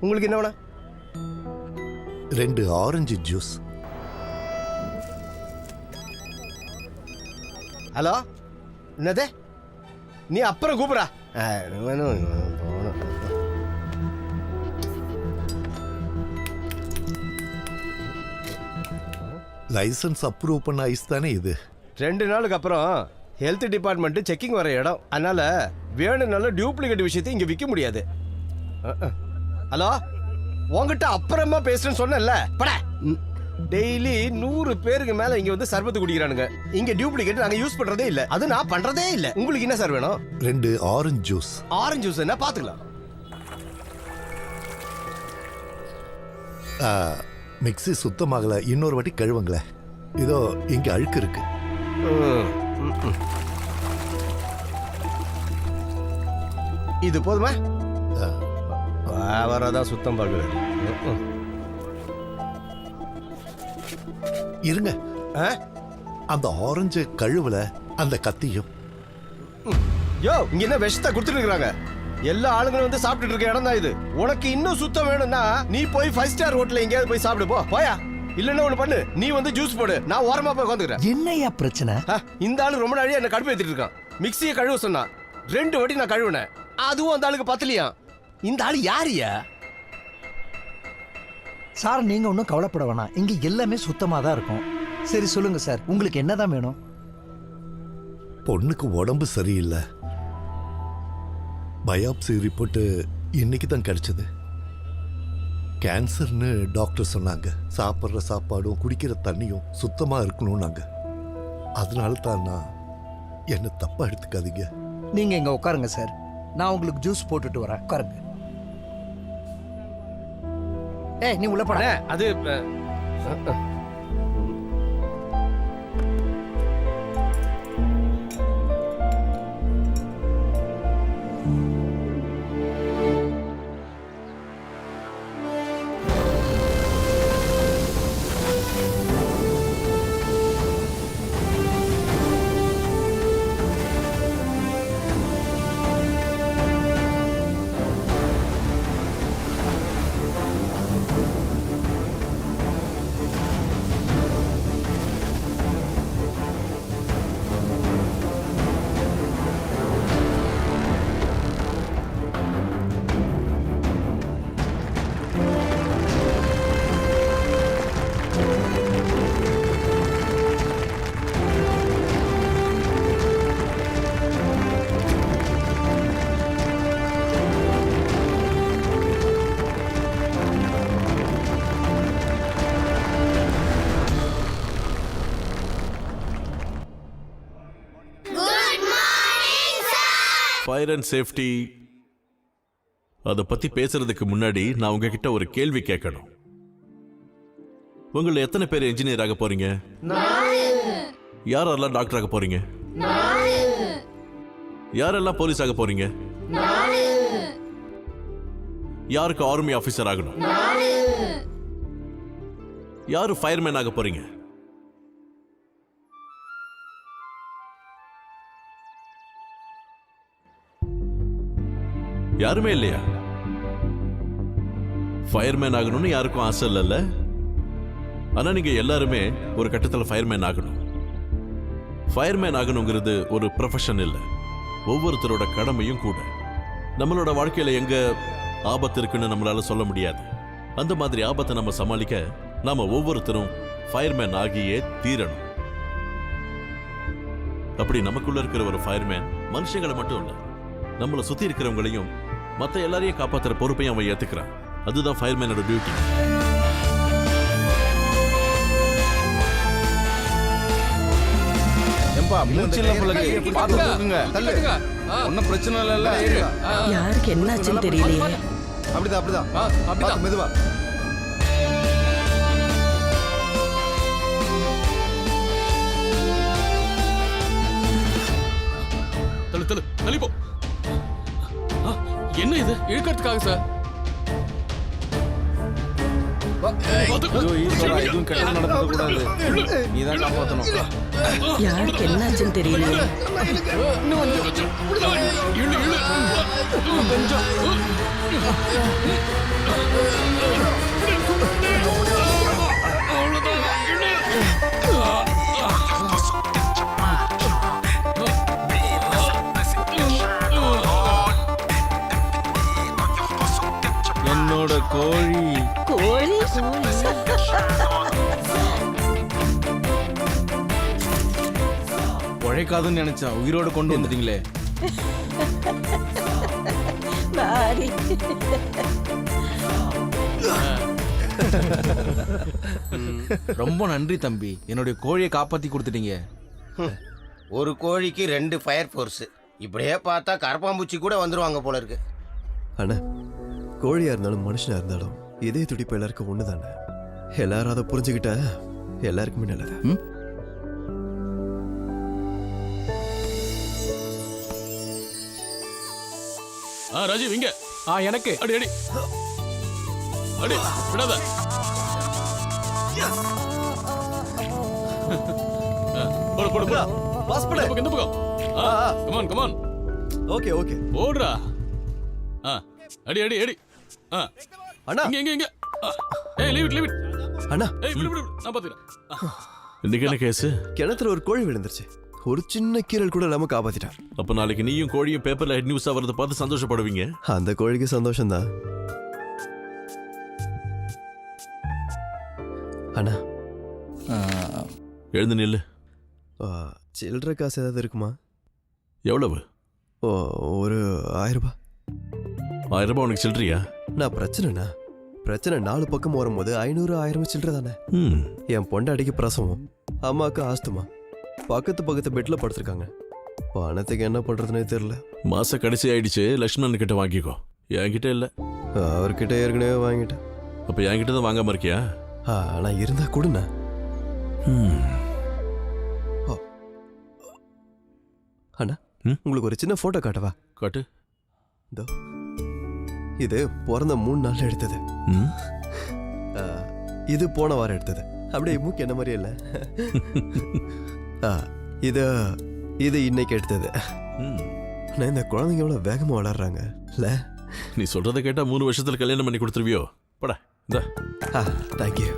உங்களுக்கு என்ன வேணும்? 2 ஆரஞ்சு ஜூஸ். ஹலோ, என்னது? நீ அப்புறம் கூப்பிடா. லைசன்ஸ் அப்ரூவ் பண்ண ஐஸ் தானே இது? 2 நாளுக்கு அப்புறம் ஹெல்த் டிபார்ட்மெண்ட் செக்கிங் வர இடம், அதனால வேணும்னால டூப்ளிகேட் விஷயத்தை இங்க விற்க முடியாது. ஹலோ, உங்ககிட்ட அப்புறமா பேசுறேன்னு சொன்னேன்ல, பட. டெய்லி 100 பேருக்கு மேல இங்க வந்து சர்பத்து குடிக்கிறானுங்க. இங்க டூப்ளிகேட் நாங்க யூஸ் பண்றதே இல்ல, அது நான் பண்றதே இல்ல. உங்களுக்கு என்ன சார் வேணும்? 2 ஆரஞ்சு ஜூஸ். ஆரஞ்சு ஜூஸ் என்ன பாத்துக்கலாம். மிக்ஸி சுத்தமாகல, இன்னொரு வாட்டி கழுவுங்களேன். இதோ இங்க அழுக்கு இருக்கு. இது போதுமா? வரதான் சுத்தம் பார்க்குறது. இருங்க, அந்த ஆரஞ்சு கழுவுல அந்த கத்தியும். யோ, இங்க என்ன விஷத்தை கொடுத்துட்டு இருக்காங்க? எல்லா ஆளுங்களும் வந்து சாப்பிட்டுட்டு இருக்க இடம் தான் இது. உனக்கு இன்னும் சுத்தம் வேணும்னா நீ போய் 5 ஸ்டார் ஹோட்டல்ல எங்கேயாவது போய் சாப்பிடு போ. போயா, இல்லன்னா ஒண்ணு பண்ணு, நீ வந்து ஜூஸ் போடு, நான் ஓரமா போய் உட்காந்துக்கிறேன். என்னையா பிரச்சனை? இந்த ஆளு ரொம்ப நாளையா என்ன கடுப்பு ஏத்திட்டு இருக்கான். மிக்ஸியை கழுவ சொன்னா 2 வாட்டி நான் கழுவுனேன், அதுவும் அந்த ஆளுக்கு பத்தலையா. இந்த ஆளு யாரியா? சார், நீங்க ஒன்றும் கவலைப்பட வேணாம், இங்க எல்லாமே சுத்தமா தான் இருக்கும். சரி சொல்லுங்க சார், உங்களுக்கு என்னதான் வேணும்? பொண்ணுக்கு உடம்பு சரியில்லை. பயாப்சி ரிப்போர்ட் இன்னைக்கு தான் கிடைச்சது. கேன்சர்னு டாக்டர் சொன்னாங்க. சாப்பிட்ற சாப்பாடும் குடிக்கிற தண்ணியும் சுத்தமா இருக்கணும்னாங்க. அதனால தான் நான், என்ன தப்பா எடுத்துக்காதீங்க. நீங்க இங்க உட்காருங்க சார், நான் உங்களுக்கு ஜூஸ் போட்டுட்டு வரேன். உட்காருங்க. ஏய், நீ உள்ள போட. அது ஃபயர் அண்ட் சேஃப்டி, அதை பத்தி பேசுறதுக்கு முன்னாடி நான் உங்ககிட்ட ஒரு கேள்வி கேட்கணும். உங்களை எத்தனை பேர் என்ஜினியர் ஆக போறீங்க? யாரெல்லாம் டாக்டர் ஆக போறீங்க? யாரெல்லாம் போலீஸ் ஆக போறீங்க? யாருக்கு ஆர்மி ஆபீசர் ஆகணும்? யாரு ஃபயர்மேன் ஆக போறீங்க? யாருமே இல்லையா? ஃபயர்மேன் ஆகணும்னு யாருக்கும் ஆசை இல்லைல்ல? ஆனா நீங்க எல்லாருமே ஒரு கட்டத்தில் ஃபயர்மேன் ஆகணும். ஃபயர்மேன் ஆகணுங்கிறது ஒரு ப்ரொஃபஷன் இல்லை, ஒவ்வொருத்தரோட கடமையும் கூட. நம்மளோட வாழ்க்கையில எங்க ஆபத்து இருக்குன்னு நம்மளால சொல்ல முடியாது. அந்த மாதிரி ஆபத்தை நம்ம சமாளிக்க நாம ஒவ்வொருத்தரும் ஃபயர்மேன் ஆகியே தீரணும். அப்படி நமக்குள்ள இருக்கிற ஒரு ஃபயர்மேன் மனுஷங்களை மட்டும் இல்ல, நம்மளை சுத்தி இருக்கிறவங்களையும் மற்ற எல்லாரையும் காப்பாற்றுற பொறுப்பையும் அவன் ஏத்துக்கிறான். அதுதான் ஃபயர்மேனோட டியூட்டி. ஒன்னும் பிரச்சனை இல்ல. யாருக்கு என்னாச்சுன்னு தெரியலையே. அப்படிதான் மெதுவா. தள்ளிப்போ. என்ன இது? இழுக்கிறதுக்காக சார். யாருக்கு என்னாச்சுன்னு தெரியலையே. கொஞ்சம் என்னோட கோழி கோழி உழைக்காதுன்னு நினைச்சா உயிரோட கொண்டு வந்துட்டீங்களே. பாரி. ரொம்ப நன்றி தம்பி, என்னுடைய கோழியை காப்பாத்தி கொடுத்துட்டீங்க. ஒரு கோழிக்கு 2 ஃபயர் ஃபோர்ஸ். இப்படியே பார்த்தா கரப்பாம்பூச்சி கூட வந்துருவாங்க போல இருக்கு. அண்ணா, கோழியா இருந்தாலும் மனுஷனா இருந்தாலும் இதே துடிப்பு எல்லாருக்கும் ஒன்று தானே. எல்லாரும் அதை புரிஞ்சுக்கிட்டா எல்லாருக்குமே நல்லது. ராஜீவ் இங்க. எனக்கு அடி அடி அடி விடாத. போடு போடு போடு. பாஸ் இந்த பக்கம், இந்த பக்கம். Come on come on. Okay okay. போடுறா. அடி அடி அடி. அண்ணா இங்க இங்க இங்க. ஏய் லீவ் இட் லீவ் இட். அண்ணா, ஏய் விடு விடு, நான் பாத்துக்கிறேன். இன்னைக்கு என்ன கேஸ்? கிணத்துல ஒரு கோழி விழுந்துருச்சு. ஒரு சின்ன கீரல் கூட இல்லாம காப்பாத்திட்டான். அப்ப நாளைக்கு நீயும் கோழியும் பேப்பர்ல ஹெட் நியூஸா வரதை பார்த்து சந்தோஷப்படுவீங்க. அந்த கோழிக்கு சந்தோஷம்தான். அண்ணா, எழுந்து நில்லு. சில்லற காசு ஏதாவது இருக்குமா? எவ்வளவு? ஒரு 1000 ரூபாய். 1000 ரூபாய் உனக்கு சில்லறியா? நான் பிரச்சனை 4 பக்கம் வரும்போது 500 1000 சில்லற தானே. என் பொண்டாட்டிக்கு பிரசவம், அம்மாவுக்கு ஆஸ்துமா, பக்கத்து பெட்ல படுத்திருக்காங்க. பணத்துக்கு என்ன பண்றதுனே தெரியல. மாச கடைசி ஆயிடுச்சு. லட்சுமணன் கிட்ட வாங்கிக்கோ. என்கிட்ட இல்ல. அவர்கிட்ட ஏற்கனவே வாங்கிட்டேன். அப்ப என்கிட்ட தான் வாங்காம இருக்கியா? ஆனா இருந்தா கொடுண்ணா. அண்ணா, உங்களுக்கு ஒரு சின்ன போட்டோ காட்டவா? காட்டு. இதோ, இது பிறந்த 3 நாள்ல எடுத்தது. இது போன வாரம் எடுத்தது. அப்படியே மூக்கு என்ன மாதிரியே இல்ல. இது இன்னைக்கு எடுத்தது. இந்த குழந்தைங்க எவ்வளவு வேகமா வளர்றாங்க இல்ல? நீ சொல்றதை கேட்டா 3 வருஷத்துல கல்யாணம் பண்ணி கொடுத்துருவியோ? பட இந்த. தேங்க்யூ.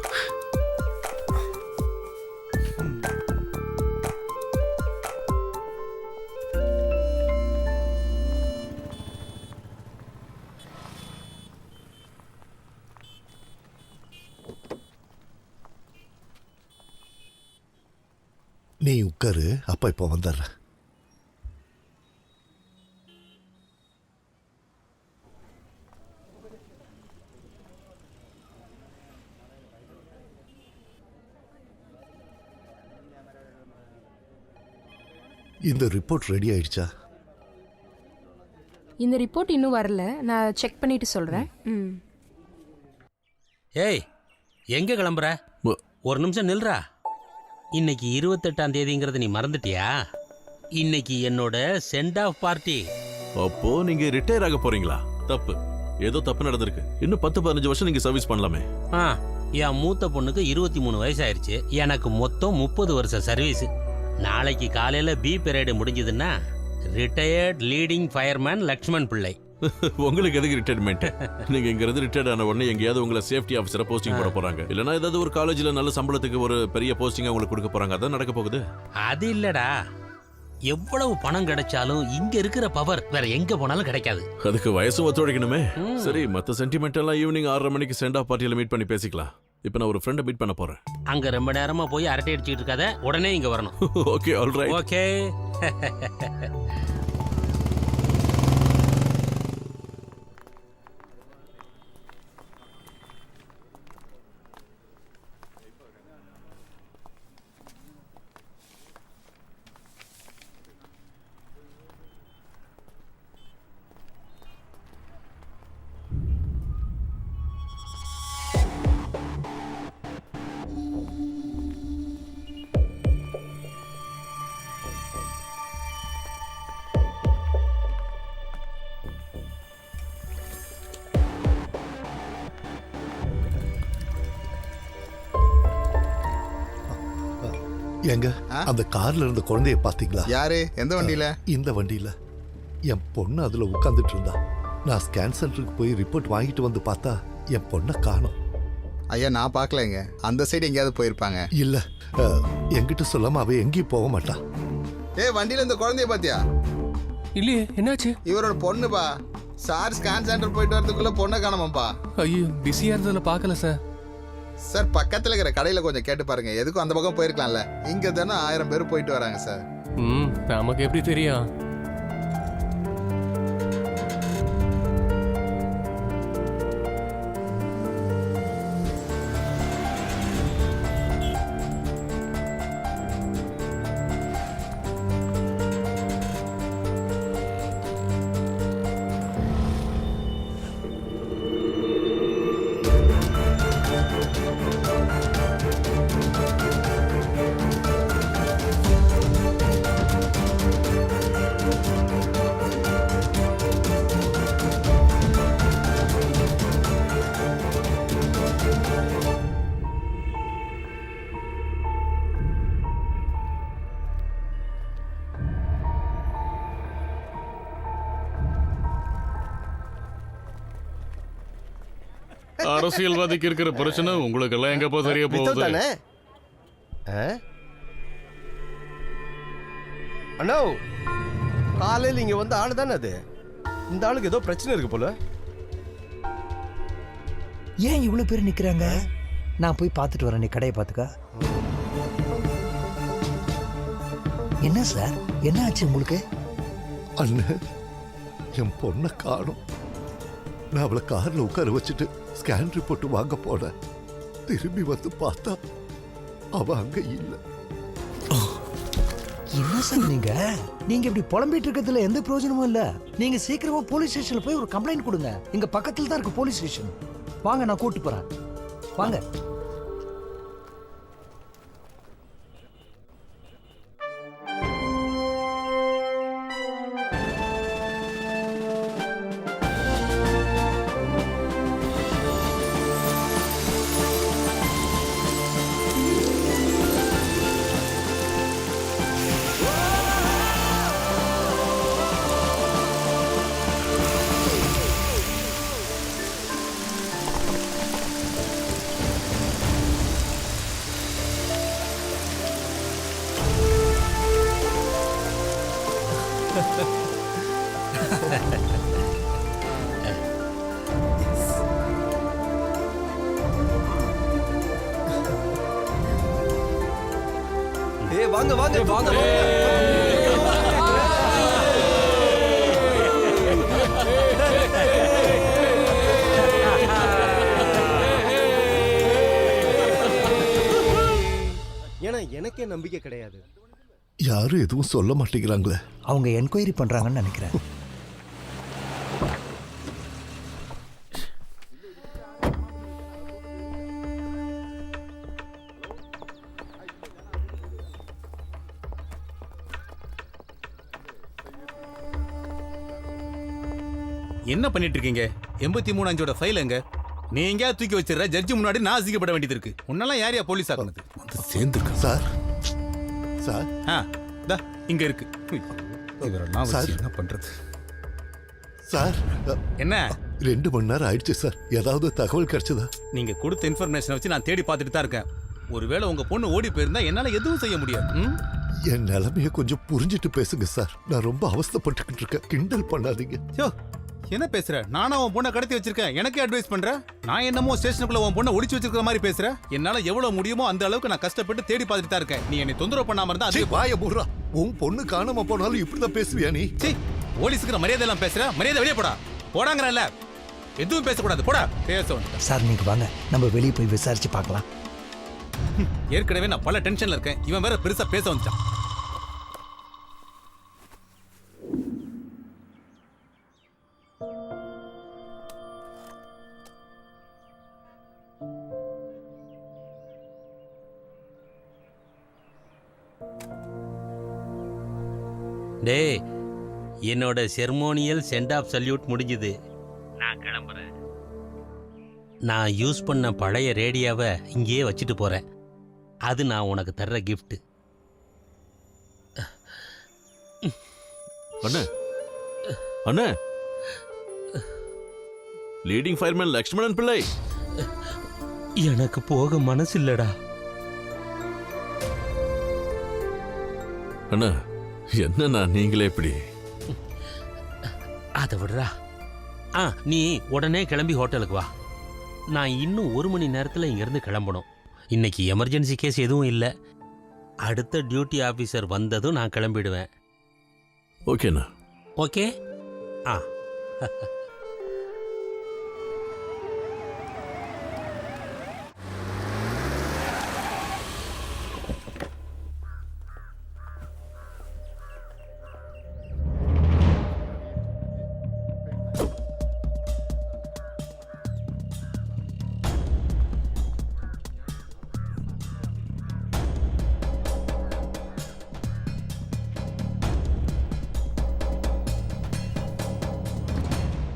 நீ உட்காரு, அப்பா இப்போ வந்துடுறேன். இந்த ரிப்போர்ட் ரெடி ஆயிடுச்சா? இந்த ரிப்போர்ட் இன்னும் வரல, நான் செக் பண்ணிட்டு சொல்றேன். ஏய், எங்க கிளம்புற? ஒரு நிமிஷம் நில்றா. இன்னைக்கு 28ஆம் தேதிங்கிறது நீ மறந்துட்டியா? இன்னைக்கு என்னோட சென்ட் ஆஃப் பார்ட்டி. அப்போ நீங்க ரிட்டையர் ஆக போறீங்களா? தப்பு, ஏதோ தப்பு நடந்திருக்கு. இன்னும் 10-15 வருஷம் நீங்க சர்வீஸ் பண்ணலாமே. என் மூத்த பொண்ணுக்கு 23 வயசாயிருச்சு. எனக்கு மொத்தம் 30 வருஷம் சர்வீஸ். நாளைக்கு காலையில பி பீரியட் முடிஞ்சதுன்னா ரிட்டையர்ட் லீடிங் ஃபயர்மேன் லக்ஷ்மண் பிள்ளை. உங்களுக்கு எதுக்கு ரிட்டையர்மெண்ட்? நீங்க இங்க இருந்து ரிட்டையர்ட் ஆன உடனே எங்கேயாவது உங்களை சேஃப்டி ஆஃபீஸரா போஸ்டிங் போட போறாங்க. இல்லனா ஏதாவது ஒரு காலேஜ்ல நல்ல சம்பளத்துக்கு ஒரு பெரிய போஸ்டிங் உங்களுக்கு கொடுக்க போறாங்க. அதான் நடக்க போகுது. அது இல்லடா, எவ்வளவு பணம் கிடைச்சாலும் இங்க இருக்கிற பவர் வேற எங்க போனாலும் கிடைக்காது. அதுக்கு வயசும் ஒத்துழைக்கணுமே. சரி, மத்த சென்டிமெண்ட் எல்லாம் ஈவினிங் 6:30 மணிக்கு சென்ட் ஆஃப் பார்ட்டியில மீட் பண்ணி பேசிக்கலாம். இப்போ நான் ஒரு ஃப்ரெண்டை மீட் பண்ண போறேன். அங்க ரொம்ப நேரமா போய் அரட்டை அடிச்சிட்டு இருக்காத, உடனே இங்க வரணும். Okay, all right. ஓகே. எங்க அந்த கார்ல இருந்த குழந்தைய பாத்தீங்களா? யாரு? எந்த வண்டியில? இந்த வண்டியில என் பொண்ணு அதுல உட்கார்ந்துட்டு இருந்தா. நான் ஸ்கேன் சென்டருக்கு போய் ரிப்போர்ட் வாங்கிட்டு வந்து பார்த்தா என் பொண்ணை காணோம். ஐயா நான் பார்க்கலங்க, அந்த சைடு எங்கேயாவது போயிருப்பாங்க. இல்ல என்கிட்ட சொல்லாம அவ எங்கேயும் போக மாட்டா. வண்டியில இந்த குழந்தைய பாத்தியா? இல்லையே, என்னாச்சு? இவரோட பொண்ணுப்பா. சார் ஸ்கேன் சென்டர் போயிட்டு வரதுக்குள்ள பொண்ணை காணோமாப்பா. ஐயோ, பிஸியா இருந்ததுல பார்க்கல சார். சார் பக்கத்துல இருக்கிற கடையில கொஞ்சம் கேட்டு பாருங்க, எதுக்கும் அந்த பக்கம் போயிருக்கலாம்ல. இங்க தானே 1000 பேர் போயிட்டு வராங்க சார். நமக்கு எப்படி தெரியும்? அரசியல்வாதிக்கு இருக்கிற பிரச்சனை உங்களுக்கு எல்லாம் எங்கப்பா தெரிய மித்தல் போகுது? தானே? அண்ணா, காலையில் இங்க வந்த ஆளு தானே அது? இந்த ஆளுக்கு ஏதோ பிரச்சனை இருக்கு போல. ஏன் இவ்வளவு பேர் நிக்கிறாங்க? நான் போய் பார்த்துட்டு வரேன், நீ கடையை பார்த்துக்க. என்ன சார், என்ன ஆச்சு உங்களுக்கு? அண்ணன், என் பொண்ணை காணோம். நான் அவளை கார்ல உட்கார வச்சுட்டு ஸ்கேன் ரிப்போர்ட் வாங்க போனேன். திரும்பி வந்து பார்த்தா அவ அங்க இல்ல. என்ன சார் நீங்க இப்படி புலம்பிட்டு இருக்கிறதுல எந்த பிரயோஜனமும் இல்ல. நீங்க சீக்கிரமா போலீஸ் ஸ்டேஷன்ல போய் ஒரு கம்ப்ளைண்ட் கொடுங்க. இங்க பக்கத்துல தான் இருக்கு போலீஸ் ஸ்டேஷன். வாங்க, நான் கூட்டிட்டு போறேன். வாங்க. வாங்க வாங்க வாங்க. ஏன்னா எனக்கே நம்பிக்கை கிடையாது. யாரும் எதுவும் சொல்ல மாட்டேங்கிறாங்களே. அவங்க என்கொயரி பண்றாங்கன்னு நினைக்கிறேன். என்ன பண்ணிட்டு இருக்கீங்க? 83 அஞ்சோட ஃபைல் எங்க? நீ எங்கேயாவது தூக்கி வச்சிடற. ஜட்ஜி முன்னாடி நான் அசிங்கப்பட வேண்டியது இருக்கு. உன்னெல்லாம் யாரையா போலீஸ் ஆக்குனது? வந்து சேர்ந்துருக்க சார். சார் இங்க இருக்கு. இவரெல்லாம் சார். வச்சு என்ன பண்றது? சார், என்ன 2 மணி நேரம் ஆயிடுச்சு சார். ஏதாவது தகவல் கிடைச்சதா? நீங்க கொடுத்த இன்ஃபர்மேஷனை வச்சு நான் தேடி பார்த்துட்டு தான் இருக்கேன். ஒருவேளை உங்க பொண்ணு ஓடி போயிருந்தா என்னால எதுவும் செய்ய முடியாது. என் நிலைமைய கொஞ்சம் புரிஞ்சிட்டு பேசுங்க சார். நான் ரொம்ப அவஸ்தைப்பட்டுக்கிட்டு இருக்கேன். கிண்டல் பண்ணாதீங்க. என்ன பேசுற? நானும் உன் பொண்ணை கடத்தி வச்சிருக்கேன். எனக்கே அட்வைஸ் பண்ற? நான் என்னமோ ஸ்டேஷனுக்குள்ள உன் பொண்ணை ஒளிச்சு வச்சிருக்கிற மாதிரி பேசுற? என்னால எவ்வளவு முடியுமோ அந்த அளவுக்கு நான் கஷ்டப்பட்டு தேடி பார்த்துட்டு தான் இருக்கேன். நீ என்னை தொந்தரவு பண்ணாம இருந்தா சீ, அதே வாய மூடுறா. உன் பொண்ணு காணாம போனாலும் இப்படிதான் பேசுவியா நீ? போலீஸுக்கு மரியாதை எல்லாம் பேசுற? மரியாதை வெளியே போடா. போடாங்கறல்ல. எதுவும் பேசக்கூடாது. போடா. பேசணும் சார், நீங்க வாங்க, நம்ம வெளியே போய் விசாரிச்சு பார்க்கலாம். ஏற்கனவே நான் பல டென்ஷன்ல இருக்கேன். இவன் வேற பெருசா பேச வந்துட்டான். டேய், என்னோட செர்மோனியல் சென்ட் ஆஃப் சல்யூட் முடிஞ்சுது. நான் கிளம்புறேன். நான் யூஸ் பண்ண பழைய ரேடியோவை இங்கேயே வச்சுட்டு போகிறேன். அது நான் உனக்கு தர்ற கிஃப்ட். அண்ணே அண்ணே லீடிங் ஃபயர்மேன் லக்ஷ்மணன் பிள்ளை. எனக்கு போக மனசு இல்லடா. அண்ணா என்னண்ணா நீங்களே இப்படி? அதை விடுறா. நீ உடனே கிளம்பி ஹோட்டலுக்கு வா. நான் இன்னும் 1 மணி நேரத்தில் இங்கேருந்து கிளம்பணும். இன்னைக்கு எமர்ஜென்சி கேஸ் எதுவும் இல்லை. அடுத்த டியூட்டி ஆஃபீஸர் வந்ததும் நான் கிளம்பிடுவேன். ஓகேண்ணா. ஓகே.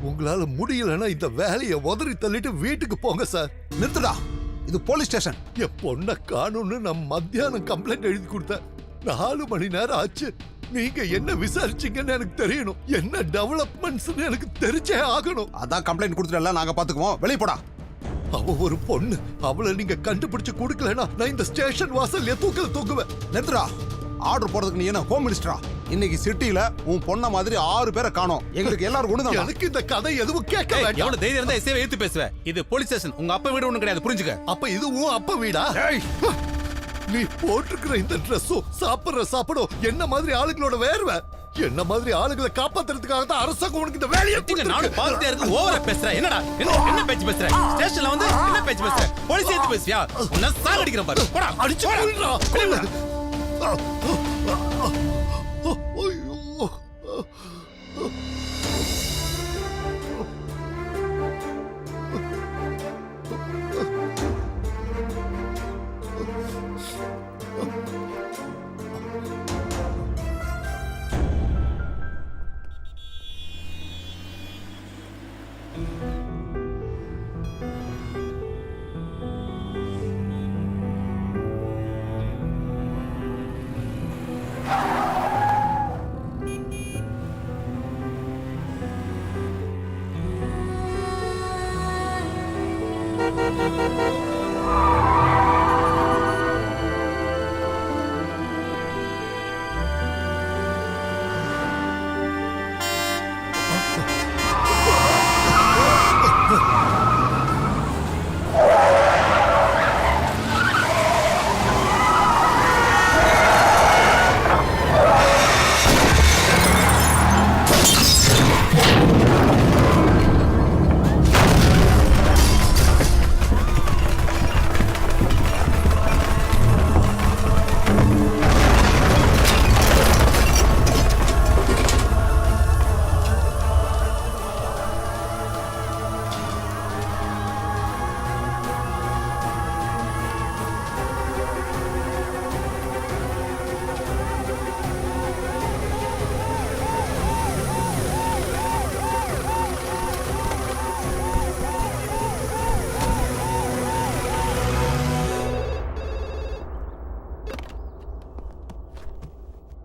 உங்களால முடியலன்னா இந்த வேலையை உதறி தள்ளிட்டு வீட்டுக்கு போங்க சார். நிறுத்துடா, இது போலீஸ் ஸ்டேஷன். என் பொண்ணை காணும்னு நான் மத்தியானம் கம்ப்ளைண்ட் எழுதி கொடுத்தேன். 4 மணி நேரம் ஆச்சு. நீங்க என்ன விசாரிச்சீங்கன்னு எனக்கு தெரியணும். என்ன டெவலப்மெண்ட்ஸ் எனக்கு தெரிஞ்சே ஆகணும். அதான் கம்ப்ளைண்ட் கொடுத்துட்டல, நாங்க பாத்துக்குவோம். வெளிய போடா. அவ ஒரு பொண்ணு. அவளை நீங்க கண்டுபிடிச்சு கொடுக்கலனா நான் இந்த ஸ்டேஷன் வாசல்ல தூக்கல தூக்குவேன். நிறுத்துடா. ஆர்டர் போடுறதுக்கு நீ என்ன ஹோம் மினிஸ்டரா? இன்னைக்கு சிட்டில உன் பொண்ண மாதிரி 6 பேரை காணோம். எங்களுக்கு எல்லாரும் ஒண்ணுதான். எனக்கு இந்த கதை எதுவும் கேட்க வேண்டாம். எவ்வளவு தைரியம் இருந்தா எஸ்ஏவை எடுத்து பேசுவ? இது போலீஸ் ஸ்டேஷன். உங்க அப்பா வீடு ஒண்ணு கிடையாது, புரிஞ்சுக்க. அப்ப இது உன் அப்பா வீடா? நீ போட்டுக்கிற இந்த ட்ரெஸ்ஸும் சாப்பிடுற சாப்பிடும் என்ன மாதிரி ஆளுங்களோட வேர்வை. என்ன மாதிரி ஆளுங்களை காப்பாத்துறதுக்காக தான் அரசாங்கம் உனக்கு இந்த வேலையை கொடுத்திருக்கு. நானும் பார்த்துட்டே இருக்கு. ஓவரா பேசுற. என்னடா என்ன பேச்சு பேசுற? ஸ்டேஷன்ல வந்து என்ன பேச்சு பேசுற? போலீஸ் எடுத்து பேசியா? உன்ன சாகடிக்கிறேன் பாரு. போடா, அடிச்சு கொல்றா.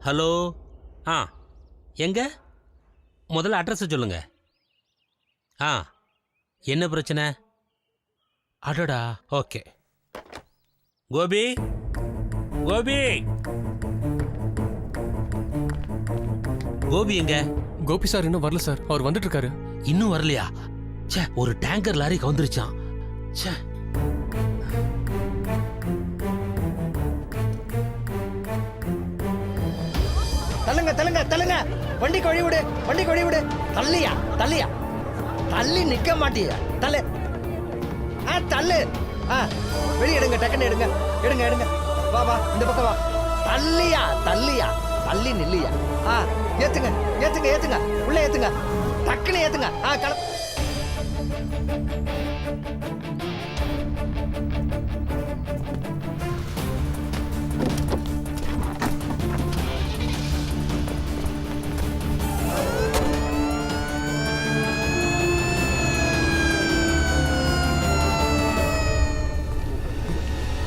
ஹலோ. எங்க? முதல்ல அட்ரஸ் சொல்லுங்க. என்ன பிரச்சனை? அடடா. ஓகே. கோபி, கோபி, கோபி எங்க? கோபி சார் இன்னும் வரல சார். அவர் வந்துட்டு இருக்காரு. இன்னும் வரலையா? ச்சே, ஒரு டேங்கர் லாரி கவுந்துருச்சான். ச்சே. தள்ளுங்க தள்ளுங்க தள்ளுங்க. வண்டிக்கு வழி விடு, வண்டிக்கு வழி விடு. தள்ளியா தள்ளியா. தள்ளி நிக்க மாட்டியா? தள்ளு. தள்ளு. வெளியே எடுங்க, டக்குன்னு எடுங்க. எடுங்க எடுங்க. வா வா, இந்த பக்கம் வா. தள்ளியா தள்ளியா. தள்ளி நில்லியா. ஏத்துங்க ஏத்துங்க ஏத்துங்க. உள்ள ஏத்துங்க. டக்குன்னு ஏத்துங்க.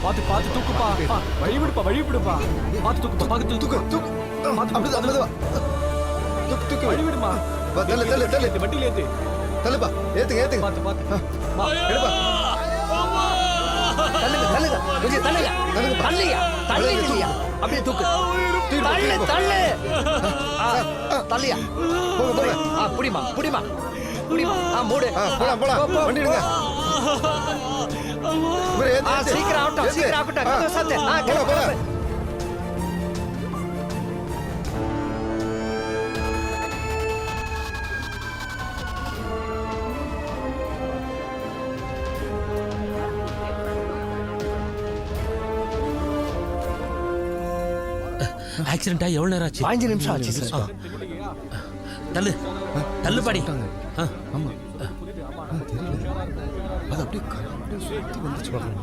பாத்து பாத்து தூக்குப்பா. வழி விடுப்பா, வழி விடுப்பா. பாத்து தூக்குப்பா, பாத்து தூக்கு தூக்கு. அப்படிதான் வழி விடுமா. தள்ளு தள்ளு தள்ளு. வண்டியில ஏத்து. தள்ளுப்பா. ஏத்துங்க ஏத்துங்க பாத்து பாத்து வா எடுப்பா தள்ளுங்க தள்ளுங்க கொஞ்சம் தள்ளுங்க தள்ளியா தள்ளி இல்லையா அப்படியே தூக்கு தள்ளு தள்ளு தள்ளியா போங்க போங்க புடிமா புடிமா புடிமா மூடு போலாம் போலாம் வண்டி எடுங்க இவரே ஏத்து சீக்கிரம் ஆகட்டும் கதவு சாத்து போலாம் போலாம் ஆக்சிடென்ட் ஆகி எவ்வளவு நேரம் ஆச்சு? 5 நிமிஷம் ஆச்சு சார். தள்ளு தள்ளு பாடி ஆமா அது அப்படியே கரெக்டா சுத்தி வந்துச்சு பாருங்க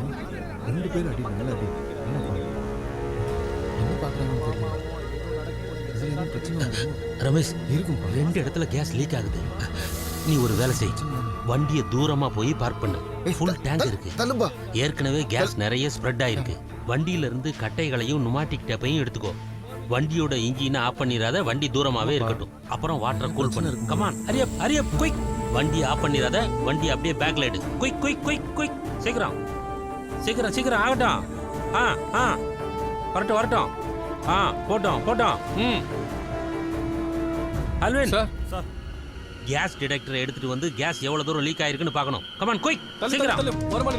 2 பேர் அடி நல்ல அடி என்ன பாக்குறாங்கன்னு தெரியல இதுல என்ன பிரச்சனை வருமோ? ரமேஷ் இருக்கும் 2 இடத்துல கேஸ் லீக் ஆகுது. நீ ஒரு வேலை செய், வண்டியை தூரமா போய் பார்க் பண்ணு. ஃபுல் டேங்க் இருக்கு. தள்ளுப்பா ஏற்கனவே கேஸ் நிறைய ஸ்ப்ரெட் ஆயிருக்கு. வண்டியில இருந்து கட்டைகளையும் நுமாட்டிக் டேப்பையும் எடுத்துக்கோ. வண்டியோட இன்ஜினை ஆஃப் பண்ணிராத, வண்டி தூரமாவே இருக்கட்டும். அப்புறம் வாட்டரை கூல் பண்ணு. Come on ஹரியப் ஹரியப் quick. வண்டி ஆஃப் பண்ணிராத, வண்டி அப்படியே பேக்ல எடு. குயிக் குயிக் குயிக் குயிக் சீக்கிரம் சீக்கிரம் சீக்கிரம் ஆகட்டும். வரட்டும் வரட்டும். போட்டோம். அல்வின் சார் கேஸ் டிடெக்டரை எடுத்துட்டு வந்து கேஸ் எவ்வளவு தூரம் லீக் ஆயிருக்குன்னு பார்க்கணும். கமான் குயிக் சீக்கிரம். தள்ளு ஒரு மணி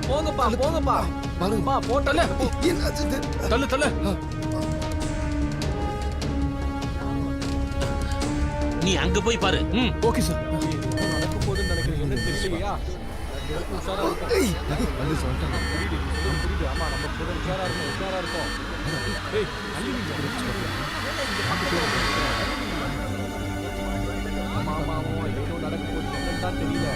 போங்கப்பா பாருங்கப்பா போட்டல தள்ளு நீ அங்க போய் பாரு. ஓகே சார் நடக்க போகுதுன்னு நினைக்கிறேன். என்னன்னு தெரியலையா? உஷாரா இருக்கும். புரியுது. ஆமா நம்ம கூட உஷாரா இருக்கும். ஏய் ஆமா ஏதோ நடக்க போகுது. என்னன்னு தான் தெரியல.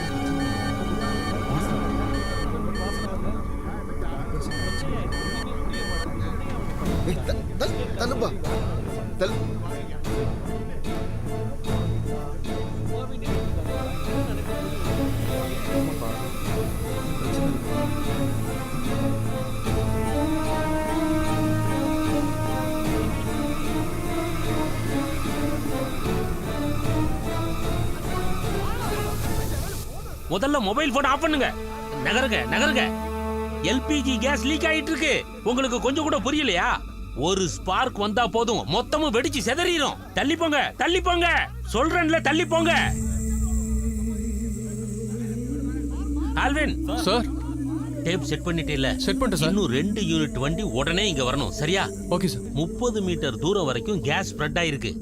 தள்ளுப்பா தள்ளு முதல்ல மொபைல் போன் ஆஃப் பண்ணுங்க. நகருங்க. எல்பிஜி கேஸ் லீக் ஆயிட்டு இருக்கு. உங்களுக்கு கொஞ்சம் கூட புரியலையா? ஒரு ஸ்பார்க் வந்தா போதும், மொத்தமும் வெடிச்சு சிதறிடும். தள்ளி போங்க சொல்றேன்ல, தள்ளி போங்க. ஆல்வின் சார் டேப் செட் பண்ணிட்டேல? செட் பண்ணிட்டேன் சார். இன்னும் 2 யூனிட் வண்டி உடனே இங்க வரணும், சரியா? Okay sir. 30 மீட்டர் தூரம் வரைக்கும் கேஸ் ஸ்ப்ரெட் ஆயிருக்கு.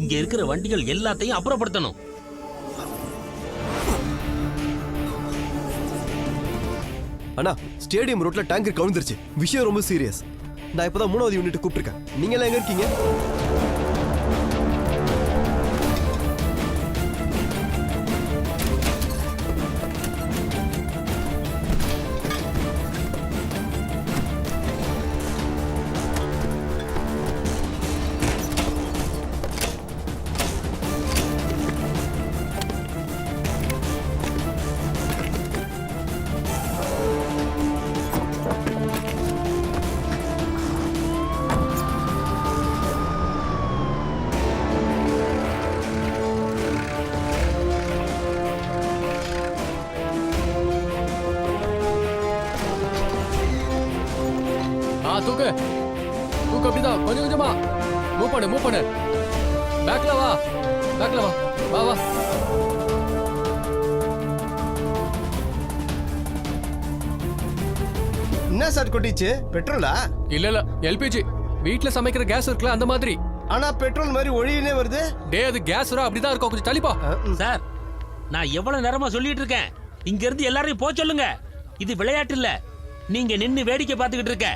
இங்க இருக்கிற வண்டிகள் எல்லாத்தையும் அப்புறப்படுத்தணும். அண்ணா ஸ்டேடியம் ரோட்ல டேங்கர் கவுந்துருச்சு. விஷயம் ரொம்ப சீரியஸ். நான் இப்பதான் 3வது யூனிட் கூப்பிட்டுருக்கேன். நீங்க எல்லாம் எங்க இருக்கீங்க? தூக்கு அப்படிதான் கொஞ்சம் கொஞ்சமா மூவ் பண்ணு. பேக்ல வா வா. என்ன சார் கொட்டிச்சு? பெட்ரோலா? இல்ல எல்பிஜி. வீட்ல சமைக்கிற கேஸ் இருக்குல்ல, அந்த மாதிரி. ஆனா பெட்ரோல் மாதிரி ஒழியினே வருது. டே அது கேஸ் அப்படிதான் இருக்கும். கொஞ்சம் தள்ளிப்பா. சார் நான் எவ்வளவு நேரமா சொல்லிட்டு இருக்கேன், இங்க இருந்து எல்லாரையும் போக சொல்லுங்க. இது விளையாட்டு இல்ல. நீங்க நின்னு வேடிக்கை பார்த்துக்கிட்டு இருக்க.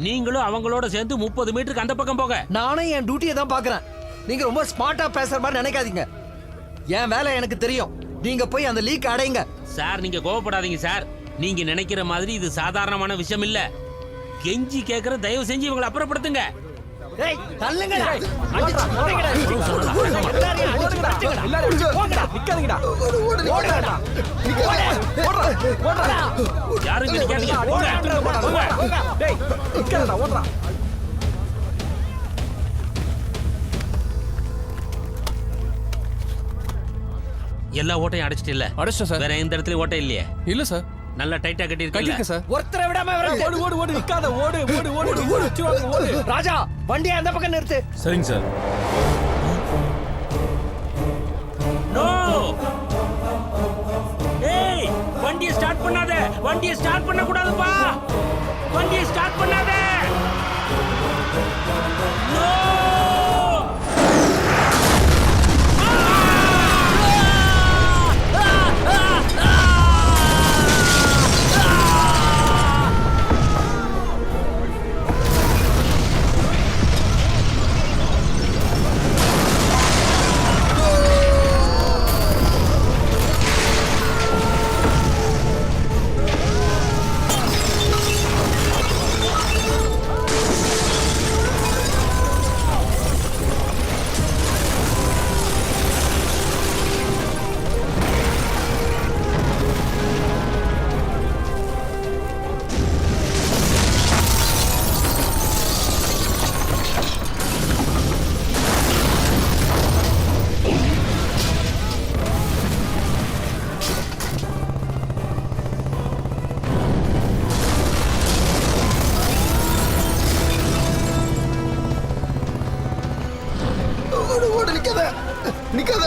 நீங்களும் அவங்களோட சேர்ந்து 30 மீட்டருக்கு அந்த பக்கம் போக. நானும் என் டியூட்டியை தான் பாக்குறேன். நீங்க ரொம்ப ஸ்மார்ட்டா பேசுற மாதிரி நினைக்காதீங்க. என் வேலை எனக்கு தெரியும். நீங்க போய் அந்த லீக் அடைங்க. சார் நீங்க கோவப்படாதீங்க சார். நீங்க நினைக்கிற மாதிரி இது சாதாரணமான விஷயம் இல்ல. கெஞ்சி கேக்குற, தயவு செஞ்சு இவங்களை அப்புறப்படுத்துங்க. ஏய் தள்ளுங்கடா. யாரும் நிக்காதீங்க. எல்லா ஓட்டையும் அடைச்சிட்டு இல்ல? அடைச்சிட்டேன் சார். வேற எந்த இடத்துலயும் ஓட்டை இல்லையே? இல்ல சார். நல்லா டைட்டா கட்டியிருக்கீங்க கட்டிருக்கேன் சார். ஒருத்தரை விடாம ஓடு ஓடு ஓடு நிக்காத, ஓடு ஓடு ஓடு ஓடு ஓடு. ராஜா வண்டியை அந்த பக்கம் நிறுத்து. சரிங்க சார். நோ ஏய், வண்டியை ஸ்டார்ட் பண்ணாத. வண்டியை ஸ்டார்ட் பண்ண கூடாதுப்பா. வண்டியை ஸ்டார்ட் பண்ணாத. நோ ஓடு நிக்காத நிக்காத.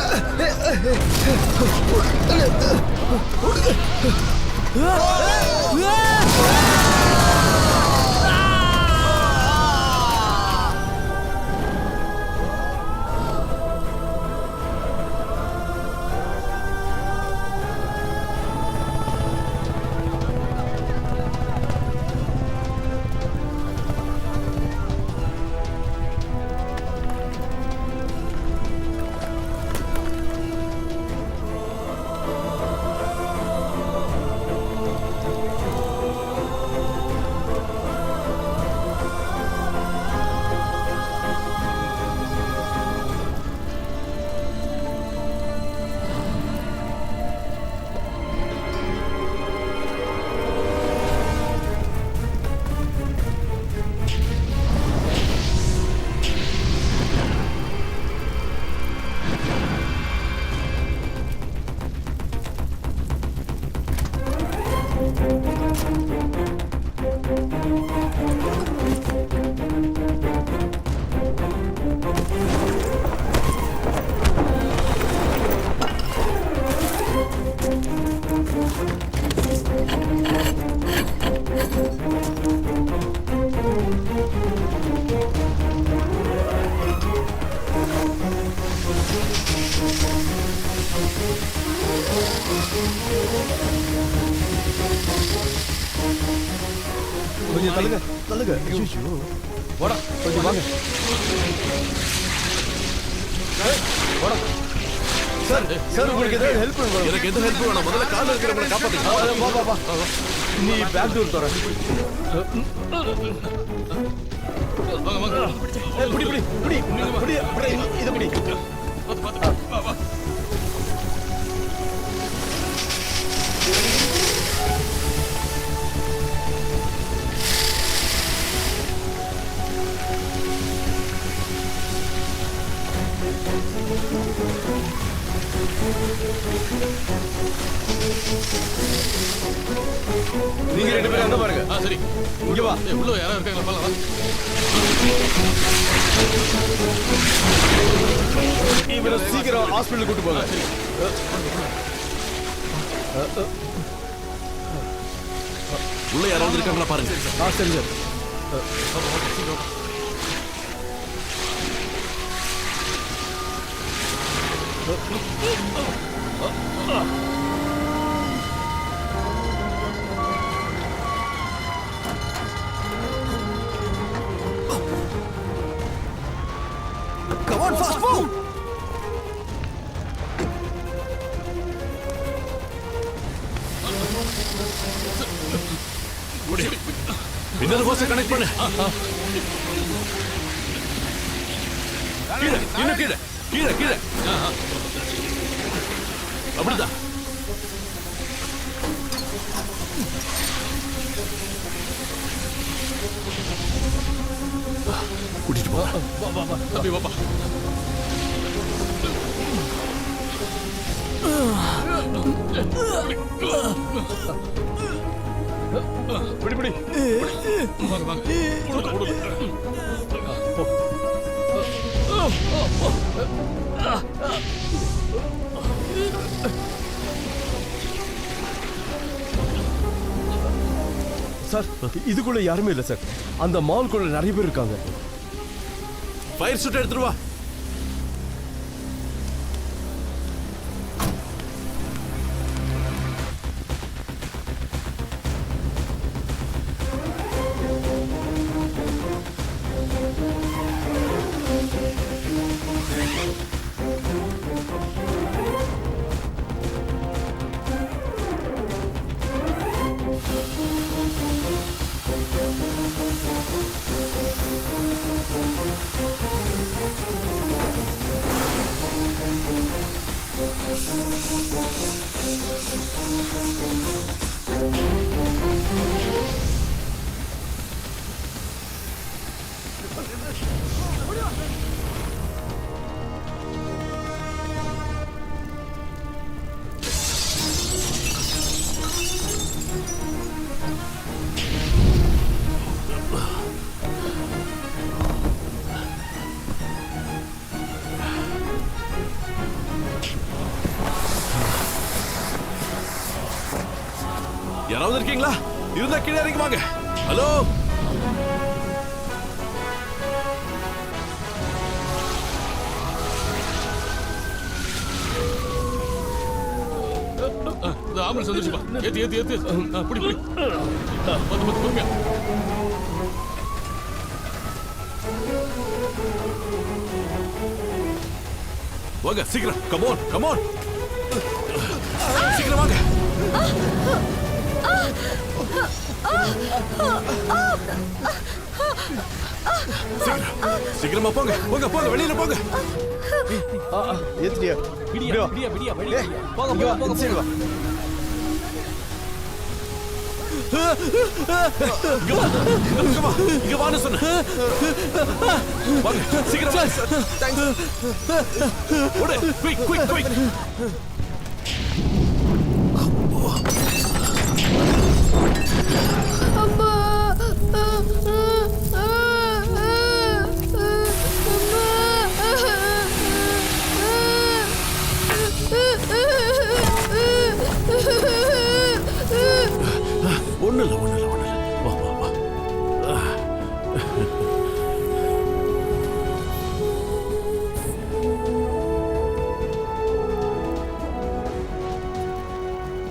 கொஞ்சம் தள்ளுங்க தள்ளுங்க. ஐயோ போடா, கொஞ்சம் வாங்க. போடா சார். சார் உங்களுக்கு ஏதாவது ஹெல்ப் வேணும்? எனக்கு எந்த ஹெல்ப் வேணாம். முதல்ல கால இருக்கிறவங்களை காப்பாத்துங்க. வா வா வா. நீ பேக் டோர் தர. வாங்க வாங்க. புடி புடி புடி புடி புடி இது புடி. வா வா. நீங்க ரெண்டு பேரும் அங்க பாருங்க. சரி இங்க வா. உள்ள யாரா இருக்காங்களா பாருங்க. இவரை சீக்கிரம் ஹாஸ்பிடல் கூட்டு போங்க. உள்ள யாராவது இருக்காங்களா பாருங்க. சரி sir. Come on, fast move. இன்னொரு ஹோஸை கனெக்ட் பண்ணு. கீழே இன்னும் கீழே கீழே கீழே. அப்படிதான். கூட்டிட்டு போ. வா வா வா. தம்பி வாப்பா. பிடி பிடி வாங்க வாங்க ஓடுங்க ஓடுங்க சார் இதுக்குள்ள யாருமே இல்ல சார். அந்த மால்குள்ள நிறைய பேர் இருக்காங்க. ஃபயர் சூட் எடுத்துட்டு வா. யாராவது இருக்கீங்களா? இருந்தா கீழே இறங்கி வாங்க. ஹலோ, இந்த ஆம்புலன்ஸ் வந்துருச்சுப்பா. ஏத்து ஏத்து ஏத்து. புடி புடி. வந்து வந்து போங்க. வாங்க சீக்கிரம். Come on come on. சீக்கிரம் வாங்க. சீக்கிரமா போங்க போங்க போங்க வெளியில போங்க. ஏத்தியா விடியா விடியா விடியா வெளியே போங்க போங்க போங்க சரி வா. இங்க வான்னு சொன்னேன். வாங்க சீக்கிரம் வாங்க. தேங்க்ஸ். ஓடு குயிக் குயிக் குயிக். அம்மா ஒண்ணு இல்ல ஒண்ணு இல்ல ஒண்ணு இல்ல. வா வா வா.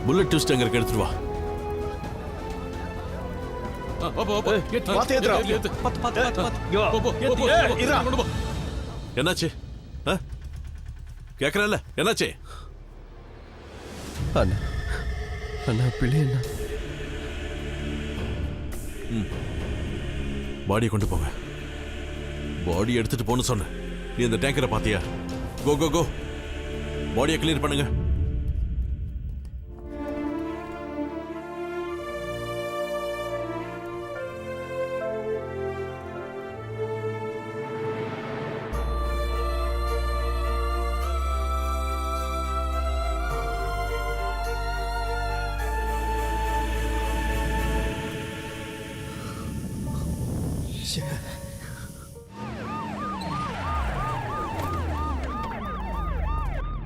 புல்லட் ட்விஸ்ட் அங்க இருக்கு, எடுத்துட்டு வா. பாத்து ஏத்துறா. என்னாச்சு? கேக்குறல்ல என்னாச்சு? அண்ணா அண்ணா பிள்ளை அண்ணா. பாடியை கொண்டு போங்க. பாடி எடுத்துட்டு போன்னு சொன்னேன். நீ இந்த டேங்கரை பாத்தியா? கோ கோ கோ. பாடியை கிளியர் பண்ணுங்க.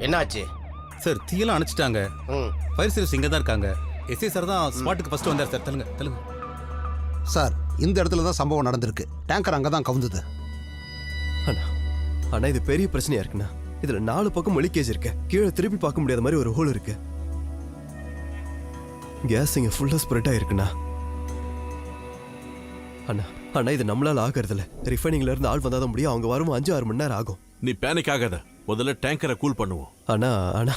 என்னாச்சு சார்? தீயெல்லாம் அணைச்சிட்டாங்க. ஃபயர் சர்வீஸ் இங்கே தான் இருக்காங்க. எஸ்ஐ சார் தான் ஸ்பாட்டுக்கு ஃபர்ஸ்ட் வந்தார் சார். தள்ளுங்க தள்ளுங்க சார். இந்த இடத்துல தான் சம்பவம் நடந்திருக்கு. டேங்கர் அங்கே தான் கவுந்தது. அண்ணா அண்ணா இது பெரிய பிரச்சனையா இருக்குண்ணா. இதுல 4 பக்கம் லீக்கேஜ் இருக்கு. கீழே திருப்பி பார்க்க முடியாத மாதிரி ஒரு ஹோல் இருக்கு. கேஸ் இங்க ஃபுல்லா ஸ்ப்ரெட் ஆயிருக்குண்ணா. அண்ணா அண்ணா இது நம்மளால ஆகிறதுல. ரிஃபைனிங்ல இருந்து ஆள் வந்தாதான் முடியும். அவங்க வரும் 5-6 மணி நேரம் ஆகும். நீ பேனிக் ஆகாத. முதல்ல டேங்கரை கூல் பண்ணுவோம். அண்ணா அண்ணா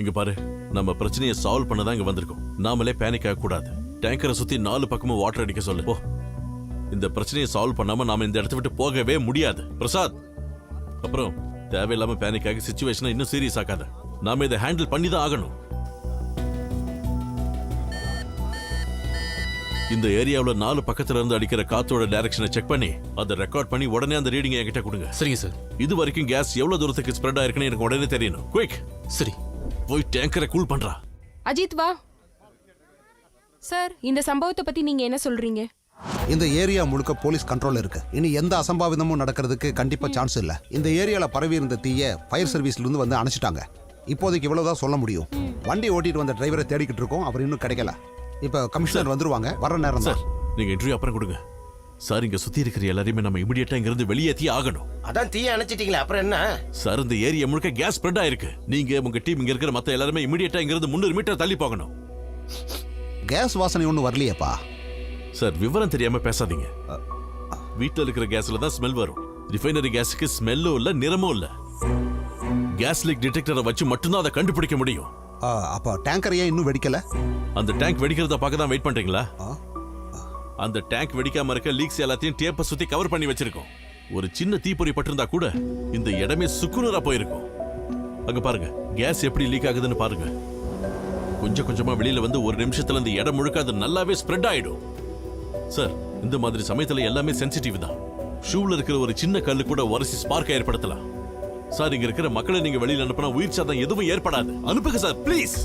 இங்க பாரு, நம்ம பிரச்சனையை சால்வ் பண்ண தான் இங்க வந்திருக்கோம். நாமளே பேனிக் ஆக கூடாது. டேங்கரை சுத்தி 4 பக்கமும் வாட்டர் அடிக்க சொல்லு. போ. இந்த பிரச்சனையை சால்வ் பண்ணாம நாம இந்த இடத்த விட்டு போகவே முடியாது. பிரசாத், அப்புறம் தேவையில்லாம பேனிக் ஆகி சிச்சுவேஷனை இன்னும் சீரியஸ் ஆக்காத. நாம இதை ஹேண்டில் பண்ணி தான் ஆகணும். இந்த ஏரியாவில் 4 பக்கத்துல இருந்து அடிக்கிற காத்தோட டைரக்ஷனை செக் பண்ணி அதை ரெக்கார்ட் பண்ணி உடனே அந்த ரீடிங் என்கிட்ட கொடுங்க. சரிங்க சார். இது வரைக்கும் கேஸ் எவ்வளவு தூரத்துக்கு ஸ்ப்ரெட் ஆயிருக்குன்னு எனக்கு உடனே தெரியணும். குயிக். சரி. போய் டேங்கரை கூல் பண்றா. அஜித் வா. சார், இந்த சம்பவத்தை பத்தி நீங்க என்ன சொல்றீங்க? இந்த ஏரியா முழுக்க போலீஸ் கண்ட்ரோல் இருக்கு. இனி எந்த அசம்பாவிதமும் நடக்கிறதுக்கு கண்டிப்பா சான்ஸ் இல்ல. இந்த ஏரியால பரவி இருந்த தீய ஃபயர் சர்வீஸ்ல இருந்து வந்து அணைச்சிட்டாங்க. இப்போதைக்கு இவ்வளவுதான் சொல்ல முடியும். வண்டி ஓட்டிட்டு வந்த டிரைவரை தேடிக்கிட்டு இருக்கோம். அவர் இன்னும் கிடைக்கல. இப்ப கமிஷனர் வந்துருவாங்க. வர நேரம் சார், தான். நீங்க இன்டர்வியூ அப்புறம் கொடுங்க. சார், இங்க சுத்தி இருக்கிற எல்லாரையுமே நம்ம இமிடியேட்டா இங்க இருந்து வெளியேத்தி ஆகணும். அதான் தீய அணைச்சிட்டீங்களே, அப்புறம் என்ன? சார், இந்த ஏரியா முழுக்க கேஸ் ஸ்ப்ரெட் ஆயிருக்கு. நீங்க உங்க டீம் இங்க இருக்கிற மத்த எல்லாருமே இமிடியேட்டா இங்க இருந்து 300 மீட்டர் தள்ளி போகணும். கேஸ் வாசனை ஒன்றும் வரலையேப்பா. சார், விவரம் தெரியாம பேசாதீங்க. வீட்டுல இருக்கிற கேஸ்ல தான் ஸ்மெல் வரும். ரிஃபைனரி கேஸுக்கு ஸ்மெல்லும் இல்ல, நிறமும் இல்ல. கேஸ் லீக் டிடெக்டரை வச்சு மட்டும்தான் அதை கண்டுபிடிக்க முடியும். அப்ப டேங்கர் ஏன் இன்னும் வெடிக்கல? அந்த டேங்க் வெடிக்கிறத பார்க்க தான் வெயிட் பண்றீங்களா? அந்த டேங்க் வெடிக்காம இருக்க லீக்ஸ் எல்லாத்தையும் டேப்பை சுத்தி கவர் பண்ணி வச்சிருக்கோம். ஒரு சின்ன தீப்பொறி பட்டிருந்தா கூட இந்த இடமே சுக்குநூறா போயிருக்கும். அங்க பாருங்க, கேஸ் எப்படி லீக் ஆகுதுன்னு பாருங்க. கொஞ்சம் கொஞ்சமா வெளியில வந்து ஒரு நிமிஷத்துல இந்த இடம் முழுக்க அது நல்லாவே ஸ்ப்ரெட் ஆயிடும். சார், இந்த மாதிரி சமயத்துல எல்லாமே சென்சிட்டிவ் தான். ஷூல இருக்கிற ஒரு சின்ன கல்லு கூட உரசி ஸ்பார்க் ஏற்படுத்தலாம். சார், இங்க இருக்கிற மக்களை நீங்க வெளியில அனுப்பினா உயிர் சாதம் எதுவும் ஏற்படாது. அனுப்புங்க சார், ப்ளீஸ்.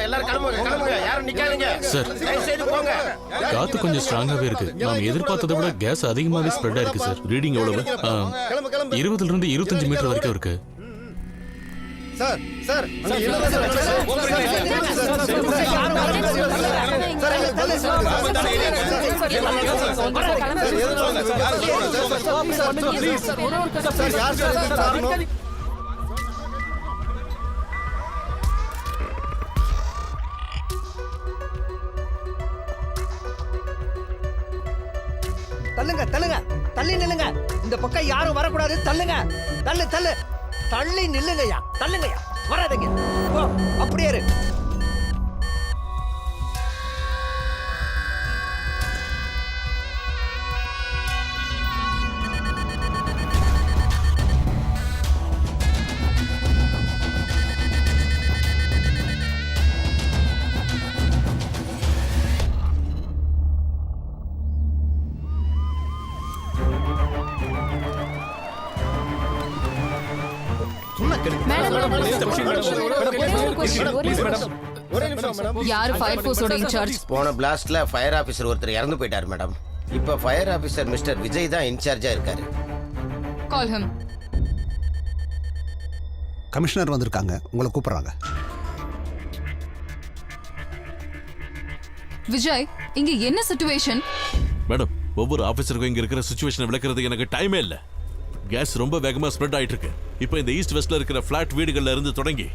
எல்லாரும் கிளம்புங்க. யாரும் நிக்காதீங்க சார். போங்க. காத்து கொஞ்சம் ஸ்ட்ராங்காவே இருக்கு. நாம எதிர்பார்த்ததை விட கேஸ் அதிகமாவே ஸ்ப்ரெட் ஆயிருக்கு சார். ரீடிங் எவ்வளவு? 20 இருந்து 25 மீட்டர் வரைக்கும் இருக்கு. சார் சார் தள்ளுங்க தள்ளுங்க தள்ளி நில்லுங்க. இந்த பக்கம் யாரும் வரக்கூடாது. தள்ளுங்க. தள்ளு தள்ளு தள்ளி நில்லுங்கய்யா. தள்ளுங்கய்யா, வராதீங்க. போ, அப்படியே இரு. யாரு ஃபயர் ஃபோர்ஸோட இன்சார்ஜ்? போன பிளாஸ்ட்ல ஃபயர் ஆபீசர் ஒருத்தர் இறந்து போயிட்டார் மேடம். இப்ப ஃபயர் ஆபீசர் மிஸ்டர் விஜய் தான் இன்சார்ஜா இருக்காரு. Call him. கமிஷனர் வந்திருக்காங்க, உங்களை கூப்பிடுறாங்க. விஜய், இங்க என்ன சிச்சுவேஷன்? மேடம், ஒவ்வொரு ஆபீசருக்கும் இங்க இருக்கிற சிச்சுவேஷனை விளக்குறதுக்கு எனக்கு டைமே இல்ல. கேஸ் ரொம்ப வேகமா ஸ்ப்ரெட் ஆயிட்டு இருக்கு. இப்போ இந்த ஈஸ்ட் வெஸ்ட்ல இருக்கிற பிளாட் வீடுகள்ல இருந்து தொடங்கி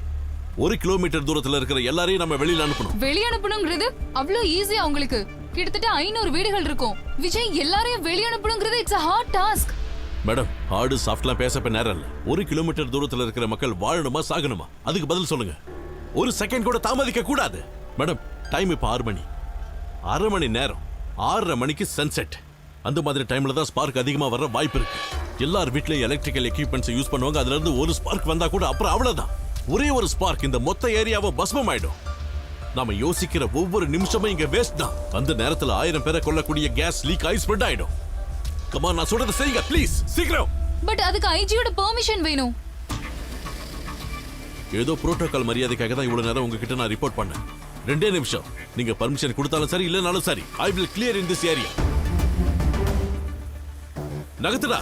1 கிலோமீட்டர் தூரத்துல இருக்கிற எல்லாரையும் நம்ம வெளியில அனுப்பணும். வெளிய அனுப்பணும்ங்கிறது அவ்வளவு ஈஸியா உங்களுக்கு? கிட்டத்தட்ட 500 வீடுகள் இருக்கும். விஜய், எல்லாரையும் வெளிய அனுப்பணும்ங்கிறது it's a hard task. Madam, hard சாஃப்ட்லாம் பேசப்ப நேரம் இல்ல. 1 கிலோமீட்டர் தூரத்துல இருக்கிற மக்கள் வாழணுமா சாகணுமா, அதுக்கு பதில் சொல்லுங்க. ஒரு செகண்ட் கூட தாமதிக்க கூடாது. மேடம், டைம் இப்ப 6 மணி. 1/2 மணி நேரம். 6:30 மணிக்கு சன்செட். அந்த மாதிரி டைம்ல தான் ஸ்பார்க் அதிகமா வர வாய்ப்பு இருக்கு. எல்லார் வீட்லயும் எலக்ட்ரிக்கல் எக்யூப்மெண்ட்ஸ் யூஸ் பண்ணுவாங்க. அதுல இருந்து ஒரு ஸ்பார்க் வந்தா கூட அப்புறம் அவ்வளவுதான். ஒரே ஒரு ஸ்பார்க் இந்த மொத்த ஏரியாவை பஸ்மம் ஆயிடும். நாம யோசிக்கிற ஒவ்வொரு நிமிஷமும் இங்க வேஸ்ட் தான். அந்த நேரத்துல 1000 பேரை கொல்லக்கூடிய கேஸ் லீக் ஆகி ஸ்ப்ரெட் ஆயிடும். கமா, நான் சொல்றத செய்யுங்க ப்ளீஸ், சீக்கிரம். பட் அதுக்கு ஐஜியோட பெர்மிஷன் வேணும். ஏதோ புரோட்டோகால் மரியாதைக்காக தான் இவ்வளவு நேரம் உங்ககிட்ட நான் ரிப்போர்ட் பண்ணேன். 2 நிமிஷம். நீங்க பர்மிஷன் கொடுத்தாலும் சரி, இல்லனாலும் சரி, I will clear in this area. நகத்துடா.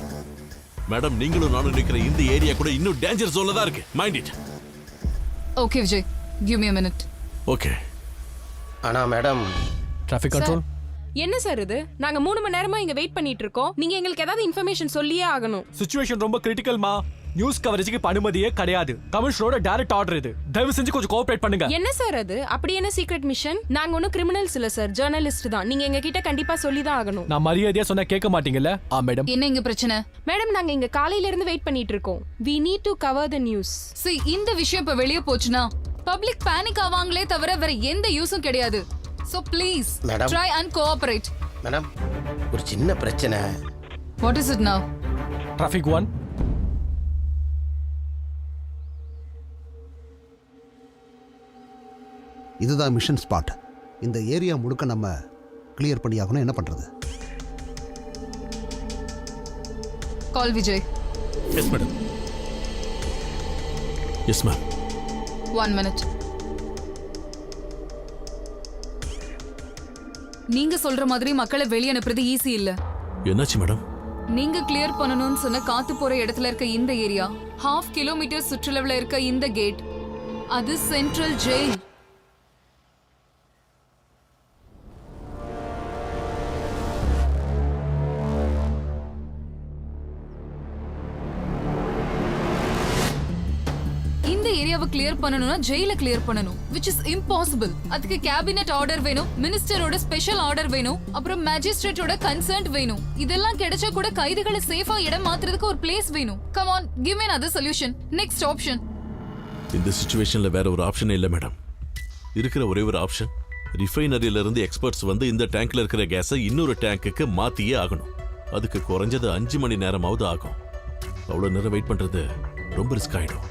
மேடம், நீங்களும் நானும் நிக்கிற இந்த ஏரியா கூட இன்னும் டேஞ்சர் ஜோன்ல தான் இருக்கு. Mind it. Okay Vijay, give me a minute. Okay. ஆனா மேடம், டிராஃபிக் கண்ட்ரோல். என்ன சார் இது? நாங்க 3 மணி நேரமா இங்க வெயிட் பண்ணிட்டு இருக்கோம். நீங்க எங்களுக்கு ஏதாவது இன்ஃபர்மேஷன் சொல்லியே ஆகணும். சிச்சுவேஷன் ரொம்ப கிரிட்டிக்கல்மா. நியூஸ் கவரேஜ்க்கு அனுமதியே கிடையாது. கமிஷனரோட டைரக்ட் ஆர்டர் இது. தயவு செஞ்சு கொஞ்சம் கோஆபரேட் பண்ணுங்க. என்ன சார் அது? அப்படி என்ன சீக்ரெட் மிஷன்? நாங்க ஒன்னும் கிரிமினல்ஸ் இல்ல சார், ஜர்னலிஸ்ட் தான். நீங்க எங்க கிட்ட கண்டிப்பா சொல்லி தான் ஆகணும். நான் மரியாதையா சொன்னா கேட்க மாட்டீங்கல்ல? மேடம். என்ன இங்க பிரச்சனை? மேடம், நாங்க இங்க காலையில இருந்து வெயிட் பண்ணிட்டு இருக்கோம். we need to cover the news. see இந்த விஷயம் இப்ப வெளிய போச்சுனா பப்ளிக் பேனிக் ஆவாங்களே தவிர வேற எந்த யூஸும் கிடையாது. so please try and cooperate. Madam, ஒரு சின்ன பிரச்சனை. what is it now? traffic 1. இதுதான் மிஷன் ஸ்பாட். இந்த ஏரியா முழுக்க நம்ம கிளியர் பண்ணியாகணும். என்ன பண்றது? Call Vijay. Yes madam. Yes ma'am. 1 minute. நீங்க சொல்ற மாதிரி மக்களை வெளிய அனுப்புறது ஈஸி இல்ல. என்னாச்சு மேடம்? நீங்க கிளியர் பண்ணணும்னு சொன்ன காத்து போற இடத்துல இருக்க இந்த ஏரியா, 1/2 கிலோமீட்டர் சுற்றளவுல இருக்க இந்த கேட், அது சென்ட்ரல் ஜெயில். இந்த ஏரியாவை கிளியர் பண்ணனும்னா ஜெயில கிளியர் பண்ணனும், which is impossible. அதுக்கு கேபினட் ஆர்டர் வேணும், மினிஸ்டரோட ஸ்பெஷல் ஆர்டர் வேணும், அப்புறம் மேஜிஸ்ட்ரேட்டோட கன்சர்ட் வேணும். இதெல்லாம் கிடைச்சா கூட கைதிகளை சேஃபா இடம் மாத்துறதுக்கு ஒரு பிளேஸ் வேணும். Come on, give me another solution. Next option. இந்த சிச்சுவேஷன்ல வேற ஒரு ஆப்ஷனே இல்ல மேடம். இருக்கிற ஒரே ஒரு ஆப்ஷன், ரிஃபைனரியில இருந்து எக்ஸ்பர்ட்ஸ் வந்து இந்த டேங்க்ல இருக்கிற கேஸை இன்னொரு டேங்குக்கு மாத்தியே ஆகணும். அதுக்கு குறைஞ்சது 5 மணி நேரமாவது ஆகும். அவ்வளவு நேரம் வெயிட் பண்றது ரொம்ப ரிஸ்க் ஆயிடும்.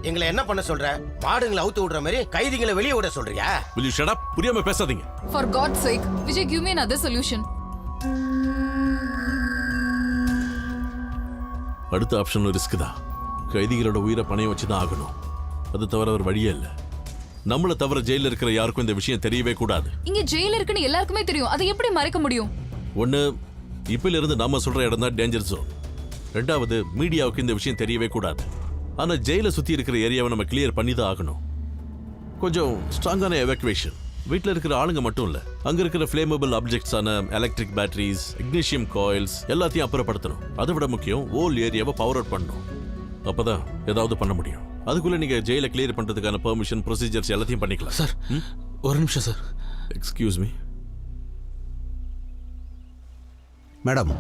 எங்களை என்ன பண்ண சொல்ற? மாடுங்களை அவுத்து விடுற மாதிரி கைதிகளை வெளியே விட சொல்றியா? Will you shut up? புரியாம பேசாதீங்க. For God's sake, Vijay, give me another solution. அடுத்த ஆப்ஷனும் ரிஸ்க் தான். கைதிகளோட உயிரை பணையம் வச்சு தான் ஆகணும். அது தவிர ஒரு வழியே இல்லை. நம்மள தவிர ஜெயில இருக்கிற யாருக்கும் இந்த விஷயம் தெரியவே கூடாது. இங்க ஜெயில இருக்குன்னு எல்லாருக்குமே தெரியும். அதை எப்படி மறைக்க முடியும்? ஒண்ணு, இப்பல இருந்து நாம சொல்ற இடம் தான் டேஞ்சர் ஜோன். ரெண்டாவது, மீடியாவுக்கு இந்த விஷயம் தெரியவே கூடாது. ஆனா ஜெயில சுத்தி இருக்கிற ஏரியாவை நம்ம கிளியர் பண்ணி தான் ஆகணும். கொஞ்சம் ஸ்ட்ராங்கான எவாக்குவேஷன். வீட்டில் இருக்கிற ஆளுங்க மட்டும் இல்ல, அங்க இருக்கிற ஃபிளேமபிள் ஆப்ஜெக்ட்ஸான எலக்ட்ரிக் பேட்டரிஸ், இக்னிஷியம் காயில்ஸ் எல்லாத்தையும் அப்புறப்படுத்தணும். அதை விட முக்கியம், ஓல் ஏரியாவை பவர் அவுட் பண்ணணும். அப்பதான் ஏதாவது பண்ண முடியும். அதுக்குள்ள நீங்க ஜெயில கிளியர் பண்றதுக்கான பெர்மிஷன், ப்ரொசீஜர்ஸ் எல்லாத்தையும் பண்ணிக்கலாம். சார், ஒரு நிமிஷம் sir. Excuse me madam.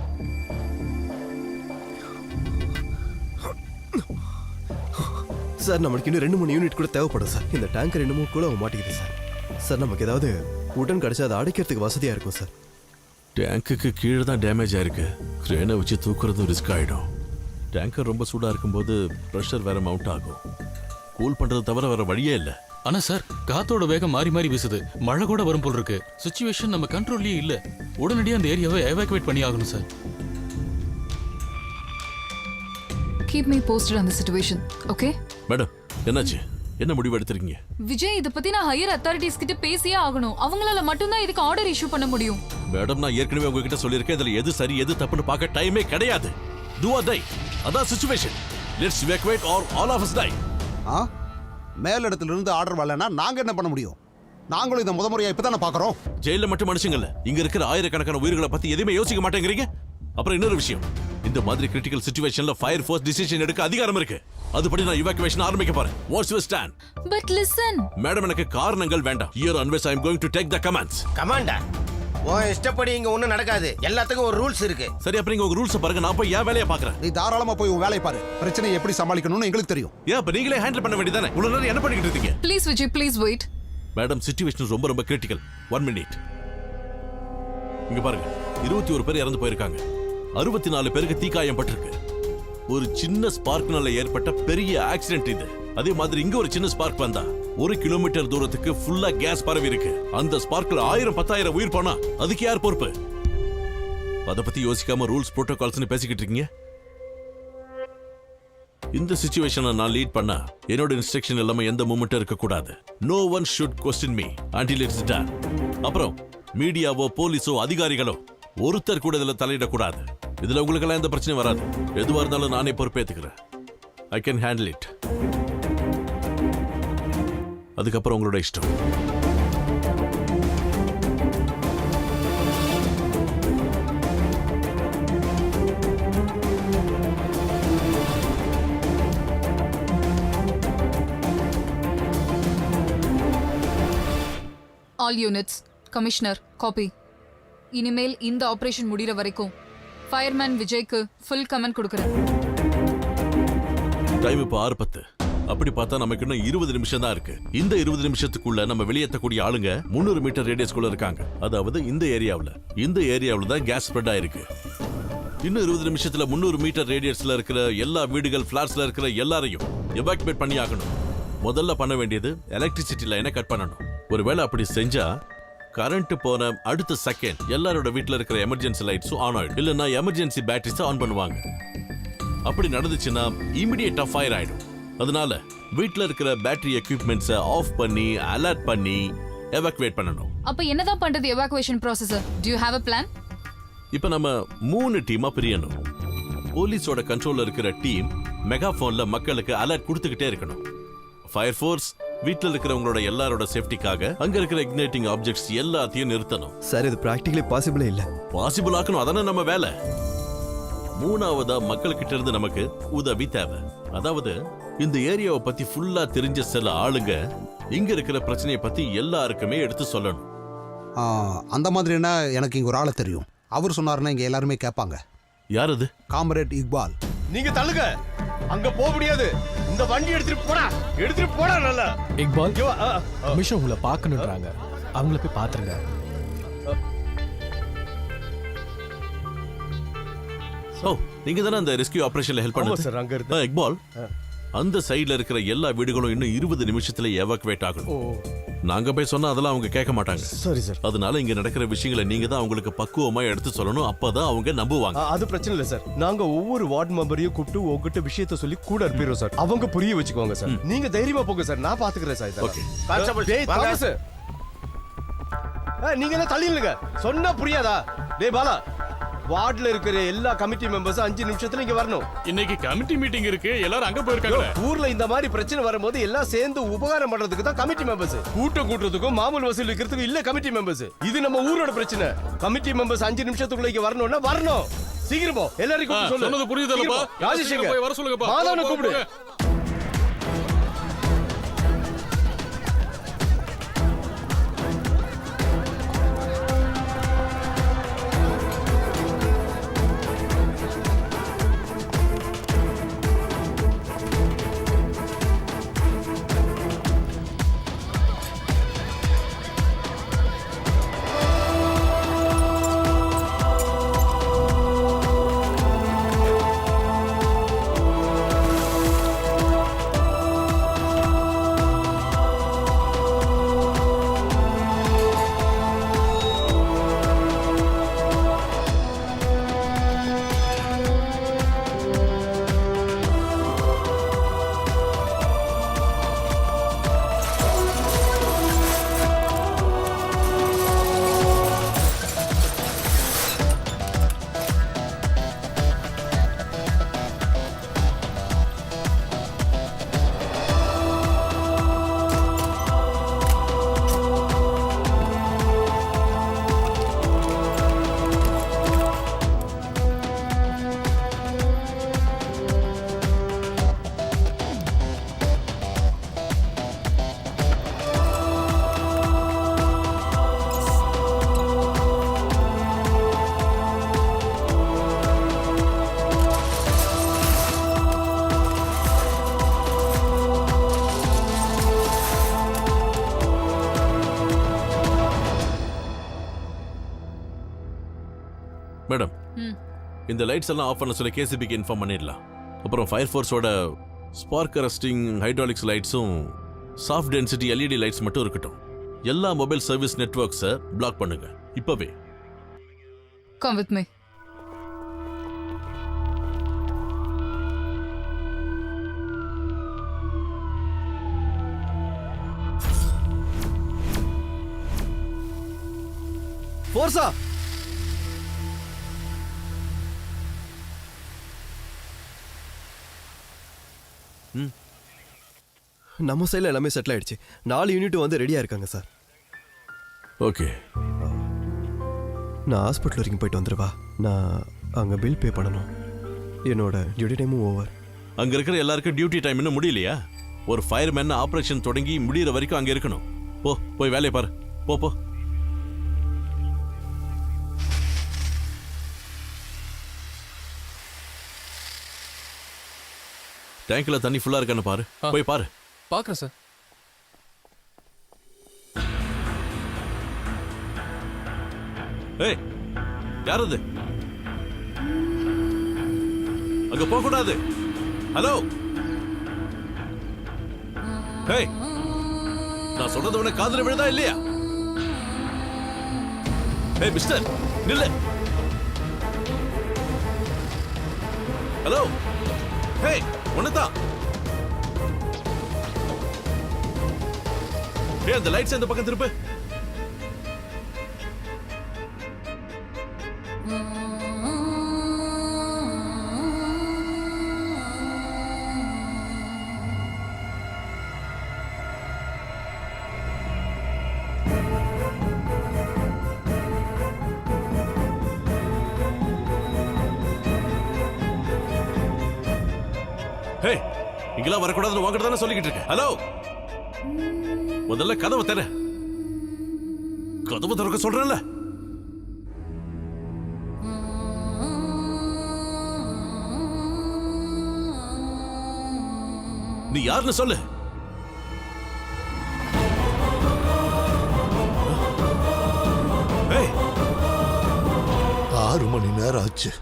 Sir, நமக்கு இன்னும் 2-3 யூனிட் கூட தேவைப்படும் சார். இந்த டேங்கர் இன்னமும் கூட மாட்டேங்குது சார். சார், நமக்கு ஏதாவது உடன் கிடைச்சா அதை அடைக்கிறதுக்கு வசதியா இருக்கும் சார். டேங்குக்கு கீழே தான் டேமேஜ் ஆயிருக்கு. கிரேனை வச்சு தூக்குறதும் ரிஸ்க் ஆயிடும். டேங்கர் ரொம்ப சூடா இருக்கும்போது ப்ரெஷர் வேற மவுண்ட் ஆகும். கூல் பண்றது தவிர வேற வழியே இல்லை. ஆனா சார், காத்தோட வேகம் மாறி மாறி வீசுது. மழை கூட வரும் போல் இருக்கு. சிச்சுவேஷன் நம்ம கண்ட்ரோல்லயே இல்ல. உடனடியாக அந்த ஏரியாவை எவாக்குவேட் பண்ணி ஆகணும் sir. Keep me posted on the situation, okay? Madam, என்னாச்சு? என்ன முடிவு எடுத்திருக்கீங்க? விஜய், இத பத்தி நான் ஹையர் அத்தாரிட்டிஸ் கிட்ட பேசியே ஆகணும். அவங்களால மட்டும்தான் இதுக்கு ஆர்டர் இஷ்யூ பண்ண முடியும். மேடம், நான் ஏற்கனவே உங்ககிட்ட சொல்லியிருக்கேன், இதுல எது சரி எது தப்புன்னு பார்க்க டைமே கிடையாது. Do or die. அதான் situation. Let's evacuate or all of us die. மேலிடத்துல இருந்து ஆர்டர் வரலன்னா நாங்க என்ன பண்ண முடியும்? நாங்களும் இந்த முறையா இப்பதானே பாக்குறோம். ஜெயில மட்டும் மனுஷங்கல்ல, இங்க இருக்கிற ஆயிரக்கணக்கான உயிர்களை பத்தி எதுவுமே யோசிக்க மாட்டேங்கிறீங்க. அப்புறம் இன்னொரு விஷயம், இந்த மாதிரி கிரிட்டிக்கல் சிச்சுவேஷன்ல ஃபயர் ஃபோர்ஸ் டிசிஷன் எடுக்க அதிகாரம் இருக்கு. அதுபடி நான் இவாக்குவேஷன் ஆரம்பிக்க போறேன். What's your stand? But listen madam, எனக்கு காரணங்கள் வேண்டாம். Here Anvesh I am going to take the commands. கமாண்டா? உன் இஷ்டப்படி இங்க ஒண்ணும் நடக்காது. எல்லாத்துக்கும் ஒரு ரூல்ஸ் இருக்கு. சரி, அப்புறம் நீங்க உங்க ரூல்ஸ் பாருங்க. நான் போய் என் வேலையை பார்க்கறேன். நீ தாராளமா போய் உன் வேலையை பாரு. பிரச்சனையை எப்படி சமாளிக்கணும்னு எங்களுக்கு தெரியும். ஏன் அப்ப நீங்களே ஹேண்டில் பண்ண வேண்டியதானே? இவ்வளவு நேரம் என்ன பண்ணிட்டு இருக்கீங்க? Please Vijay, please wait. Madam, situation ரொம்ப ரொம்ப கிரிட்டிக்கல். 1 மினிட். இங்க பாருங்க, 21 பேர் இறந்து போயிருக்காங்க. 64 பேருக்கு தீக்காயம் பட்டிருக்கு. ஒரு சின்ன ஸ்பார்க்னால ஏற்பட்ட பெரிய ஆக்சிடென்ட் இது. அதே மாதிரி இங்க ஒரு சின்ன ஸ்பார்க் வந்தா 1 கிலோமீட்டர் தூரத்துக்கு ஃபுல்லா கேஸ் பரவி இருக்கு. அந்த ஸ்பார்க்ல 1000-10,000 உயிர் போனா அதுக்கு யார் பொறுப்பு? அத பத்தி யோசிக்காம ரூல்ஸ் புரோட்டோகால்ஸ்னு பேசிக்கிட்டு இருக்கீங்க. இந்த சிச்சுவேஷனை நான் லீட் பண்ணா என்னோட இன்ஸ்ட்ரக்ஷன் எல்லாமே எந்த மூமெண்ட்டும் இருக்க கூடாது. No one should question me until it's done. அப்புறம் மீடியாவோ போலீஸோ அதிகாரிகளோ ஒருத்தர் கூட இதுல தலையிடக்கூடாது. இதுல உங்களுக்கெல்லாம் எந்த பிரச்சனையும் வராது. எதுவா இருந்தாலும் நானே பொறுப்பேத்துக்கிறேன். I can handle it. அதுக்கப்புறம் உங்களோட இஷ்டம். All units, commissioner, copy. இனிமேல் இந்த ஆபரேஷன் முடிகிற வரைக்கும் ஃபயர்மேன் விஜய்க்கு ஃபுல் கமெண்ட் கொடுக்குறேன். டைம் இப்போ 6:10. அப்படி பார்த்தா நமக்கு இன்னும் 20 நிமிஷம் தான் இருக்கு. இந்த 20 நிமிஷத்துக்குள்ள நம்ம வெளியேற்றக்கூடிய ஆளுங்க 300 மீட்டர் ரேடியஸ்குள்ள இருக்காங்க. அதாவது இந்த ஏரியாவுல தான் கேஸ் ஸ்ப்ரெட் ஆயிருக்கு. இன்னும் 20 நிமிஷத்துல 300 மீட்டர் ரேடியஸ்ல இருக்கிற எல்லா வீடுகள், பிளாட்ஸ்ல இருக்கிற எல்லாரையும் எவாக்குவேட் பண்ணி ஆகணும். முதல்ல பண்ண வேண்டியது எலக்ட்ரிசிட்டி லைனை கட் பண்ணணும். ஒருவேளை அப்படி செஞ்சா கரண்ட் போன அடுத்த செகண்ட் எல்லாரோட வீட்டுல இருக்கிற எமர்ஜென்சி லைட்ஸும் ஆன் ஆயிடும். இல்லைன்னா எமர்ஜென்சி பேட்டரிஸ் ஆன் பண்ணுவாங்க. அப்படி நடந்துச்சுன்னா இமிடியேட்டா ஃபயர் ஆயிடும். அதனால வீட்ல இருக்கிற பேட்டரி எக்யூப்மெண்ட்ஸை ஆஃப் பண்ணி அலர்ட் பண்ணி எவாக்குவேட் பண்ணணும். அப்ப என்னதான் பண்றது evacuation process? To you have a plan? இப்போ நம்ம 3 டீமா பிரியணும். போலீஸோட கண்ட்ரோல்ல இருக்கிற டீம் மெகாஃபோன்ல மக்களுக்கு அலர்ட் கொடுத்துக்கிட்டே இருக்கணும். ஃபயர் ஃபோர்ஸ் வீட்ல இருக்கிறவங்களோட எல்லாரோட சேஃப்டிக்காக அங்க இருக்கிற இக்னைட்டிங் ஆப்ஜெக்ட்ஸ் எல்லாத்தையும் நிறுத்தணும். சார் இது பிராக்டிகலி பாசிபிளே இல்ல. பாசிபிள் ஆக்கணும், அதானே நம்ம வேலை. 3வதா மக்கள்கிட்ட இருந்து நமக்கு உதவி தேவை. அதாவது இந்த ஏரியாவை பத்தி ஃபுல்லா தெரிஞ்ச சில ஆளுங்க இங்க இருக்கிற பிரச்சனையை பத்தி எல்லாருக்குமே எடுத்து சொல்லணும். அந்த மாதிரினா எனக்கு இங்க ஒரு ஆளை தெரியும். அவர் சொன்னாருன்னா இங்க எல்லாருமே கேட்பாங்க. யார் அது? காம்ரேட் இக்பால். நீங்க தள்ளுங்க, அங்க போக முடியாது. இந்த வண்டி எடுத்துட்டு போடா நல்லா. இக்பால் மிஷன் உங்களை பார்க்கணுன்றாங்க, அவங்கள போய் பாத்துருங்க. ஓ, நீங்க தானே அந்த ரெஸ்கியூ ஆபரேஷன்ல ஹெல்ப் பண்ணது? சார் அங்க இருந்து இக்பால், அந்த சைடுல இருக்கிற எல்லா வீடுகளும் இன்னும் 20 நிமிஷத்துல எவாக்குவேட் ஆகணும். நாங்க போய் சொன்னா அதெல்லாம் அவங்க கேட்க மாட்டாங்க. சரி சார். அதனால இங்க நடக்கிற விஷயங்களை நீங்க தான் அவங்களுக்கு பக்குவமா எடுத்து சொல்லணும். அப்பதான் அவங்க நம்புவாங்க. அது பிரச்சனை இல்ல சார். நாங்க ஒவ்வொரு வார்டு மெம்பரையும் கூப்பிட்டு உங்ககிட்ட விஷயத்த சொல்லி கூட அனுப்பிடுறோம் சார். அவங்க புரிய வச்சுக்குவாங்க சார். நீங்க தைரியமா போங்க சார், நான் பாத்துக்கிறேன் சார். ஓகே. நீங்க என்ன தள்ளிடுங்க, சொன்னா புரியாதா? டேய் பாலா, வார்டுல இருக்கிற எல்லா கமிட்டி மெம்பர்ஸும் 5 நிமிஷத்துல இங்க வரணும். இன்னைக்கு கமிட்டி மீட்டிங் இருக்கு, எல்லாரும் அங்க போயிருக்காங்க. ஊர்ல இந்த மாதிரி பிரச்சனை வரும்போது எல்லாம் சேர்ந்து உபகாரம் பண்றதுக்கு தான் கமிட்டி மெம்பர்ஸ். கூட்டம் கூட்டுறதுக்கும் மாமூல் வசூல் வைக்கிறதுக்கும் இல்ல கமிட்டி மெம்பர்ஸ். இது நம்ம ஊரோட பிரச்சனை. கமிட்டி மெம்பர்ஸ் 5 நிமிஷத்துக்குள்ள இங்க வரணும்னா வரணும். சீக்கிரமா எல்லாரையும் கூப்பிட்டு சொல்லு. சொன்னது புரியுதல்லப்பா? ராஜேஷ் போய் வர சொல்லுங்கப்பா. மாதவனை கூப்பிடு. மேடம், இந்த லைட்ஸ் எல்லாம் ஆஃப் பண்ண சொல்லி கேசிபிக்கு இன்ஃபார்ம் பண்ணிடலாம். அப்புறம் ஃபயர் ஃபோர்ஸோட ஸ்பார்க் அரெஸ்டிங் ஹைட்ராலிக்ஸ் லைட்ஸும் சாஃப்ட் டென்சிட்டி எல்இடி லைட்ஸ் மட்டும் இருக்கட்டும். எல்லா மொபைல் சர்வீஸ் நெட்வொர்க்ஸை பிளாக் பண்ணுங்க இப்பவே. Come with me. ஃபோர்ஸா நம்ம சைடில் எல்லாமே செட்டில் ஆயிடுச்சு. 4 யூனிட் வந்து ரெடியாக இருக்காங்க சார். ஓகே, நான் ஹாஸ்பிட்டல் வரைக்கும் போயிட்டு வந்துடுவா. நான் அங்கே பில் பே பண்ணணும். என்னோட டியூட்டி டைமும் ஓவர். அங்கே இருக்கிற எல்லாருக்கும் டியூட்டி டைம் இன்னும் முடியலையா? ஒரு ஃபயர்மேன் ஆப்ரேஷன் தொடங்கி முடிகிற வரைக்கும் அங்கே இருக்கணும். போய் வேலையை பாரு. போ. டேங்க்ல தண்ணி ஃபுல்லா இருக்கான்னு பாரு. போய் பாரு. பார்க்குறேன் சார். ஏய், யார் அது? அங்க போக கூடாது. ஹலோ, ஏய், நான் சொல்றது உனக்கு காதுல விழுதா இல்லையா? ஏய் மிஸ்டர், நில்லு. ஹலோ, ஏய், உன்னதான் ஏய் அந்த லைட்ஸ் அந்த பக்கம் திருப்பு. ஹே, இங்கெல்லாம் வரக்கூடாதுன்னு உங்ககிட்ட தானே சொல்லிக்கிட்டு இருக்கேன். ஹலோ, முதல்ல கதவை தர. கதவை திறக்க சொல்றேன்ல. நீ யாருன்னு சொல்லு. ஏய், 6 மணி நேரம் ஆச்சு.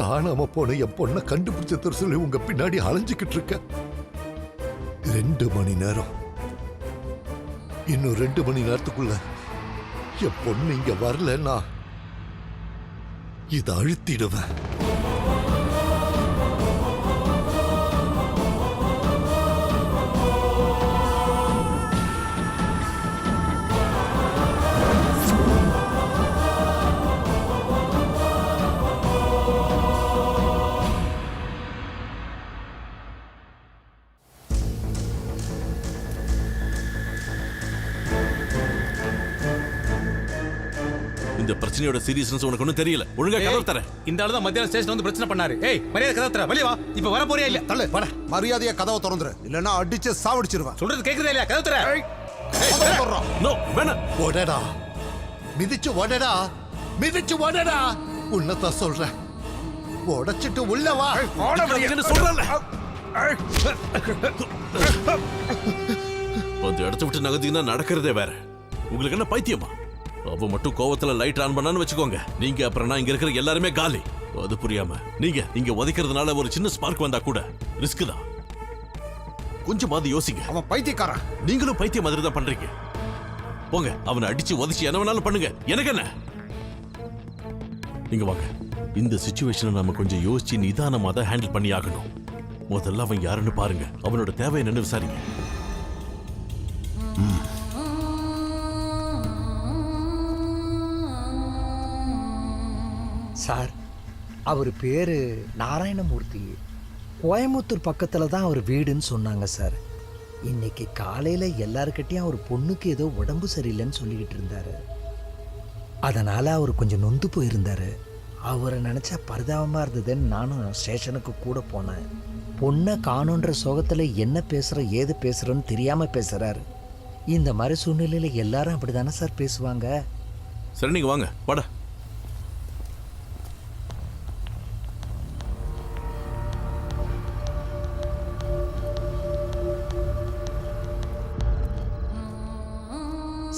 காணாம போன என் பொண்ணை கண்டுபிடிச்ச சொல்லி உங்க பின்னாடி அலைஞ்சுக்கிட்டு இருக்க. 2 மணி நேரம். இன்னும் 2 மணி நேரத்துக்குள்ள என் பொண்ணு இங்க வரலன்னா இதை அழுத்திடுவேன். இந்த பிரச்சனையோட சீரியஸ்னஸ் உனக்கு ஒண்ணும் தெரியல. ஒழுங்கா கதவை தர. இந்த ஆளு தான் மத்தியான ஸ்டேஷன் வந்து பிரச்சனை பண்ணாரு. ஏய் மரியாதை கதவை தர. வெளிய வா. இப்ப வர போறியா இல்ல? தள்ளு வாடா. மரியாதையா கதவை திறந்துரு, இல்லன்னா அடிச்சு சாவடிச்சிருவேன். சொல்றது கேக்குதா இல்லையா? கதவை தர. நோ வேணா. ஓடடா, மிதிச்சு ஓடடா, மிதிச்சு ஓடடா. உன்னதான் சொல்றேன். உடைச்சிட்டு உள்ள வா. சொல்றல. அந்த இடத்த விட்டு நகர்ந்தீங்கன்னா நடக்கிறதே வேற. உங்களுக்கு என்ன பைத்தியமா? அவ மட்டும் கோவத்துல லைட் ஆன் பண்ணான்னு வச்சுக்கோங்க, நீங்க அப்புறம் நான் இங்க இருக்கிற எல்லாருமே காலி. அது புரியாம நீங்க இங்க உதைக்கிறதுனால ஒரு சின்ன ஸ்பார்க் வந்தா கூட ரிஸ்க் தான். கொஞ்சமாவது யோசிங்க. அவன் பைத்தியக்காரன். நீங்களும் பைத்தியம் மாதிரி தான் பண்றீங்க. போங்க, அவனை அடிச்சு உதைச்சு என்ன வேணாலும் பண்ணுங்க, எனக்கு என்ன. நீங்க வாங்க. இந்த சிச்சுவேஷனை நாம கொஞ்சம் யோசிச்சு நிதானமா தான் ஹேண்டில் பண்ணி ஆகணும். முதல்ல அவன் யாருன்னு பாருங்க, அவனோட தேவை என்னன்னு விசாரிங்க. சார், அவர் பேரு நாராயணமூர்த்தி. கோயம்புத்தூர் பக்கத்தில் தான் அவர் வீடுன்னு சொன்னாங்க சார். இன்னைக்கு காலையில் எல்லாருக்கிட்டையும் அவர் பொண்ணுக்கு ஏதோ உடம்பு சரியில்லைன்னு சொல்லிக்கிட்டு இருந்தாரு. அதனால் அவர் கொஞ்சம் நொந்து போயிருந்தார். அவரை நினச்சா பரிதாபமாக இருந்ததுன்னு நானும் ஸ்டேஷனுக்கு கூட போனேன். பொண்ணை காணுன்ற சோகத்தில் என்ன பேசுகிற ஏது பேசுகிறோன்னு தெரியாமல் பேசுகிறாரு. இந்த மாதிரி சூழ்நிலையில் எல்லாரும் அப்படி தானே சார் பேசுவாங்க. சரி, நீங்க வாங்க. வாடா.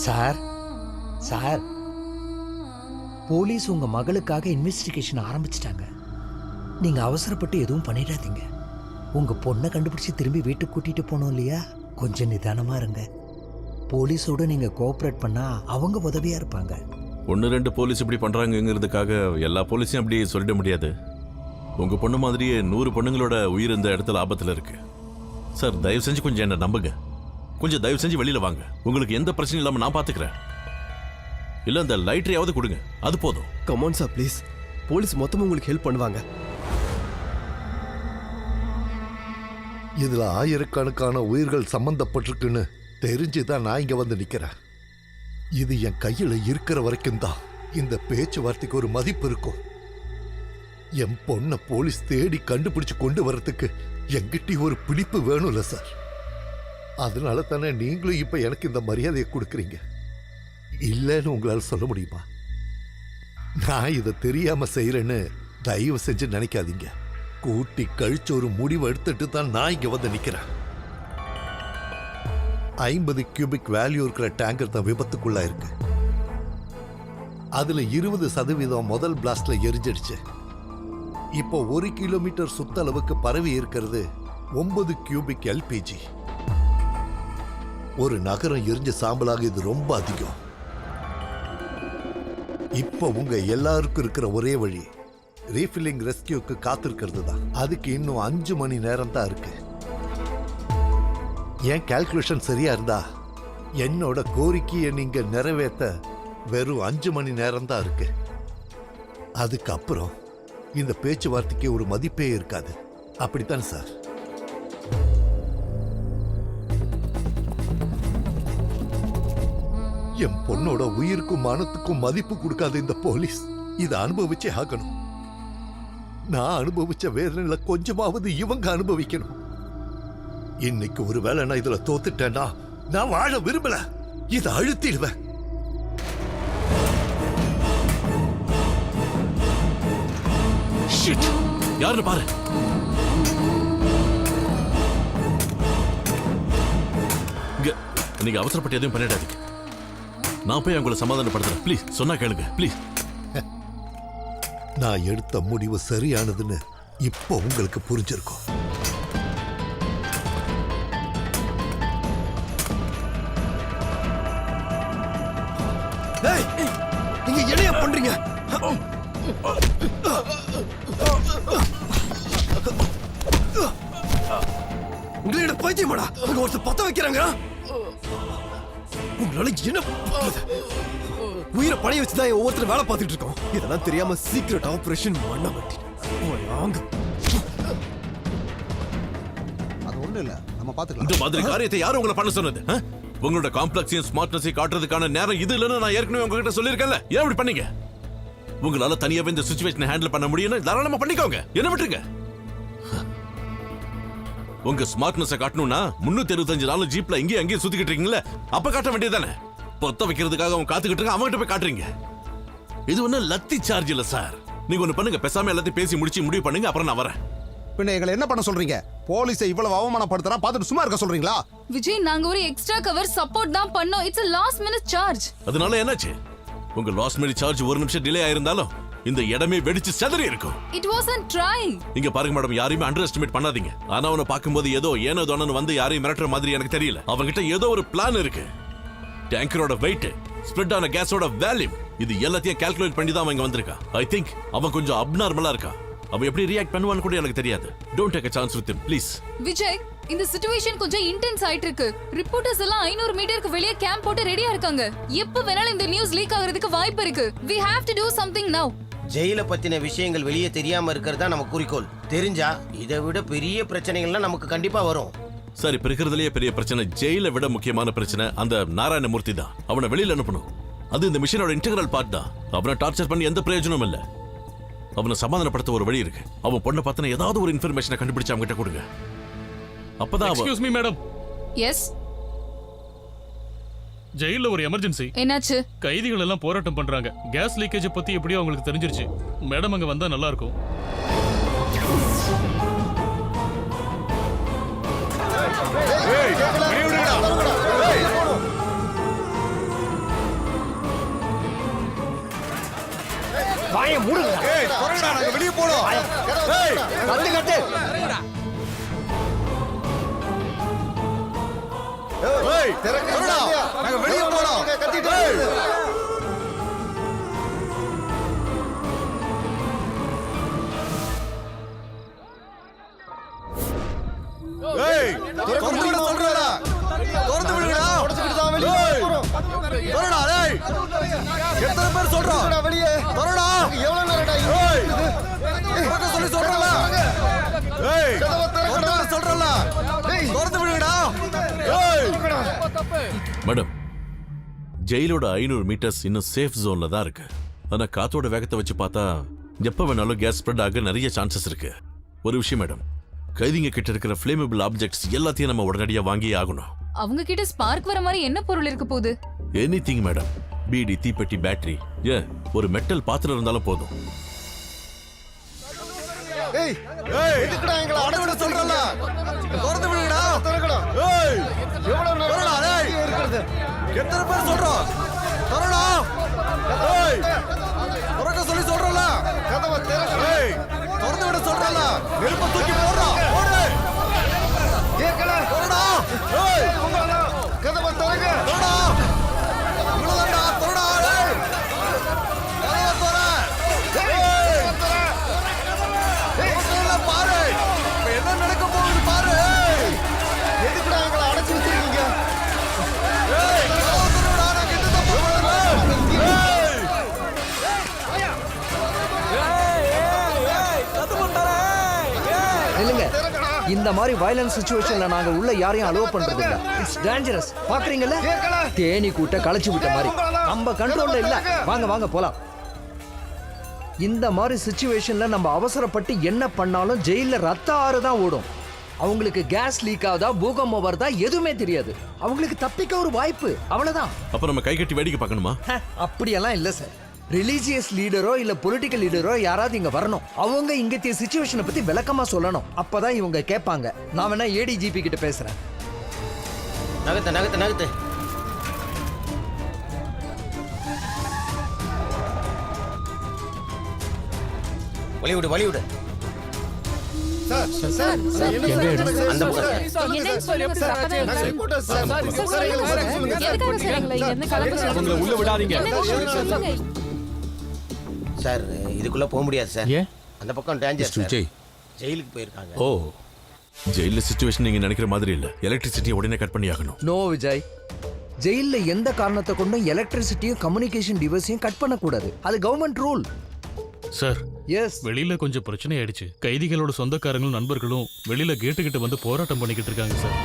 சார், சார், போலீஸ் உங்க மகளுக்காக இன்வெஸ்டிகேஷன் ஆரம்பிச்சிட்டாங்க. நீங்க அவசரப்பட்டு எதுவும் பண்ணிடாதீங்க. உங்க பொண்ணை கண்டுபிடிச்சு திரும்பி வீட்டுக்கு கூட்டிட்டு போனோம் இல்லையா, கொஞ்சம் நிதானமா இருங்க. போலீஸோட நீங்க கோஆபரேட் பண்ணா அவங்க உதவியா இருப்பாங்க. 1-2 போலீஸ் இப்படி பண்றாங்கிறதுக்காக எல்லா போலீஸையும் அப்படி சொல்லிட முடியாது. உங்க பொண்ணு மாதிரியே 100 பொண்ணுங்களோட உயிர் இந்த இடத்துல ஆபத்துல இருக்கு. சார், தயவு செஞ்சு கொஞ்சம் என்ன நம்புங்க. கொஞ்சம் தயவு செஞ்சு வெளியில வாங்க. உங்களுக்கு எந்த பிரச்சனையும் இல்லாம நான் பாத்துக்கிறேன். இல்ல அந்த லைட்டரையாவது கொடுங்க, அது போதும். Come on sir please. போலீஸ் மொத்தமும் உங்களுக்கு ஹெல்ப் பண்ணுவாங்க. இதுல ஆயிரக்கணக்கான உயிர்கள் சம்பந்தப்பட்டிருக்குன்னு தெரிஞ்சுதான் நான் இங்க வந்து நிக்கிறேன். இது என் கையில இருக்கிற வரைக்கும் தான் இந்த பேச்சுவார்த்தைக்கு ஒரு மதிப்பு இருக்கும். என் பொண்ணை போலீஸ் தேடி கண்டுபிடிச்சு கொண்டு வர்றதுக்கு என்கிட்ட ஒரு பிடிப்பு வேணும்ல சார். அதனால தானே நீங்களும் இப்ப எனக்கு இந்த மரியாதையை கொடுக்குறீங்க. இல்லைன்னு உங்களால சொல்ல முடியுமா? நான் இதை தெரியாம செய்யறேன்னு தயவு செஞ்சு நினைக்காதீங்க. கூட்டி கழிச்சு ஒரு முடிவு எடுத்துட்டு தான் நான் இங்க வந்து நிக்கிறேன். 50 கியூபிக் வேல்யூ இருக்கிற டேங்கர் தான் விபத்துக்குள்ளா இருக்கு. அதுல 20% முதல் பிளாஸ்ட்ல எரிஞ்சிடுச்சு. இப்போ 1 கிலோமீட்டர் சுத்தளவுக்கு பரவி இருக்கிறது 9 கியூபிக் எல்பிஜி. ஒரு நகரம் எரிஞ்ச சாம்பலாக இது ரொம்ப அதிகம். இப்போ உங்க எல்லாருக்கும் இருக்கிற ஒரே வழி ரீஃபில்லிங் ரெஸ்கியூக்கு காத்திருக்கிறது தான். அதுக்கு இன்னும் 5 மணி நேரம் தான் இருக்கு. ஏன் கால்குலேஷன் சரியா இருந்தா என்னோட கோரிக்கையை நீங்க நிறைவேற்ற வெறும் 5 மணி நேரம் தான் இருக்கு. அதுக்கப்புறம் இந்த பேச்சுவார்த்தைக்கு ஒரு மதிப்பே இருக்காது. அப்படித்தான் சார்? என் பொண்ணோட உயிருக்கும் மானத்துக்கும் மதிப்பு கொடுக்காத இந்த போலீஸ் இதை அனுபவிச்சே ஆகணும். நான் அனுபவிச்ச வேதனையில கொஞ்சமாவது இவங்க அனுபவிக்கணும். இன்னைக்கு ஒருவேளை நான் இதுல தோத்துட்டேன்னா நான் வாழ விரும்பல. இதை அழுத்திடுவேன். யாருன்னு பாரு. நீங்க அவசரப்பட்டு எதுவும் பண்ணிடாதீங்க. நான் போய் உங்களை சமாதானப்படுத்துறேன். ப்ளீஸ் சொன்னா கேளுங்க ப்ளீஸ். நான் எடுத்த முடிவு சரியானதுன்னு இப்போ உங்களுக்கு புரிஞ்சிருக்கும். நீங்க என்னைய பண்றீங்க? உங்களோட பைத்தியமாடா? அங்க ஒருத்தர் பத்த வைக்கிறாங்க. உங்களால என்ன உயிரை பணைய வச்சுதான் ஒவ்வொருத்தரும் வேலை பார்த்துட்டு இருக்கோம். இதெல்லாம் தெரியாம சீக்ரெட் ஆபரேஷன் பண்ண மாட்டேன். அது ஒண்ணு இல்ல, நம்ம பாத்துக்கலாம். இந்த மாதிரி காரியத்தை யாரும் உங்களை பண்ண சொன்னது? உங்களோட காம்ப்ளெக்ஸையும் ஸ்மார்ட்னஸையும் காட்டுறதுக்கான நேரம் இது இல்லைன்னு நான் ஏற்கனவே உங்ககிட்ட சொல்லியிருக்கேன்ல. ஏன் இப்படி பண்ணீங்க? உங்களால தனியாவே இந்த சிச்சுவேஷனை ஹேண்டில் பண்ண முடியும்னு தாராளமா பண்ணிக்கோங்க. என்ன விட்டுருங்க. உங்க ஸ்மார்ட்னஸை காட்டணும்னா 365 நாள் ஜீப்ல இங்கேயும் அங்கேயும் சுத்திக்கிட்டு இருக்கீங்களா? அப்ப காட்ட வேண்டியதானே. பொத்த வைக்கிறதுக்காக அவன் காத்துக்கிட்டு இருக்க, அவன்கிட்ட போய் காட்டுறீங்க. இது ஒன்னும் லத்தி சார்ஜ் இல்ல சார். நீங்க ஒண்ணு பண்ணுங்க, பேசாம எல்லாத்தையும் பேசி முடிச்சு முடிவு பண்ணுங்க, அப்புறம் நான் வரேன். பின்ன எங்களை என்ன பண்ண சொல்றீங்க? போலீஸை இவ்வளவு அவமானப்படுத்துறா பார்த்துட்டு சும்மா இருக்க சொல்றீங்களா? விஜய், நாங்க ஒரு எக்ஸ்ட்ரா கவர் சப்போர்ட் தான் பண்ணோம். It's a last minute charge. அதனால என்னாச்சு? உங்க லாஸ்ட் மினிட் சார்ஜ் 1 நிமிஷம் டிலே ஆயிருந்தாலும் இந்த இடமே வெடிச்சு செதறி இருக்கும். It wasn't try. இங்க பாருங்க மேடம், யாரையுமே அண்டர் எஸ்டிமேட் பண்ணாதீங்க. ஆனா அவனை பார்க்கும்போது ஏதோ ஏனோ தானோன்னு வந்து யாரையும் மிரட்டுற மாதிரி எனக்கு தெரியல. அவன்கிட்ட ஏதோ ஒரு பிளான் இருக்கு. டேங்கரோட வெயிட், ஸ்ப்ரெட் ஆன கேஸோட வேல்யூ, இது எல்லாத்தையும் கால்குலேட் பண்ணி தான் அவன் இங்க வந்திருக்கான். ஐ திங்க் அவன் கொஞ்சம் அப்நார்மலா இருக்கான். அவன் எப்படி ரியாக்ட் பண்ணுவான்னு கூட எனக்கு தெரியாது. Don't take a chance with him please. Vijay, இந்த சிச்சுவேஷன் கொஞ்சம் இன்டென்ஸ் ஆயிட்டு இருக்கு. ரிப்போர்ட்டர்ஸ் எல்லாம் 500 மீட்டருக்கு வெளியே கேம்ப் போட்டு ரெடியா இருக்காங்க. எப்ப வேணாலும் இந்த நியூஸ் லீக் ஆகிறதுக்கு வாய்ப்பு இருக்கு. We have to do something now. ஜெயில பத்தின விஷயங்கள் வெளியே தெரியாம இருக்கிறதா நம்ம குறிக்கோள். தெரிஞ்சா இதை விட பெரிய பிரச்சனைகள்லாம் நமக்கு கண்டிப்பா வரும். சரி, பிறக்கிறதுலயே பெரிய பிரச்சனை, ஜெயில விட முக்கியமான பிரச்சனை அந்த நாராயணமூர்த்தி தான். அவனை வெளியில அனுப்பணும். அது இந்த மிஷனோட இன்டெகிரல் பார்ட் தான். அவனை டார்ச்சர் பண்ணி எந்த பிரயோஜனமும் இல்ல. அவனை சமாதானப்படுத்த ஒரு வழி இருக்கு. அவன் பொண்ணை பத்தின ஏதாவது ஒரு இன்ஃபர்மேஷனை கண்டுபிடிச்சு அவங்க கிட்ட கொடுங்க. அப்பதான் எக்ஸ்கியூஸ் மீ மேடம். எஸ், ஜெயில ஒரு எமர்ஜென்சி. என்னாச்சு? கைதிகள் எல்லாம் போராட்டம் பண்றாங்க. கேஸ் லீக்கேஜ் பத்தி எப்படியோ அவங்களுக்கு தெரிஞ்சிருச்சு. மேடம் அங்க வந்தா நல்லா இருக்கும். வாயை மூடுங்க. ஏய், போறடா, நாங்க வெளிய போறோம். ஏய், கட்டு கட்டு. ஏய், போறடா, நாங்க வெளிய போறோம். ஏய். ஏய், திறந்து விட சொல்றடா. திறந்து விடுடா. உடைச்சிட்டு தான் வெளிய போறோம். போறடா, டேய். எத்தனை பேர் சொல்றா? வெளிய. போறடா. எவ்வளவு நேரம்டா இங்க? ஏய். திறக்க சொல்லி சொல்றல. ஏய். திறக்க சொல்றல. டேய், திறந்து விடுடா. ஏய். மேடம், ஜெயிலோட 500 மீட்டர்ஸ் இன்னும் சேஃப் ஜோன்ல தான் இருக்கு. ஆனா காத்தோட வேகத்தை வச்சு பார்த்தா எப்ப வேணாலும் கேஸ் ஸ்ப்ரெட் ஆக நிறைய சான்சஸ் இருக்கு. ஒரு விஷயம் மேடம், கைதிங்க கிட்ட இருக்கிற ஃப்ளேமபிள் ஆப்ஜெக்ட்ஸ் எல்லாத்தையும் நம்ம உடனடியா வாங்கி ஆகணும். அவங்க கிட்ட ஸ்பார்க் வர மாதிரி என்ன பொருள் இருக்க போகுது? Anything madam. பீடி, தீப்பெட்டி, பேட்டரி, ஒரு மெட்டல் பாத்திரம் இருந்தாலும் போதும். ஏய், ஏய், எதுக்குடா எங்களை அடை விட சொல்றல? திறந்து விடுடா. திறக்கடா. ஏய், எவ்வளவு நேரம்டா டேய் இருக்குது? எத்தனை பேர் சொல்றோம்? திறடா. ஏய், திறக்க சொல்லி சொல்றல. கதவை திறக்க. ஏய், திறந்து விட சொல்றல. நெருப்ப தூக்கி போடுறா. போடு. கேக்கல. திறடா. ஏய், கதவை திறங்க. திறடா. இவ்வளவுதான்டா. திறடா. ஏய். கதவை திற. ஏய், திற. பாரு, என்ன நடக்க போகுது பாரு. எதுக்குடா எங்களை அடைச்சு வச்சிருக்கீங்க? ஏய், இந்த மாதிரி வயலன்ஸ் சிச்சுவேஷன்ல நாங்க உள்ள யாரையும் அலோவ் பண்றது இல்ல. It's dangerous. பாக்குறீங்கல்ல, தேனி கூட்ட களைச்சு விட்ட மாதிரி. நம்ம கண்ட்ரோல்ல இல்ல. வாங்க வாங்க போலாம். இந்த மாதிரி சிச்சுவேஷன்ல நம்ம அவசரப்பட்டு என்ன பண்ணாலும் ஜெயில ரத்த ஆறு தான் ஓடும். அவங்களுக்கு கேஸ் லீக் ஆகுதா, பூகம்பம் வருதா எதுவுமே தெரியாது. அவங்களுக்கு தப்பிக்க ஒரு வாய்ப்பு, அவ்வளவுதான். அப்ப நம்ம கை கட்டி வேடிக்கை பார்க்கணுமா? அப்படியெல்லாம் இல்ல சார். ரிலீஜியஸ் லீடரோ இல்ல பொலிட்டிக்கல் லீடரோ யாராவது இங்க வரணும். அவங்க இங்கத்திய சிச்சுவேஷனை பத்தி விளக்கமா சொல்லணும். அப்பதான் இவங்க கேட்பாங்க. நான் வேணா ஏடிஜிபி கிட்ட பேசுறேன். நகத்து வழிவிடு உள்ள விடாதீங்க சார். இதுக்குள்ள போக முடியாது சார். அந்த பக்கம் டேஞ்சர் சார். ஜெயிலுக்கு போயிருக்காங்க. ஓ, ஜெயில சிச்சுவேஷன் நீங்க நினைக்கிற மாதிரி இல்ல. எலக்ட்ரிசிட்டியை உடனே கட் பண்ணி ஆகணும். நோ விஜய், ஜெயில எந்த காரணத்தை கொண்டும் எலக்ட்ரிசிட்டியும் கம்யூனிகேஷன் டிவைஸையும் கட் பண்ணக்கூடாது. அது கவர்மெண்ட் ரூல். Sir, S. வெளியில கொஞ்சம் பிரச்சனை ஆயிடுச்சு. கைதிகளோட சொந்தக்காரங்களும் நண்பர்களும் வெளியில கேட்டு கிட்ட வந்து போராட்டம் பண்ணிக்கிட்டு இருக்காங்க சார்.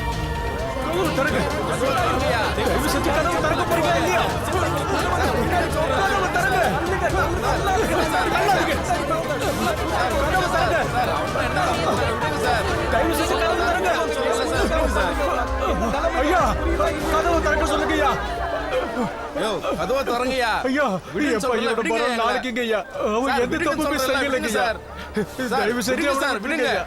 ஐயா, கதவை திறக்க சொல்லுங்க ஐயா. கதவை திறங்கய்யா. ஐயா, என் பையனோட படம் நாளைக்குங்க ஐயா. அவன் எந்த தப்புமே செய்யலைங்க ஐயா. தயவு செஞ்சு அவனை விடுங்க ஐயா.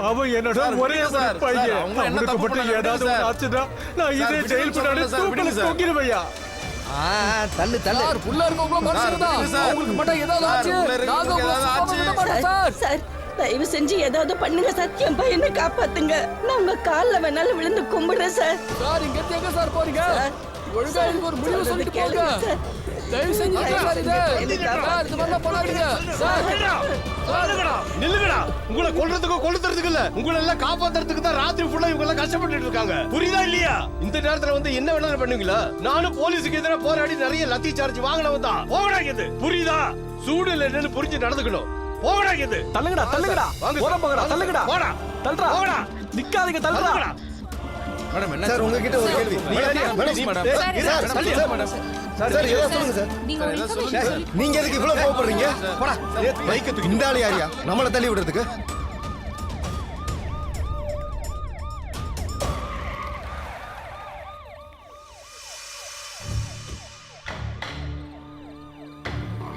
அவன் என்னோட ஒரே ஒரு பையன். அவனுக்கு மட்டும் ஏதாவது ஒன்று ஆச்சுன்னா நான் இதே ஜெயில் பின்னாடி தூக்கில தூக்கிடுவேன் ஐயா. தள்ளு உள்ள இருக்கவங்க மனுஷன்தான். அவங்களுக்கு மட்டும் ஏதாவது ஆச்சு, நாங்க உங்களை சும்மா விட மாட்டோம் சார். சார், தயவு செஞ்சு ஏதாவது பண்ணுங்க சார். என் பையனை காப்பாத்துங்க. நான் உங்க கால்ல வேணாலும் விழுந்து கும்பிடுறேன் சார். சார், இங்க எங்க சார் போறீங்க? ஒழுங்கா இதுக்கு ஒரு முடிவு சொல்லிட்டு போங்க. தயவு செஞ்சு சார், இது மாதிரி பண்ணாதீங்க சார். நில்லுங்கடா. உங்களை கொல்றதுக்கு இல்ல, உங்களை எல்லாம் காப்பாத்துறதுக்கு தான் ராத்திரி ஃபுல்லா இவங்க எல்லாம் கஷ்டப்பட்டு இருக்காங்க. புரியுதா இல்லையா? இந்த நேரத்துல வந்து என்ன வேணாலும் பண்ணுவீங்களா? நானும் போலீஸுக்கு எதிராக போராடி நிறைய லத்தி சார்ஜ் வாங்கினவன் தான். போகடாங்க. புரியுதா? சூடுல என்னன்னு புரிஞ்சு நடந்துக்கணும். போகடாங்க. தள்ளுங்கடா. போறப்பங்கடா. தள்ளுங்கடா. போடா. தள்ளுடா. போடா. நிக்காதீங்க. தள்ளுங்கடா. மேடம் என்ன சார் உங்ககிட்ட ஒரு கேள்வி. நீங்க எதுக்கு இவ்வளவு கோவப்படுறீங்க? போடா. பைக்கை தூக்கி இந்த ஆளு யாரியா நம்மள தள்ளி விடுறதுக்கு?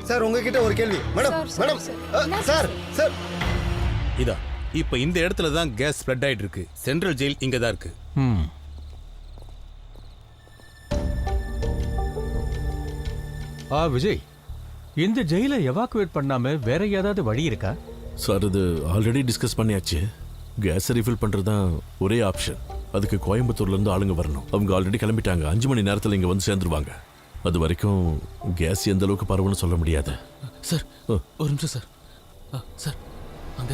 சார் உங்ககிட்ட ஒரு கேள்வி. Madam sir. இதா இப்ப இந்த இடத்துல தான் கேஸ் ஸ்ப்ரெட் ஆயிட்டு இருக்கு. சென்ட்ரல் ஜெயில் இங்க தான் இருக்கு. விஜய், இந்த ஜெயில எவாக்குவேட் பண்ணாம வேற ஏதாவது வழி இருக்கா? சார், இது ஆல்ரெடி டிஸ்கஸ் பண்ணியாச்சு. கேஸ் ரீஃபில் பண்றது தான் ஒரே ஆப்ஷன். அதுக்கு கோயம்புத்தூர்ல இருந்து ஆளுங்க வரணும். அவங்க ஆல்ரெடி கிளம்பிட்டாங்க. 5 மணி நேரத்தில் இங்க வந்து சேர்ந்துருவாங்க. அது வரைக்கும் கேஸ் எந்த அளவுக்கு பரவுன்னு சொல்ல முடியாது. சார், ஒரு நிமிஷம் சார். சார், அங்க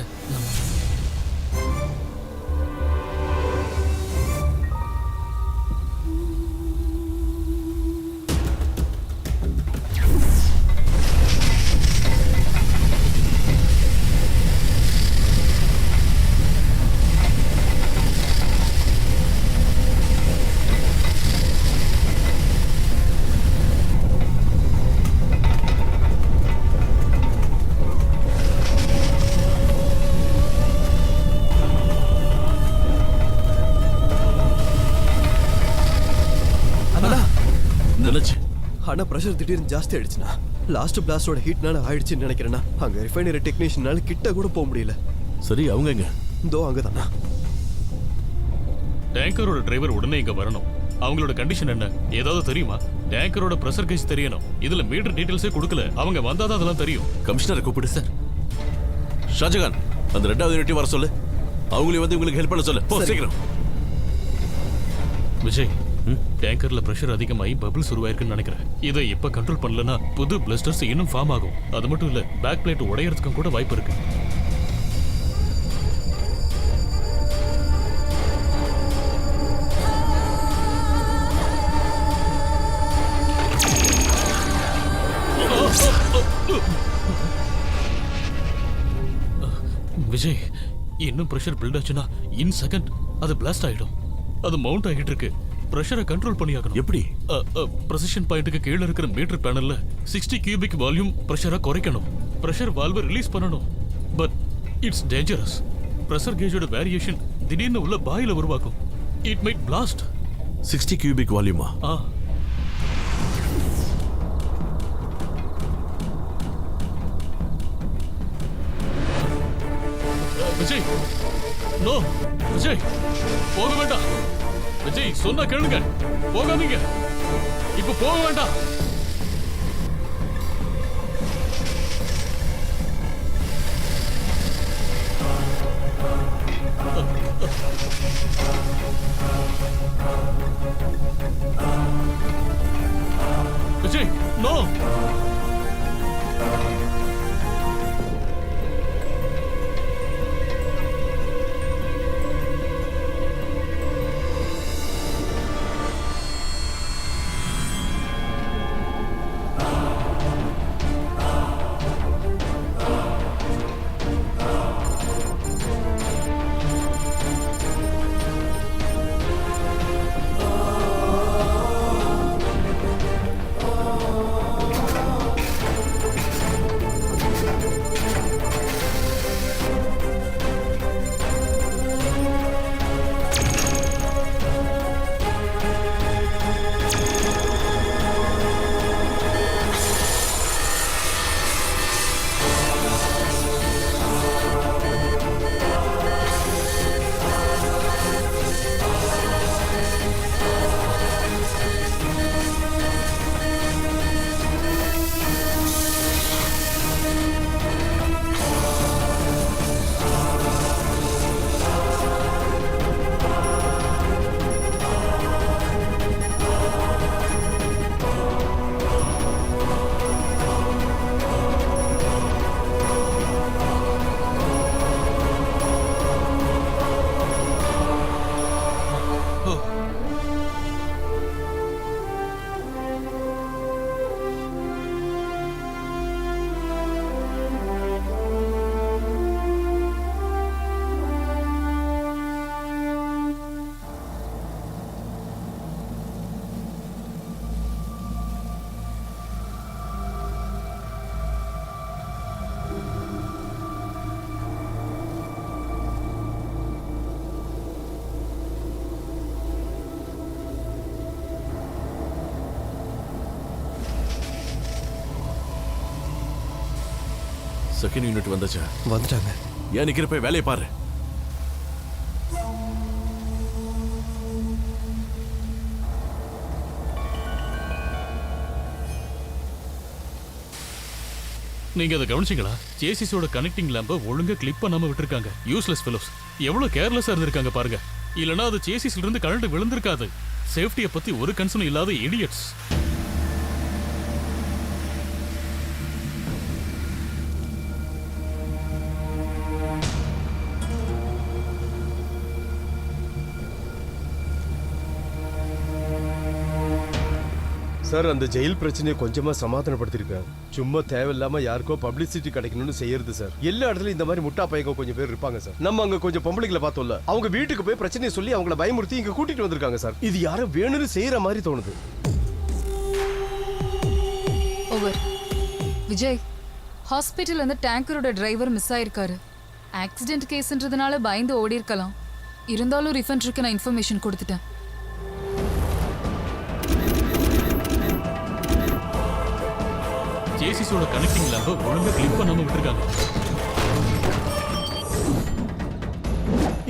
ஆனா பிரஷர் திடீர்னு ஜாஸ்தி ஆயிடுச்சுண்ணா. லாஸ்ட் பிளாஸ்டோட ஹீட்னால ஆயிடுச்சுன்னு நினைக்கிறேன்னா. அங்க ரிஃபைனரி டெக்னீஷியனால கிட்ட கூட போக முடியல. சரி, அவங்க எங்க? இதோ அங்கதானா. டேங்கரோட டிரைவர் உடனே இங்க வரணும். அவங்களோட கண்டிஷன் என்ன ஏதாவது தெரியுமா? டேங்கரோட பிரஷர் கேஸ் தெரியணும். இதுல மீட்டர் டீடைல்ஸே கொடுக்கல. அவங்க வந்தாதான் அதெல்லாம் தெரியும். கமிஷனரை கூப்பிடு சார். ஷாஜகான், அந்த 2வது யூனிட் வர சொல்லு. அவங்களே வந்து உங்களுக்கு ஹெல்ப் பண்ண சொல்லு. போ சீக்கிரம். விஜய், டேங்கர்ல பிரஷர் அதிகமாகி பபிள்ஸ் உருவாயிருக்குன்னு நினைக்கிறேன். இதை இப்ப கண்ட்ரோல் பண்ணலனா புது பிளஸ்டர்ஸ் இன்னும் ஃபார்ம் ஆகும். அது மட்டும் இல்ல, பேக் பிளேட் உடையறதுக்கும் கூட வாய்ப்பு இருக்கு. விஜய், இன்னும் பிரஷர் பில்ட் ஆச்சுன்னா இன் செகண்ட் அது பிளாஸ்ட் ஆயிடும். அது மவுண்ட் ஆகிட்டு இருக்கு. பிரஷரை கண்ட்ரோல் பண்ணியாகணும். எப்படி? ப்ரெசிஷன் பாயிண்ட்டுக்கு கீழே இருக்கிற மீட்டர் பேனல்ல 60 கியூபிக் வால்யூம் பிரஷரை குறைக்கணும். பிரஷர் வால்வை ரிலீஸ் பண்ணணும். But it's dangerous. பிரஷர் கேஜோட வேரியேஷன் திடீர்னு உள்ள பாயில உருவாக்கும். It might blast. 60 கியூபிக் வால்யூமா? விஜய், நோ விஜய், போக வேண்டாம். விஜய் சொன்னா கேளுங்க, போகாதீங்க. இப்ப போக வேண்டாம். விஜய், நோ. செகண்ட் யூனிட் வந்தாச்சா? வந்துட்டாங்க. ஏன் நிக்கிற, போய் வேலையை பாரு. நீங்க அதை கவனிச்சீங்களா? சேசிஸோட கனெக்டிங் லேம்பை ஒழுங்கா கிளிப் பண்ணாம விட்டுருக்காங்க. Useless fellows. எவ்வளவு கேர்லெஸ்ஸா இருந்திருக்காங்க பாருங்க. இல்லனா அது சேசிஸ்ல இருந்து கழண்டு விழுந்திருக்காது. சேஃப்டியை பத்தி ஒரு கன்சர்னும் இல்லாத இடியட்ஸ். சார், அந்த ஜெயில் பிரச்சனையை கொஞ்சமா சமாதானப்படுத்திருக்கேன். சும்மா தேவையில்லாம யாருக்கோ பப்ளிசிட்டி கிடைக்கணும்னு செய்யறது சார். எல்லா இடத்துலயும் இந்த மாதிரி முட்டா பையங்க கொஞ்சம் பேர் இருப்பாங்க சார். நம்ம அங்க கொஞ்சம் பொம்பளைகளை பார்த்தோம்ல, அவங்க வீட்டுக்கு போய் பிரச்சனையை சொல்லி அவங்கள பயமுறுத்தி இங்க கூட்டிட்டு வந்திருக்காங்க சார். இது யாரும் வேணும்னு செய்யற மாதிரி தோணுது. ஓவர். விஜய், ஹாஸ்பிட்டல் அந்த டேங்கரோட டிரைவர் மிஸ் ஆயிருக்காரு. ஆக்சிடென்ட் கேஸ்ன்றதுனால பயந்து ஓடி இருக்கலாம். இருந்தாலும் ரிஃபண்டருக்கு நான் இன்ஃபர்மேஷன் கொடுத்துட்டேன். சேசிஸோட கனெக்டிங் லேம்பை ஒழுங்கா கிளிப் பண்ணாம விட்டுருக்காங்க.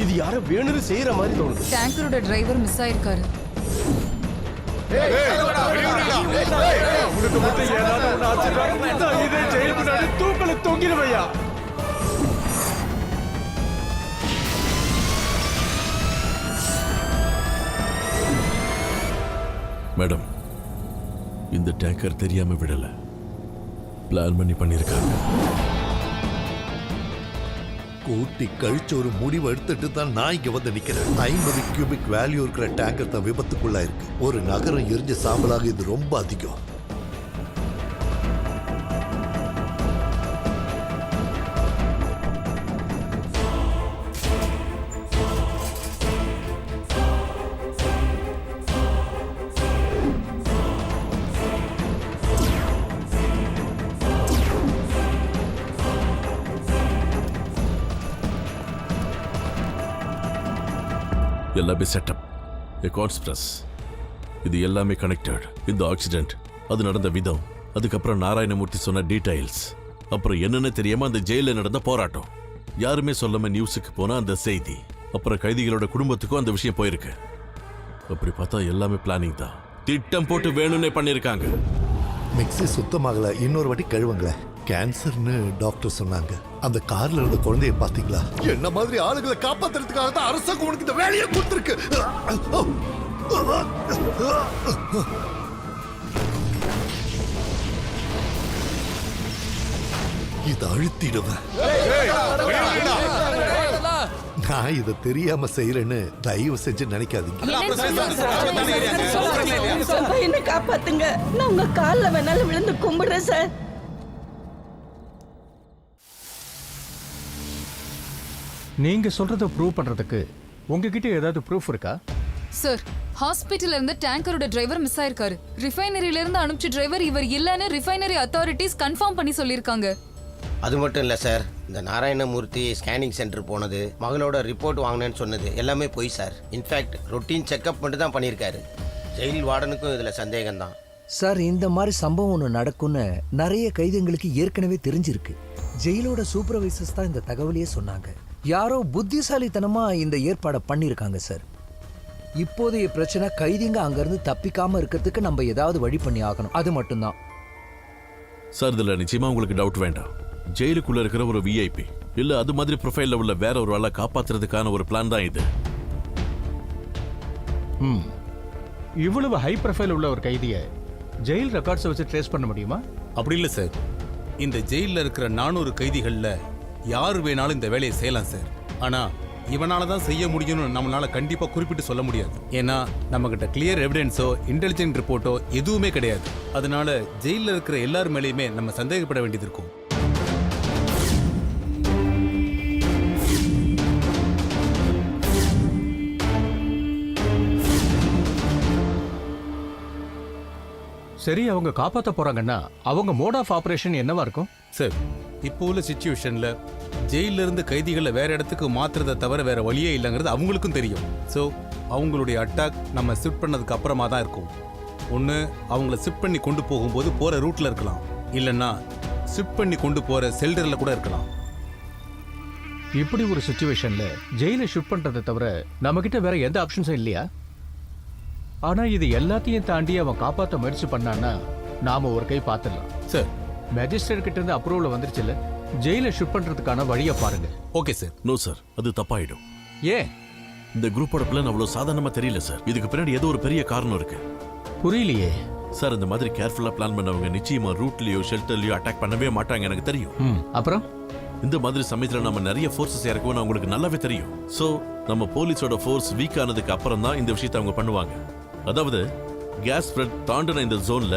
இது யாரும் வேணும்னு செய்யற மாதிரி தோணுது. டேங்கரோட டிரைவர் மிஸ் ஆயிருக்காரு. உனக்கு மட்டும் ஏதாவது ஒண்ணு ஆச்சுன்னா இதே ஜெயில் முன்னாடி தூக்கல தொங்கிடுவையா? மேடம், இந்த டேங்கர் தெரியாம விடல, பிளான் பண்ணி பண்ணிருக்காங்க. கூட்டி கழிச்சு ஒரு முடிவு எடுத்துட்டு தான் நான் இங்க வந்து நிக்கிறேன். 50 கியூபிக் வேல்யூ இருக்கிற டேங்கர் தான் விபத்துக்குள்ளா இருக்கு. ஒரு நகரம் எரிஞ்ச சாம்பலாக இது ரொம்ப அதிகம். எல்லாமே செட்டப், கான்ஸ்பிரஸ். இது எல்லாமே கனெக்டட். இந்த ஆக்சிடென்ட், அது நடந்த விதம், அதுக்கப்புறம் நாராயணமூர்த்தி சொன்ன டீடைல்ஸ், அப்புறம் என்னன்னு தெரியாம அந்த ஜெயில நடந்த போராட்டம், யாருமே சொல்லாம நியூஸுக்கு போன அந்த செய்தி, அப்புறம் கைதிகளோட குடும்பத்துக்கும் அந்த விஷயம் போயிருக்கு. அப்படி பார்த்தா எல்லாமே பிளானிங் தான். திட்டம் போட்டு வேணும்னே பண்ணிருக்காங்க. மிக்ஸி சுத்தமாகல, இன்னொரு வாட்டி கழுவுங்களேன். கேன்சர்னு டாக்டர் சொன்னாங்க. அந்த கார்ல இருந்த குழந்தைய பாத்தீங்களா? என்ன மாதிரி ஆளுகளை காப்பாத்துறதுக்காக தான் அரசாங்கம் உனக்கு இந்த வேலையை கொடுத்திருக்கு. இதை அழுத்திடுவேன். நான் இதை தெரியாம செய்யறேன்னு தயவு செஞ்சு நினைக்காதீங்க. என்ன காப்பாத்துங்க, நான் உங்க கால்ல வேணாலும் விழுந்து கும்பிடுறேன் சார். நீங்க சொல்றத ப்ரூவ் பண்றதுக்கு உங்ககிட்ட ஏதாவது ப்ரூஃப் இருக்கா? சார், ஹாஸ்பிட்டல்ல இருந்து டேங்கரோட டிரைவர் மிஸ் ஆயிருக்காரு. ரிஃபைனரியில இருந்து அனுப்பிச்ச டிரைவர் இவர் இல்லன்னு ரிஃபைனரி அத்தாரிட்டிஸ் கன்ஃபார்ம் பண்ணி சொல்லிருக்காங்க. அது மட்டும் இல்லை சார், இந்த நாராயணமூர்த்தி ஸ்கேனிங் சென்டர் போனது, மகளோட ரிப்போர்ட் வாங்கினேன்னு சொன்னது எல்லாமே போய் சார். இன்ஃபேக்ட் ரொட்டீன் செக்அப் மட்டும் தான் பண்ணியிருக்காரு. ஜெயில் வார்டனுக்கும் இதில் சந்தேகம்தான் சார். இந்த மாதிரி சம்பவம் ஒன்று நடக்கும்னு நிறைய கைதிகளுக்கு ஏற்கனவே தெரிஞ்சிருக்கு. ஜெயிலோட சூப்பர்வைசர்ஸ் தான் இந்த தகவலையே சொன்னாங்க. யாரோ புத்திசாலித்தனமா இந்த ஏற்பாடை பண்ணியிருக்காங்க சார். இப்போதைய பிரச்சனை கைதிங்க அங்கிருந்து தப்பிக்காம இருக்கிறதுக்கு நம்ம ஏதாவது வழி பண்ணி ஆகணும், அது மட்டும்தான் சார். இதுல நிச்சயமா உங்களுக்கு டவுட் வேண்டாம். ஜெயிலுக்குள்ள இருக்கிற ஒரு விஐபி இல்ல அது மாதிரி ப்ரொஃபைல்ல உள்ள வேற ஒரு ஆளை காப்பாத்துறதுக்கான ஒரு பிளான் தான் இது. இவ்வளவு ஹை ப்ரொஃபைல் உள்ள ஒரு கைதியை ஜெயில் ரெக்கார்ட்ஸை வச்சு ட்ரேஸ் பண்ண முடியுமா? அப்படி இல்லை சார். இந்த ஜெயிலில் இருக்கிற 400 கைதிகள்ல யார் வேணாலும் இந்த வேலையை செய்யலாம் சார். ஆனா இவனால தான் செய்ய முடியும்னு நம்மளால கண்டிப்பா குறிப்பிட்டு சொல்ல முடியாது. ஏன்னா நம்ம கிட்ட கிளியர் எவிடன்ஸோ இன்டெலிஜென்ட் ரிப்போர்ட்டோ எதுவுமே கிடையாது. அதனால ஜெயிலில் இருக்கிற எல்லார் மேலேயுமே நம்ம சந்தேகப்பட வேண்டியது இருக்கும். சரி, அவங்க காப்பாற்ற போறாங்கன்னா அவங்க மோட் ஆஃப் ஆபரேஷன் என்னவா இருக்கும்? சார், இப்போ உள்ள சிச்சுவேஷன்ல ஜெயில இருந்து கைதிகளை வேற இடத்துக்கு மாத்துறதை தவிர வேற வழியே இல்லைங்கிறது அவங்களுக்கும் தெரியும். ஸோ அவங்களுடைய அட்டாக் நம்ம ஷிஃப்ட் பண்ணதுக்கு அப்புறமா தான் இருக்கும். ஒன்று அவங்கள ஷிஃப்ட் பண்ணி கொண்டு போகும்போது போற ரூட்ல இருக்கலாம், இல்லைன்னா ஷிஃப்ட் பண்ணி கொண்டு போற செல்டர்ல கூட இருக்கலாம். இப்படி ஒரு சிச்சுவேஷன்ல ஜெயில ஷிஃப்ட் பண்றதை தவிர நம்ம கிட்ட வேற எந்த ஆப்ஷன்ஸும் இல்லையா? ஆனா இது எல்லாத்தையும் தாண்டி அவன் காப்பாற்ற முயற்சி பண்ணான்னா நாம ஒரு கை பார்த்துடலாம். சார், மேஜிஸ்ட்ரேட் கிட்ட இருந்து அப்ரூவல் வந்துருச்சுல, ஜெயில ஷிஃப்ட் பண்றதுக்கான வழியை பாருங்க. Okay sir. நோ சார், அது தப்பாயிடும். ஏன்? இந்த குரூப்போட பிளான் அவ்வளவு சாதாரணமா தெரியல சார். இதுக்கு பின்னாடி ஏதோ ஒரு பெரிய காரணம் இருக்கு. புரியலையே சார். இந்த மாதிரி கேர்ஃபுல்லா பிளான் பண்ணவங்க நிச்சயமா ரூட்லயோ ஷெல்டர்லயோ அட்டாக் பண்ணவே மாட்டாங்க, எனக்கு தெரியும். அப்புறம் இந்த மாதிரி சமயத்துல நம்ம நிறைய ஃபோர்ஸஸ் இறக்குவோம், உங்களுக்கு நல்லாவே தெரியும். சோ நம்ம போலீஸோட ஃபோர்ஸ் வீக் ஆனதுக்கு அப்புறம் தான் இந்த விஷயத்தை அவங்க பண்ணுவாங்க. அதாவது கேஸ் ஸ்ப்ரெட் தாண்டின இந்த ஜோன்ல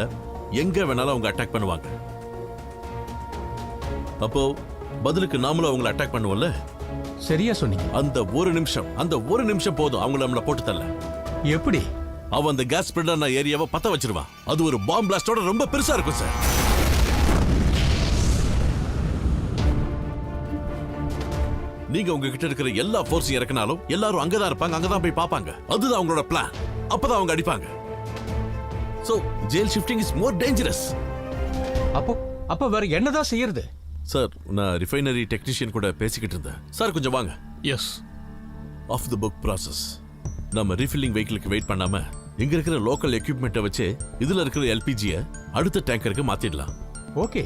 எங்க வேணாலும் அவங்க அட்டாக் பண்ணுவாங்க. அப்போ பதிலுக்கு நாமளும் அவங்களை அட்டாக் பண்ணுவோம்ல. சரியா சொன்னீங்க. அந்த ஒரு நிமிஷம் போதும் அவங்கள நம்மள போட்டு தள்ள. எப்படி? அவன் அந்த கேஸ் ஸ்ப்ரெடான ஏரியாவை பத்த வச்சிருவான். அது ஒரு பாம் பிளாஸ்டோட ரொம்ப பெருசா இருக்கும் சார். நீங்க உங்ககிட்ட இருக்கிற எல்லா ஃபோர்ஸையும் இறக்கினாலும் எல்லாரும் அங்கதான் இருப்பாங்க, அங்கதான் போய் பார்ப்பாங்க. அதுதான் அவங்களோட பிளான். அப்பதான் அவங்க அடிப்பாங்க. So jail shifting is more dangerous. அப்போ வேற என்னதான் செய்யறது? சார், நான் ரிஃபைனரி டெக்னீஷியன் கூட பேசிக்கிட்டு இருந்தேன். சார் கொஞ்சம் வாங்க. Yes. Off the book process. நம்ம ரீஃபில்லிங் வெஹிக்கிளுக்கு வெயிட் பண்ணாம இங்க இருக்கிற லோக்கல் எக்யூப்மெண்ட்டை வச்சு இதுல இருக்கிற எல்பிஜியை அடுத்த டேங்கருக்கு மாத்திடலாம். ஓகே,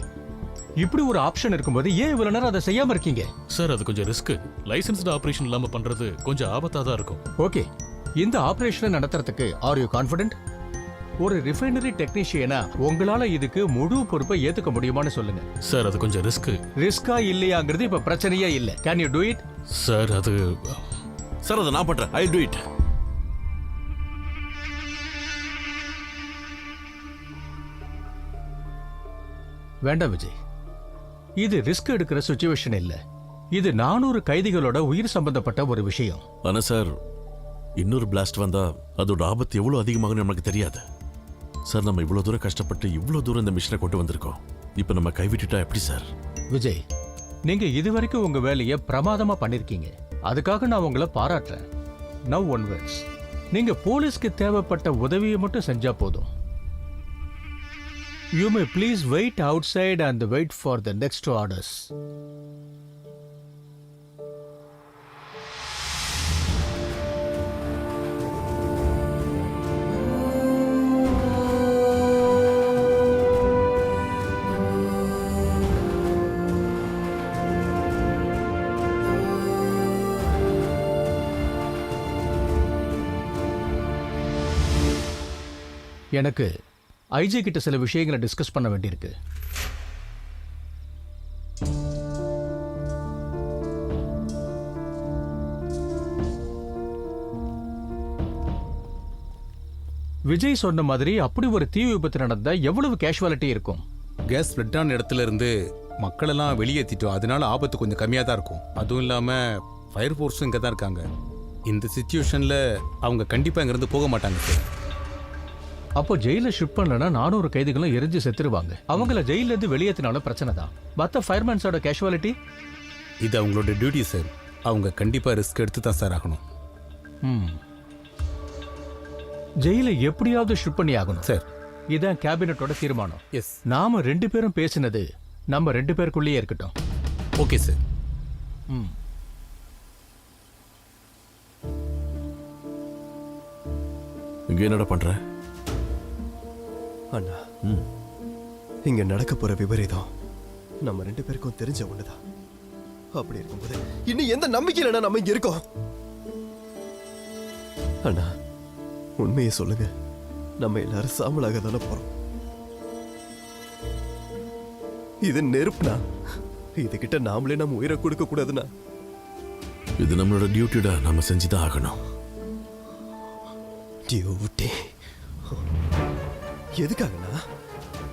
இப்படி ஒரு ஆப்ஷன் இருக்கும்போது ஏன் இவ்வளவு நேரம் அதை செய்யாம இருக்கீங்க? சார், அது கொஞ்சம் ரிஸ்க். லைசென்ஸ்டு ஆபரேஷன் இல்லாம பண்றது கொஞ்சம் ஆபத்தா தான் இருக்கும். ஓகே, இந்த ஆபரேஷனை நடத்துறதுக்கு ஆர் யூ கான்ஃபிடென்ட்? ஒரு ரிஃபைனரி டெக்னீஷியனா உங்களால இதுக்கு முழு பொறுப்பை ஏத்துக்க முடியுமான்னு சொல்லுங்க. சார், அது கொஞ்சம் ரிஸ்கா இல்லையாங்கிறது இப்ப பிரச்சனையே இல்ல. Can you to it? Sir, அது சார் அதை நான் பண்றேன். ஐ டு இட். வேண்டாம் விஜய், இது ரிஸ்க் எடுக்கிற சிச்சுவேஷன் இல்ல. இது 400 கைதிகளோட உயிர் சம்பந்தப்பட்ட ஒரு விஷயம். ஆனா சார், இன்னொரு பிளாஸ்ட் வந்தா அதோட ஆபத்து எவ்வளவு அதிகமாகும் நமக்கு தெரியாது. சார், நம்ம இவ்வளவு தூரம் கஷ்டப்பட்டு இவ்வளவு தூரம் இந்த மிஷனை கொண்டு வந்திருக்கோம். இப்ப நம்ம கைவிட்டுட்டா எப்படி சார்? விஜய், நீங்க இதுவரைக்கும் உங்க வேலையை பிரமாதமா பண்ணிருக்கீங்க. அதுக்காக நான் உங்களை பாராட்டுறேன். நவ் ஒன்வர்ட்ஸ் நீங்க போலீஸ்க்கு தேவைப்பட்ட உதவியை மட்டும் செஞ்சா போதும். You may please wait outside and wait for the next orders. எனக்கு ஐஜி கிட்ட சில விஷயங்களை டிஸ்கஸ் பண்ண வேண்டியிருக்கு. விஜய் சொன்ன மாதிரி அப்படி ஒரு தீ விபத்து நடந்தா எவ்வளவு கேஷுவாலிட்டி இருக்கும்? கேஸ் ஸ்ப்ரெட் ஆன இடத்துல இருந்து மக்களெல்லாம் வெளியேற்றிட்டோம், அதனால ஆபத்து கொஞ்சம் கம்மியாக தான் இருக்கும். அதுவும் இல்லாமல் ஃபயர் ஃபோர்ஸும் இங்கே தான் இருக்காங்க. இந்த சுச்சுவேஷனில் அவங்க கண்டிப்பாக இங்கேருந்து போக மாட்டாங்க சார். அப்போ ஜெயில ஷிஃப்ட் பண்ணலன்னா 400 கைதிகளும் எரிஞ்சு செத்துருவாங்க. அவங்கள ஜெயில இருந்து வெளியேற்றினாலும் பிரச்சனை தான். மற்ற ஃபயர்மேன்ஸோட கேஷுவாலிட்டி இது அவங்களோட டியூட்டி சார். அவங்க கண்டிப்பாக ரிஸ்க் எடுத்து தான் சார் ஆகணும். ஜெயில எப்படியாவது ஷிஃப்ட் பண்ணி ஆகணும் சார். இதான் கேபினட்டோட தீர்மானம். எஸ். நாம 2 பேரும் பேசினது நம்ம 2 பேருக்குள்ளேயே இருக்கட்டும். Okay sir. இங்க என்னடா பண்ற? அண்ணா, இங்க நடக்க போற விபரீதம் நம்ம 2 பேருக்கும் தெரிஞ்ச ஒண்ணுதான். அப்படி இருக்கும்போது இன்னும் எந்த நம்பிக்கையில நம்ம இங்க இருக்கோம்? அண்ணா, உண்மையை சொல்லுங்க. நம்ம எல்லாரும் சாம்பலாக தானே போறோம். இது நெருப்புனா இதுகிட்ட நாமளே நம்ம உயிரை கொடுக்க கூடாதுன்னா? இது நம்மளோட டியூட்டிடா, நம்ம செஞ்சுதான் ஆகணும். டியூட்டி எதுக்காகண்ணா?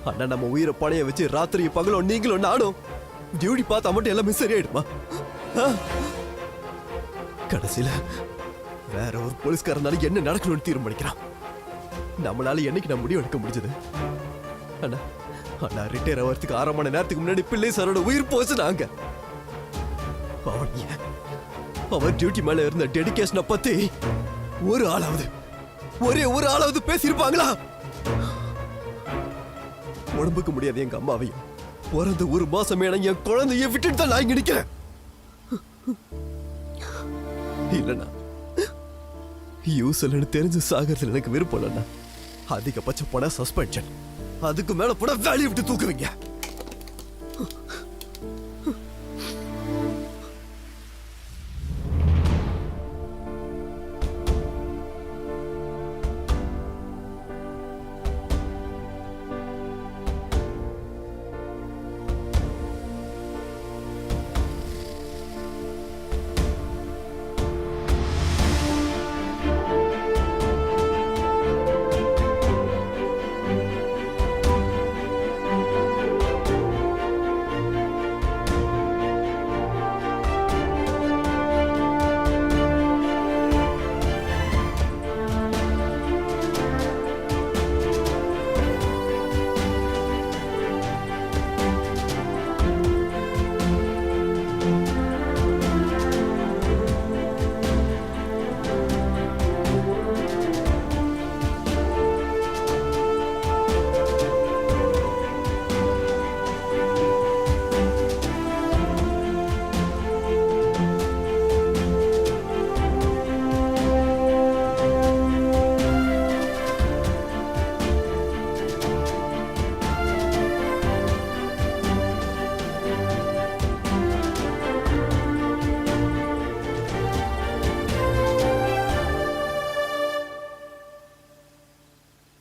அண்ணா, நம்ம உயிரை பணைய வச்சு ராத்திரி பகலும் நீங்களும் நானும் டியூட்டி பார்த்தா மட்டும் எல்லாமே சரியாயிடுமா? கடைசியில வேற ஒரு போலீஸ்காரனால என்ன நடக்கணும்னு தீர்மானிக்கிறான். நம்மளால என்னைக்கு நான் முடிவு எடுக்க முடிஞ்சது? அண்ணா, அண்ணா ரிட்டையர் ஆகிறதுக்கு 1/2 மணி நேரத்துக்கு முன்னாடி பிள்ளை சாரோட உயிர் போச்சுனாங்க. அவர் டியூட்டி மேல இருந்த டெடிகேஷனை பத்தி ஒரே ஒரு ஆளாவது பேசியிருப்பாங்களா? உடம்புக்கு முடியாது எங்க அம்மாவையும் பிறந்த 1 மாசம் என் குழந்தைய விட்டுட்டு தான் நான் இங்க நிக்கிறேன். இல்லண்ணா, யூஸ்லன்னு தெரிஞ்சு சாகிறதுல எனக்கு விருப்பம் இல்லைண்ணா. அதிகபட்சம் போனா சஸ்பென்ஷன், அதுக்கு மேல போனா வேலையை விட்டு தூக்குவீங்க.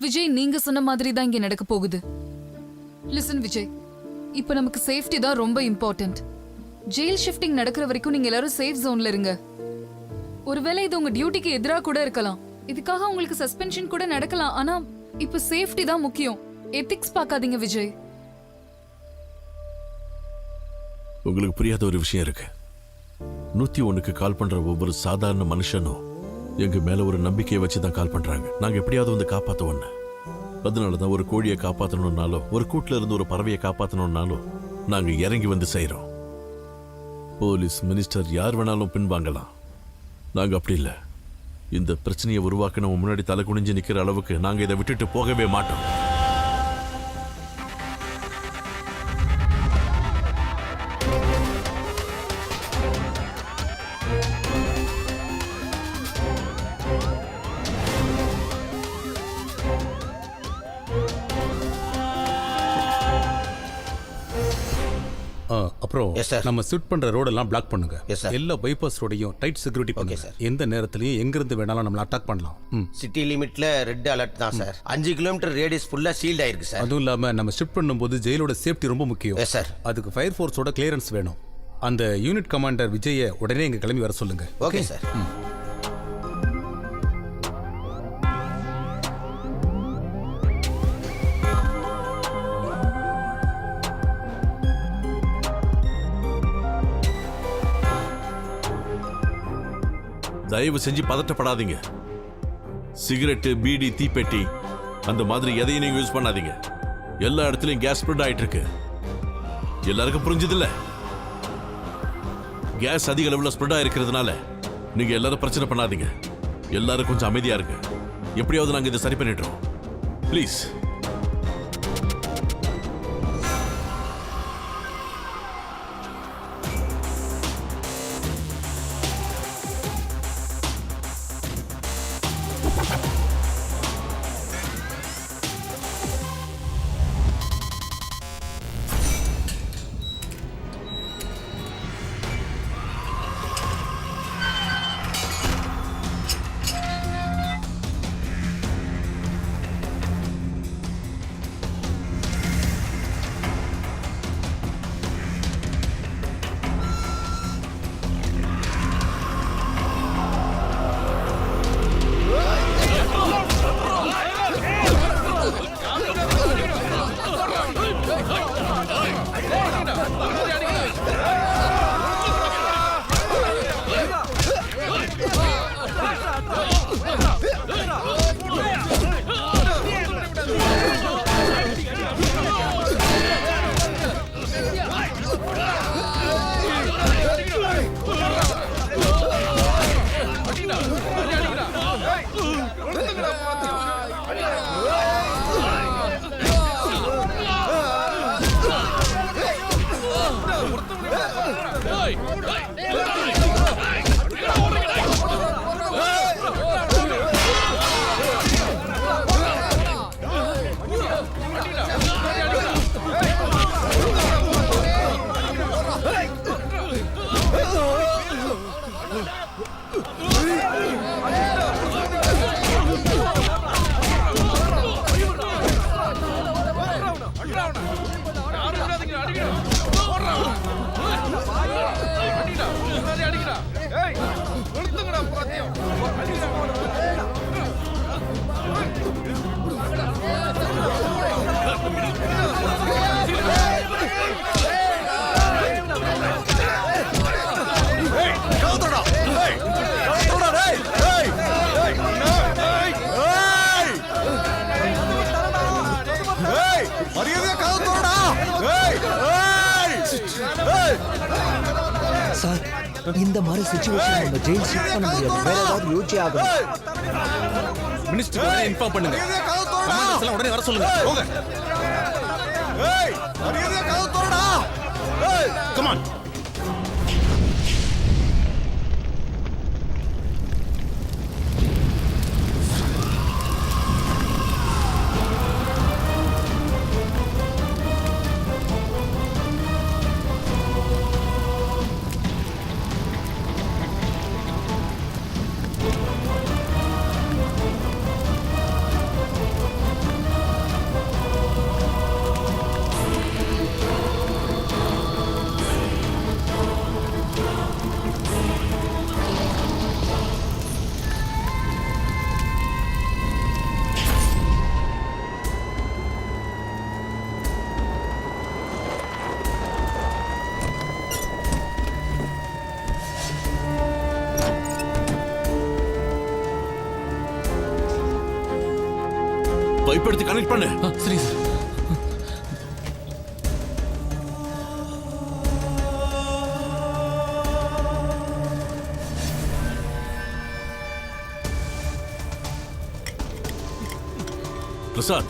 விஜய், நீங்க சொன்ன மாதிரி தான் இங்க நடக்க போகுது. லிசன் விஜய், இப்போ நமக்கு சேஃப்டி தான் ரொம்ப இம்பார்ட்டன்ட். ஜெயில் ஷிஃப்டிங் நடக்கிற வரைக்கும் நீங்க எல்லாரும் சேஃப் ஜோன்ல இருங்க. ஒருவேளை இது உங்க டியூட்டிக்கு எதிராக கூட இருக்கலாம். இதுக்காக உங்களுக்கு சஸ்பென்ஷன் கூட நடக்கலாம். ஆனா இப்போ சேஃப்டி தான் முக்கியம். எத்திக்ஸ் பார்க்காதீங்க விஜய். உங்களுக்கு புரியாத ஒரு விஷயம் இருக்கு. 101க்கு கால் பண்ற ஒவ்வொரு சாதாரண மனுஷனும் எங்க மேல ஒரு நம்பிக்கையை வச்சுதான் கால் பண்றாங்க. நாங்க எப்படியாவது வந்து காப்பாத்துவோன்னு. அதனாலதான் ஒரு கோழியை காப்பாத்தணும்னாலும், ஒரு கூட்டுல இருந்து ஒரு பறவையை காப்பாத்தணும்னாலும் நாங்க இறங்கி வந்து செய்யறோம். போலீஸ், மினிஸ்டர் யார் வேணாலும் பின்வாங்கலாம். நாங்க அப்படி இல்லை. இந்த பிரச்சனையை உருவாக்க முன்னாடி தலை குனிஞ்சு நிக்கிற அளவுக்கு நாங்க இதை விட்டுட்டு போகவே மாட்டோம். அப்புறம் நம்ம ஷூட் பண்ற ரோடெல்லாம் பிளாக் பண்ணுங்க. எல்லா பைபாஸ் ரோடையும் டைட் செக்யூரிட்டி பண்ணுங்க சார். எந்த நேரத்திலயும் எங்க இருந்து வேணாலும் நம்மள அட்டாக் பண்ணலாம். சிட்டி லிமிட்ல ரெட் அலர்ட் தான் சார். 5 கிலோமீட்டர் ரேடியஸ் ஃபுல்லா சீல்ட் ஆயிருக்கு சார். அதுவும் இல்லாம நம்ம ஷிஃப்ட் பண்ணும்போது ஜெயிலோட சேஃப்டி ரொம்ப முக்கியம் சார். அதுக்கு ஃபயர் ஃபோர்ஸோட கிளியரன்ஸ் வேணும். அந்த யூனிட் கமாண்டர் விஜய உடனே இங்க கிளம்பி வர சொல்லுங்க. Okay sir. தயவு செஞ்சு பதட்டப்படாதீங்க. சிகரெட்டு, பீடி, தீப்பெட்டி அந்த மாதிரி எதையும் நீங்க யூஸ் பண்ணாதீங்க. எல்லா இடத்துலயும் கேஸ் ஸ்ப்ரெட் ஆயிட்டு இருக்கு. எல்லாருக்கும் புரிஞ்சதில்ல? கேஸ் அதிக அளவுல ஸ்ப்ரெட் ஆயிருக்கிறதுனால நீங்க எல்லாரும் பிரச்சனை பண்ணாதீங்க. எல்லாரும் கொஞ்சம் அமைதியா இருங்க. எப்படியாவது நாங்க இதை சரி பண்ணிடுறோம். ப்ளீஸ். சார், இந்த மாதிரி சிச்சுவேஷன் நம்ம ஜெயில் ஷிஃப்ட் பண்ண முடியாது. வேற ஏதாவது யோசிச்சே ஆகணும். மினிஸ்டர் உடனே இன்ஃபார்ம் பண்ணுங்க. கமாண்டர்ஸ் எல்லாம் உடனே வர சொல்லுங்க. போங்க. ஏய், மரியாதையா கதவு தோடா. ஏய், கம் ஆன். பைப்படுத்தி கனெக்ட் பண்ணு. சரி சார். பிரசாத்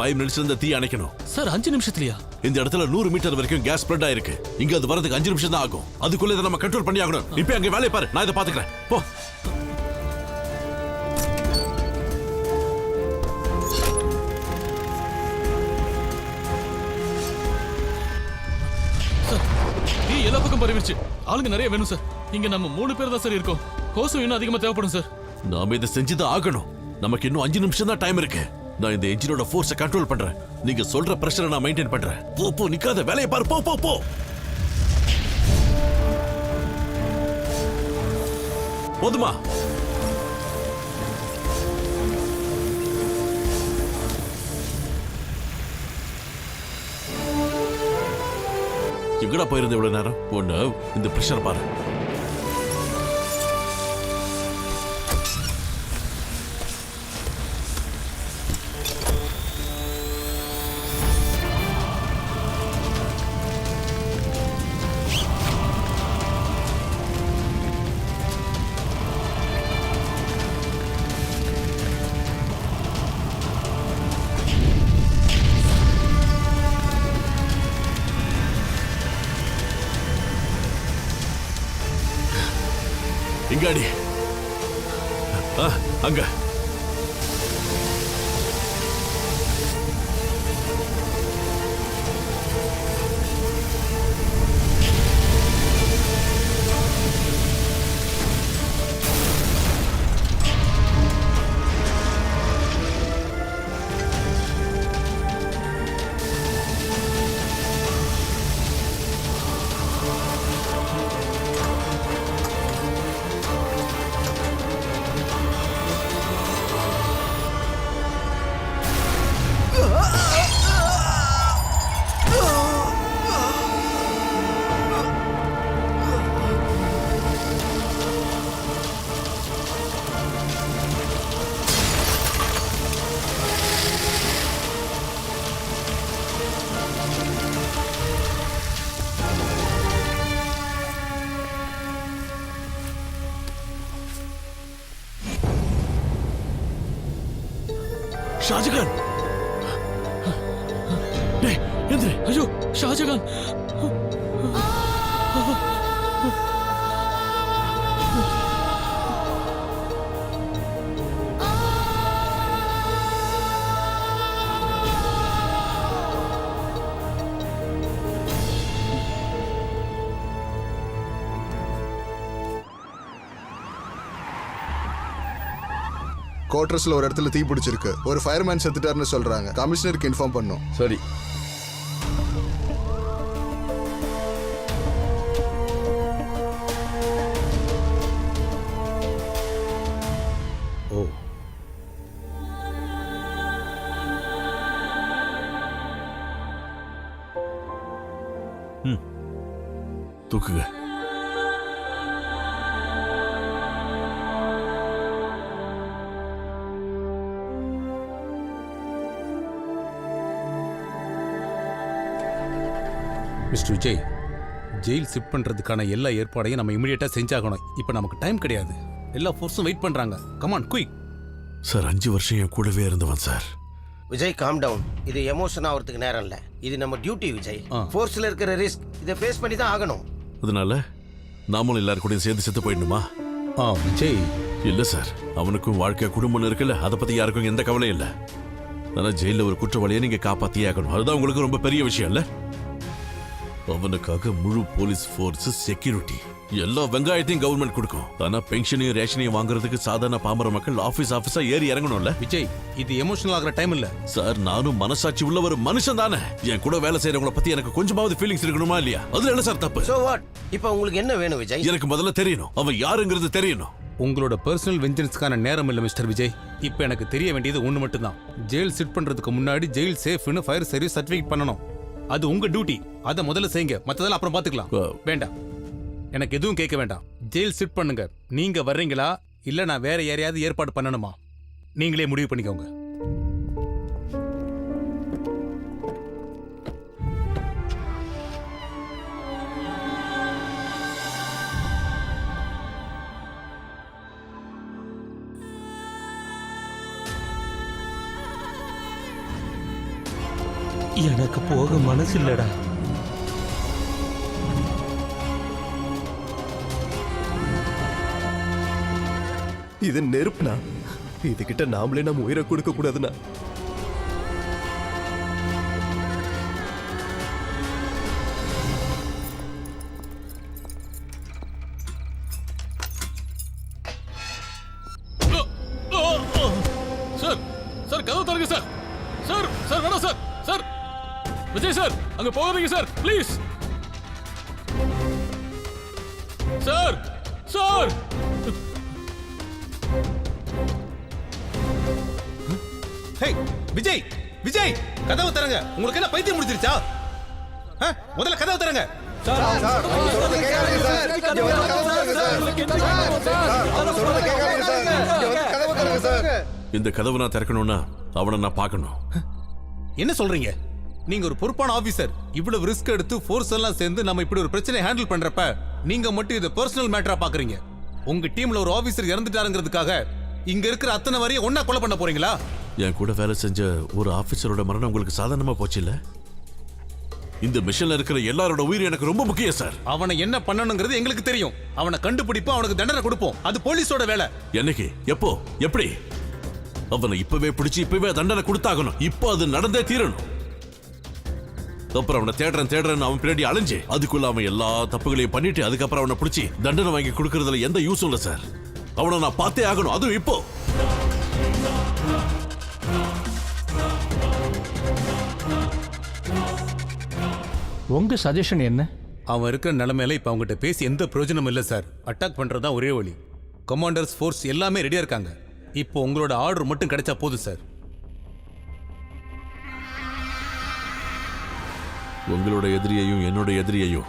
5 மினிட்ஸ்ல இந்த தீ அணைக்கணும். சார் 5 நிமிஷத்துலயா? இந்த இடத்துல 100 மீட்டர் வரைக்கும் கேஸ் ஸ்ப்ரெட் ஆயிருக்கு. இங்க அது வரதுக்கு 5 நிமிஷம் தான் ஆகும். அதுக்குள்ள இதை நம்ம கண்ட்ரோல் பண்ணி ஆகணும். இப்போ அங்க வேலையை பாரு, நான் இதை பாத்துக்கிறேன். போ. தீ எல்லா பக்கம் பரவிடுச்சு. ஆளுங்க நிறைய வேணும் சார். இங்க நம்ம 3 பேர் தான் சார் இருக்கோம். ஹோசம் இன்னும் அதிகமா தேவைப்படும் சார். நாம இதை செஞ்சுதான் ஆகணும். நமக்கு இன்னும் 5 நிமிஷம் தான் டைம் இருக்கு. நான் இந்த என்ஜினோட ஃபோர்ஸை கண்ட்ரோல் பண்றேன். நீங்க சொல்ற பிரஷரை நான் மெயின்டைன் பண்றேன். போ போ, நிக்காத, வேலையை பாரு. போ போ போ. போதுமா? எங்கடா போயிருந்த இவ்வளவு நேரம்? ஒண்ணு இந்த பிரஷர் பாரு. இங்காடி அங்க ஷாஜகான். டேய் எந்திரி. ஐயோ ஷாஜகான். கோட்ரஸ்ல ஒரு இடத்துல தீ பிடிச்சிருக்கு. ஒரு ஃபயர்மேன் செத்துட்டாருன்னு சொல்றாங்க. கமிஷனருக்கு இன்ஃபார்ம் பண்ணோம். சரி. ஓ, தூக்குங்க. மிஸ்டர் விஜய், ஜெயில் ஷிஃப்ட் பண்றதுக்கான எல்லா ஏற்பாடையும் நம்ம இமிடியேட்டா செஞ்சாகணும். இப்போ நமக்கு டைம் கிடையாது. எல்லா ஃபோர்ஸும் வெயிட் பண்றாங்க. Come on quick. சார் 5 வருஷம் என் கூடவே இருந்தவன் சார். Vijay calm down. இது எமோஷன் ஆகிறதுக்கு நேரம் இல்ல. இது நம்ம டியூட்டி விஜய். ஃபோர்ஸ்ல இருக்கிற ரிஸ்க் இதை ஃபேஸ் பண்ணி தான் ஆகணும். அதனால நாமளும் எல்லாரும் கூட சேர்ந்து செத்து போயிடணுமா? விஜய் இல்ல சார், அவனுக்கும் வாழ்க்கை குடும்பம் இருக்குல்ல, அதை பத்தி யாருக்கும் எந்த கவலையும் இல்ல. ஆனா ஜெயில ஒரு குற்றவாளியை நீங்க காப்பாத்தியே ஆகணும். அதுதான் உங்களுக்கு ரொம்ப பெரிய விஷயம் இல்ல? அவனுக்காக முழு போலீஸ் ஃபோர்ஸ், செக்யூரிட்டி, எல்லா வெங்காயத்தையும் கவர்மெண்ட் கொடுக்கும். ஆனா பென்ஷனையும் ரேஷனையும் வாங்குறதுக்கு சாதாரண பாமர மக்கள் ஆபீஸா ஏறி இறங்கணும்ல. விஜய், இது எமோஷனல் ஆகிற டைம் இல்ல சார். நானும் மனசாட்சி உள்ள ஒரு மனுஷன் தானே. என் கூட வேலை செய்யறவங்கள பத்தி எனக்கு கொஞ்சமாவது ஃபீலிங்ஸ் இருக்கணுமா இல்லையா? அதுல என்ன சார் தப்பு? So what? இப்போ உங்களுக்கு என்ன வேணும் விஜய்? எனக்கு முதல்ல தெரியணும், அவன் யாருங்கிறது தெரியணும். உங்களோட பர்சனல் வெஞ்சன்ஸ்க்கான நேரம் இல்ல மிஸ்டர் விஜய். இப்போ எனக்கு தெரிய வேண்டியது ஒண்ணு மட்டும் தான். ஜெயில் சிட் பண்றதுக்கு முன்னாடி ஜெயில் சேஃப்னு ஃபயர் சர்வீஸ் சர்டிஃபிகேட் பண்ணணும். அது உங்க டியூட்டி. அதை முதல்ல செய்யுங்க, மத்ததெல்லாம் அப்புறம் பாத்துக்கலாம். வேண்டாம், எனக்கு எதுவும் கேட்க வேண்டாம். ஜெயில் சிட் பண்ணுங்க. நீங்க வர்றீங்களா இல்ல நான் வேற யாரையாவது ஏற்பாடு பண்ணணுமா? நீங்களே முடிவு பண்ணிக்கோங்க. எனக்கு போக மனசு இல்லடா. இது நெருப்புனா, இதுகிட்ட நாமளே நம்ம உயிரை கொடுக்க கூடாதுண்ணா. சார் சார் கதவு தரங்க சார். சார் சார் வேணாம் சார். சார் விஜய் சார் அங்க போகாதீங்க sir please. Sir sir hey Vijay, Vijay கதவு தரங்க. உங்களுக்கு என்ன பைத்தியம் முடிச்சிருச்சா? முதல்ல கதவு தரங்க. இந்த கதவு நான் திறக்கணும்னா அவனை நான் பார்க்கணும். என்ன சொல்றீங்க? நீங்க ஒரு பொறுப்பான ஆபீசர். இவ்வளவு ரிஸ்க் எடுத்து ஃபோர்ஸ் எல்லாம் சேர்ந்து நம்ம இப்படி ஒரு பிரச்சனை ஹேண்டில் பண்றப்ப நீங்க மட்டும் இதை பர்சனல் மேட்டரா பாக்குறீங்க. உங்க டீம்ல ஒரு ஆபீசர் இறந்துட்டாருங்கிறதுக்காக இங்க இருக்கிற அத்தனை வரையும் ஒன்னா கொலை பண்ண போறீங்களா? என் கூட வேலை செஞ்ச ஒரு ஆபீசரோட மரணம் உங்களுக்கு சாதாரணமா போச்சு இல்ல? இந்த மிஷன்ல இருக்கிற எல்லாரோட உயிர் எனக்கு ரொம்ப முக்கியம் சார். அவனை என்ன பண்ணணுங்கிறது எங்களுக்கு தெரியும். அவனை கண்டுபிடிப்போம், அவனுக்கு தண்டனை கொடுப்போம். அது போலீஸோட வேலை. என்னைக்கு, எப்போ, எப்படி? அவனை இப்பவே பிடிச்சு இப்பவே தண்டனை கொடுத்தாகணும். இப்போ அது நடந்தே தீரணும். அப்புறம் அவனை தேடுறேன் அவன் பின்னாடி அலைஞ்சு அதுக்குள்ள அவன் எல்லா தப்புகளையும் பண்ணிட்டு அதுக்கப்புறம் அவனை பிடிச்சி தண்டனை வாங்கி கொடுக்கறதுல எந்த யூஸும் இல்லை சார். அவனை நான் பார்த்தே ஆகணும், அதுவும் இப்போ. உங்க சஜஷன் என்ன? அவன் இருக்கிற நிலைமையில இப்ப அவங்ககிட்ட பேசி எந்த பிரயோஜனமும் இல்லை சார். அட்டாக் பண்றதா ஒரே வழி. கமாண்டர்ஸ் ஃபோர்ஸ் எல்லாமே ரெடியா இருக்காங்க. இப்போ உங்களோட ஆர்டர் மட்டும் கிடைச்சா போதும் சார். உங்களோட எதிரியையும் என்னோட எதிரியையும்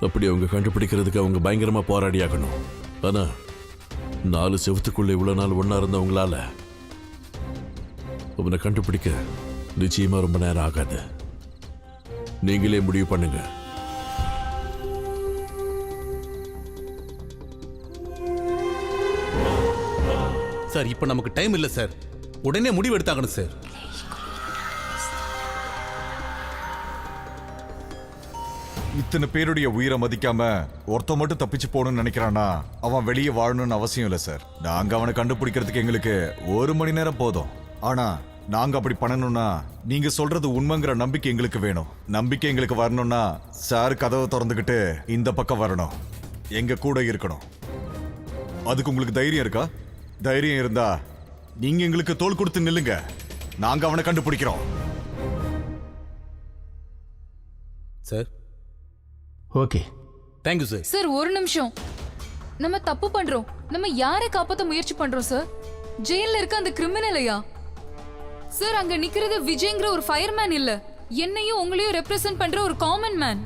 அப்படி அவங்க கண்டுபிடிக்கிறதுக்கு அவங்க பயங்கரமா போராடி ஆகணும். ஆனா 4 செவத்துக்குள்ள இவ்வளவு நாள் ஒன்னா இருந்தவங்களால அவனை கண்டுபிடிக்க நிச்சயமா ரொம்ப நேரம் ஆகாது. நீங்களே முடிவு பண்ணுங்க. சார் இப்போ நமக்கு டைம் இல்லை சார். உடனே முடிவு எடுத்தாகணும் சார். இத்தனை பேருடைய உயிரை மதிக்காம ஒருத்த மட்டும் தப்பிச்சு போகணும்னு நினைக்கிறானா அவன் வெளியே வாழணும்னு அவசியம் இல்லை சார். நாங்க அவனை கண்டுபிடிக்கிறதுக்கு எங்களுக்கு 1 மணி நேரம் போதும். ஆனா நாங்க அப்படி பண்ணணும்னா நீங்க சொல்றது உண்மைங்கிற நம்பிக்கை எங்களுக்கு வேணும். நம்பிக்கை எங்களுக்கு வரணும்னா சார் கதவை திறந்துக்கிட்டு இந்த பக்கம் வரணும், எங்க கூட இருக்கணும். அதுக்கு உங்களுக்கு தைரியம் இருக்கா? தைரியம் இருந்தா நீங்க எங்களுக்கு தோள் கொடுத்து நில்லுங்க. நாங்க அவனை கண்டுபிடிக்கிறோம். Sir okay, thank you sir. Sir ஒரு நிமிஷம். நம்ம தப்பு பண்றோம். நம்ம யாரை காப்பாத்த முயற்சி பண்றோம் சார்? ஜெயில இருக்க அந்த கிரிமினலையா? சார் அங்க நிக்கிறது விஜய்ங்கிற ஒரு ஃபயர்மேன் இல்ல, என்னையும் உங்களையும் ரெப்ரசென்ட் பண்ற ஒரு காமன் மேன்.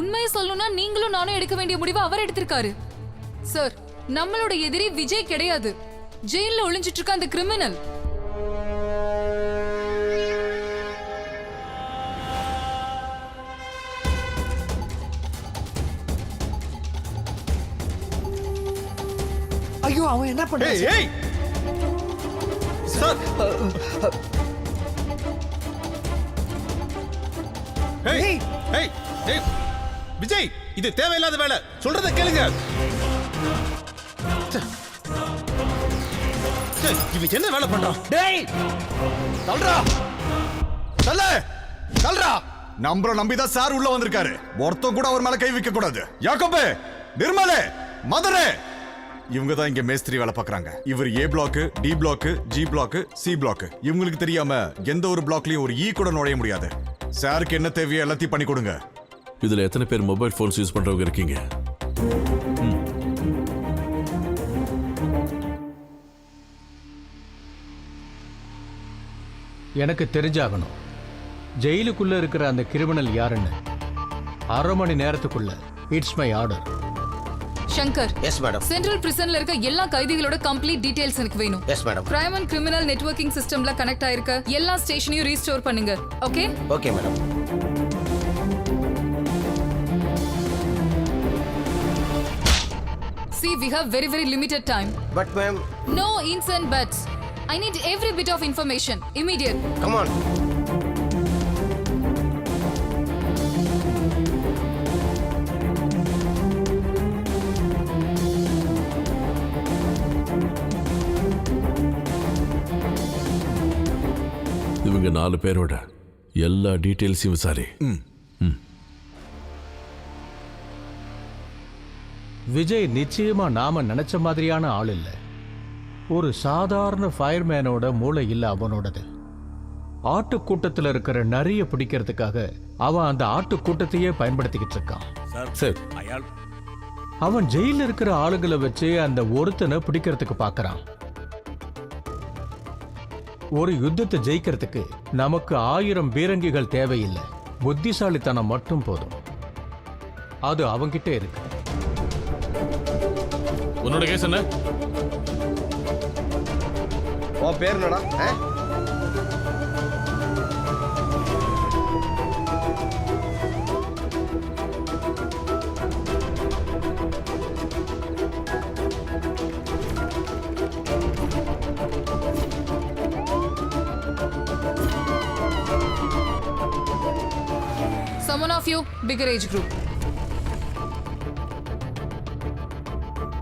உண்மையை சொல்லணும்னா நீங்களும் நானும் எடுக்க வேண்டிய முடிவை அவர் எடுத்திருக்காரு. சார் நம்மளோட எதிரி விஜய் கிடையாது, ஜெயில ஒளிஞ்சிட்டு இருக்க அந்த கிரிமினல். ஐயோ அவன் என்ன பண்றான்? சார் விஜய், இது தேவையில்லாத வேலை. சொல்றத கேளுங்க. இவன் என்ன வேலை பண்றான்? டேய் தல்றா, தல்ல தல்றா. நம்மள நம்பிதான் சார் உள்ள வந்திருக்காரு. ஒருத்தன் கூட அவர் மேல கை வைக்க கூடாது. யாக்கோபு, நிர்மலே, மதரே, இவங்க தான் இங்க மேஸ்திரி வேலை பார்க்கறாங்க. இவர் A block, D block, G block, C block. இவங்களுக்கு தெரியாம எந்த ஒரு பிளாக்லயும் ஒரு ஈ கூட நுழைய முடியாது. சாருக்கு என்ன தேவையோ எல்லாத்தையும் பண்ணி கொடுங்க. இதுல எத்தனை பேர் மொபைல் போன்ஸ் யூஸ் பண்றவங்க இருக்கீங்க? எனக்கு தெரிஞ்சாகணும் ஜெயிலுக்குள்ள இருக்கிற அந்த கிரிமினல் யாருன்னு. 1/2 மணி நேரத்துக்குள்ள. It's my order. Shankar, yes madam. Central பிரிசன்ல இருக்க எல்லா கைதிகளோட கம்ப்ளீட் டீடைல்ஸ் எனக்கு வேணும். Yes madam. Crime and criminal networking சிஸ்டம்ல கனெக்ட் ஆயிருக்க எல்லா ஸ்டேஷனையும் ரீஸ்டோர் பண்ணுங்க. Okay? Okay madam. See, we have very limited time. But ma'am. No ins and buts. I need every bit of information. Immediate. Come on. 4 பேரோட எல்லா டீட்டெயில்ஸையும் விசாரி. விஜய் நிச்சயமா நாம நினைச்ச மாதிரியான ஆள் இல்ல. ஒரு சாதாரண ஃபயர்மேனோட மூளை இல்ல அவனோடது. ஆட்டுக்கூட்டத்தில் இருக்கிற நரிய பிடிக்கிறதுக்காக அவன் அந்த ஆட்டுக்கூட்டத்தையே பயன்படுத்திக்கிட்டு இருக்கான். சார் அவன் ஜெயில இருக்கிற ஆளுகளை வச்சு அந்த ஒருத்தனை பிடிக்கிறதுக்கு பார்க்கறான். ஒரு யுத்தத்தை ஜெயிக்கிறதுக்கு நமக்கு 1000 பீரங்கிகள் தேவையில்லை, புத்திசாலித்தனம் மட்டும் போதும். அது அவன்கிட்ட இருக்கு. உன்னோட கேஸ் என்ன? உன் பேர் என்னடா? Someone of you, bigger age group.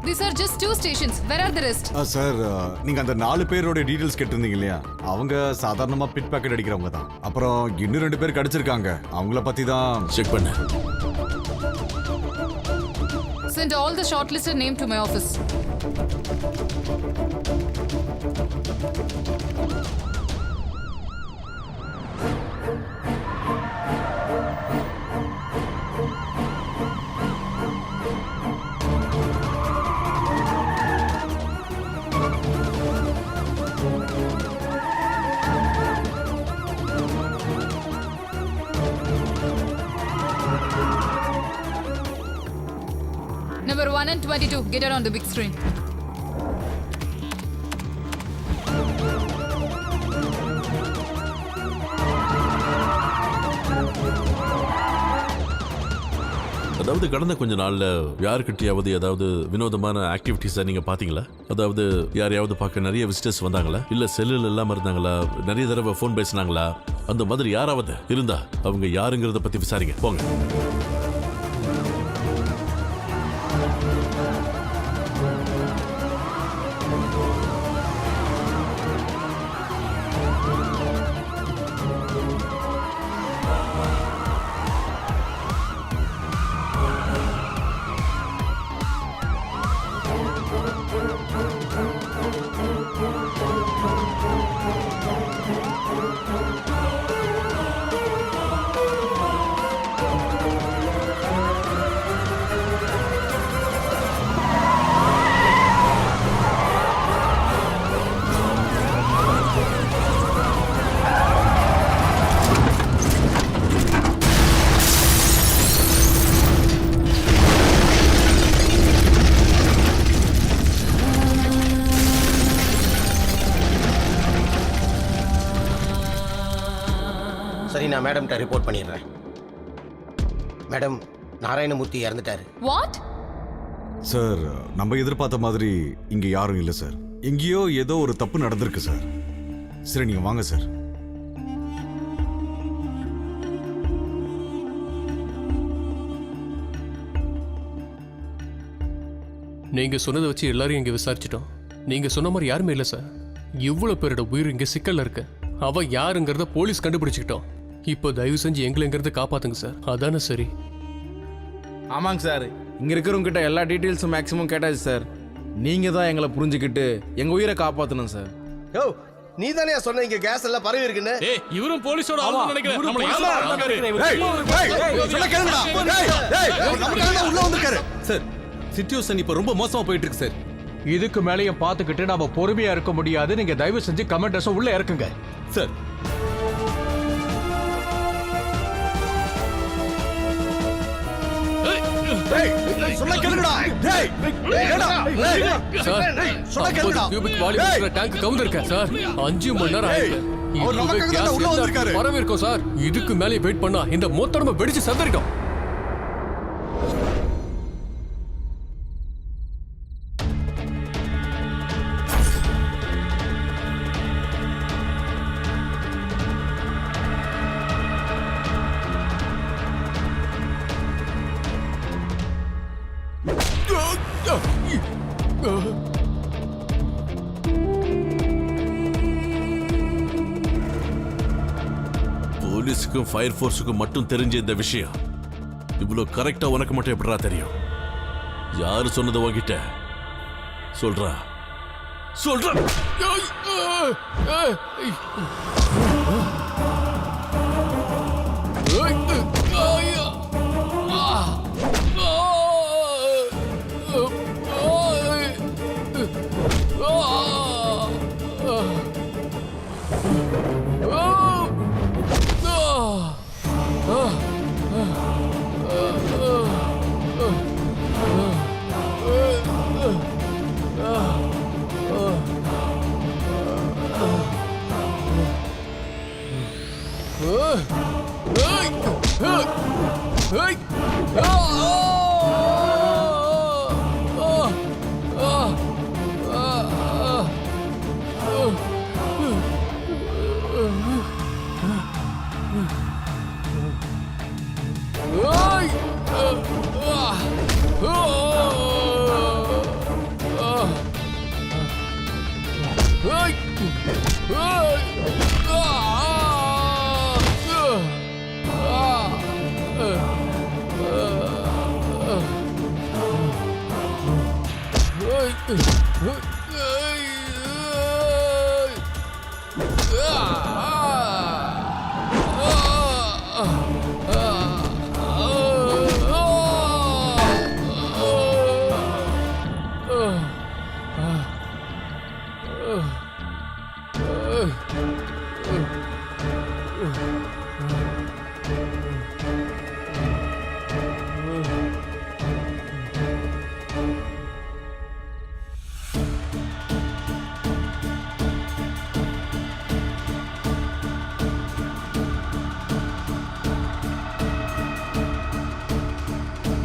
These are just 2 stations. Where are the rest? Sir நீங்க அந்த 4 பேரோட டீடைல்ஸ் கேட்டிருந்தீங்க இல்லையா? அவங்க சாதாரணமா பிட் பாக்கெட் அடிக்கிறவங்க தான். அப்புறம் இன்னும் 2 பேர் கிடைச்சிருக்காங்க. அவங்கள பத்தி தான் செக் பண்ணு. Send all the shortlisted name to my office. Number 1 and 22, get out on the big screen. அதாவது கடந்த கொஞ்ச நாள்ல யாருக்கிட்டையாவது ஏதாவது வினோதமான ஆக்டிவிட்டிஸை நீங்க பாத்தீங்களா? அதாவது யாரையாவது பார்க்க நிறைய விசிட்டர்ஸ் வந்தாங்களா? இல்ல செல்லுல இல்லாம இருந்தாங்களா? நிறைய தடவை ஃபோன் பேசினாங்களா? அந்த மாதிரி யாராவது இருந்தா அவங்க யாருங்கிறத பத்தி விசாரிங்க. போங்க. சரி, நான் மேடம்கிட்ட ரிப்போர்ட் பண்ணிடுறேன். மேடம், நாராயணமூர்த்தி இறந்துட்டாரு. What? சார் நம்ம எதிர்பார்த்த மாதிரி இங்க யாரும் இல்லை சார். எங்கேயோ ஏதோ ஒரு தப்பு நடந்திருக்கு சார். சரி நீங்க வாங்க சார். நீங்க சொன்னதை வச்சு எல்லாரையும் இங்க விசாரிச்சிட்டோம். நீங்க சொன்ன மாதிரி யாருமே இல்லை சார். இவ்வளவு பேரோட உயிர் இங்க சிக்கல்ல இருக்கு. அவ யாருங்கிறத போலீஸ் கண்டுபிடிச்சுக்கிட்டோம். இப்போ தயவு செஞ்சு எங்களைங்கிறத காப்பாத்துங்க சார். அதானே சரி. ஆமாங்க சார், இங்க இருக்கிறவங்க கிட்ட எல்லா டீடைல்ஸும் மேக்ஸிமம் கேட்டாச்சு சார். நீங்க தான் எங்களை புரிஞ்சுக்கிட்டு எங்க உயிரை காப்பாத்தணும் சார். யோ, நீ தானே சொன்ன இங்க கேஸ் எல்லாம் பரவி இருக்குன்னு? ஏய், இவரும் போலீஸோட ஆளு நினைக்கிறேன். நம்மள உள்ள வந்திருக்காரு சார். சிச்சுவேஷன் இப்ப ரொம்ப மோசமா போயிட்டு இருக்கு சார். இதுக்கு மேலேயும் பார்த்துக்கிட்டு நாம பொறுமையா இருக்க முடியாது. நீங்க தயவு செஞ்சு கமெண்டர்ஸை உள்ள இறக்குங்க சார். சொன்ன கேளுங்கடா. டேய், சார், 50 கியூபிக் வால்யூம் இருக்கிற டேங்க் கவுந்திருக்க சார். 5 மணி நேரம் ஆயிருக்கு. இதுவே கேஸ் பரவி இருக்கும் சார். இதுக்கு மேலே வெயிட் பண்ணா இந்த மொத்தமா வெடிச்சு செதறிடும். எனக்கும் ஃபயர் ஃபோர்ஸுக்கும் மட்டும் தெரிஞ்ச இந்த விஷயம் இவ்வளோ கரெக்டா உனக்கு மட்டும் எப்படிடா தெரியும்? யாரு சொன்னது உன்கிட்ட? சொல்றா சொல்றா.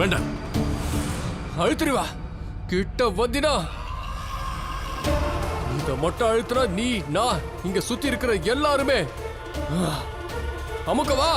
வேண்டாம், அழுத்துறிவா கிட்ட வந்தினா இத மட்டும் அழுத்துனா நீ நான் இங்க சுத்தி இருக்கிற எல்லாருமே அமுக்க வா.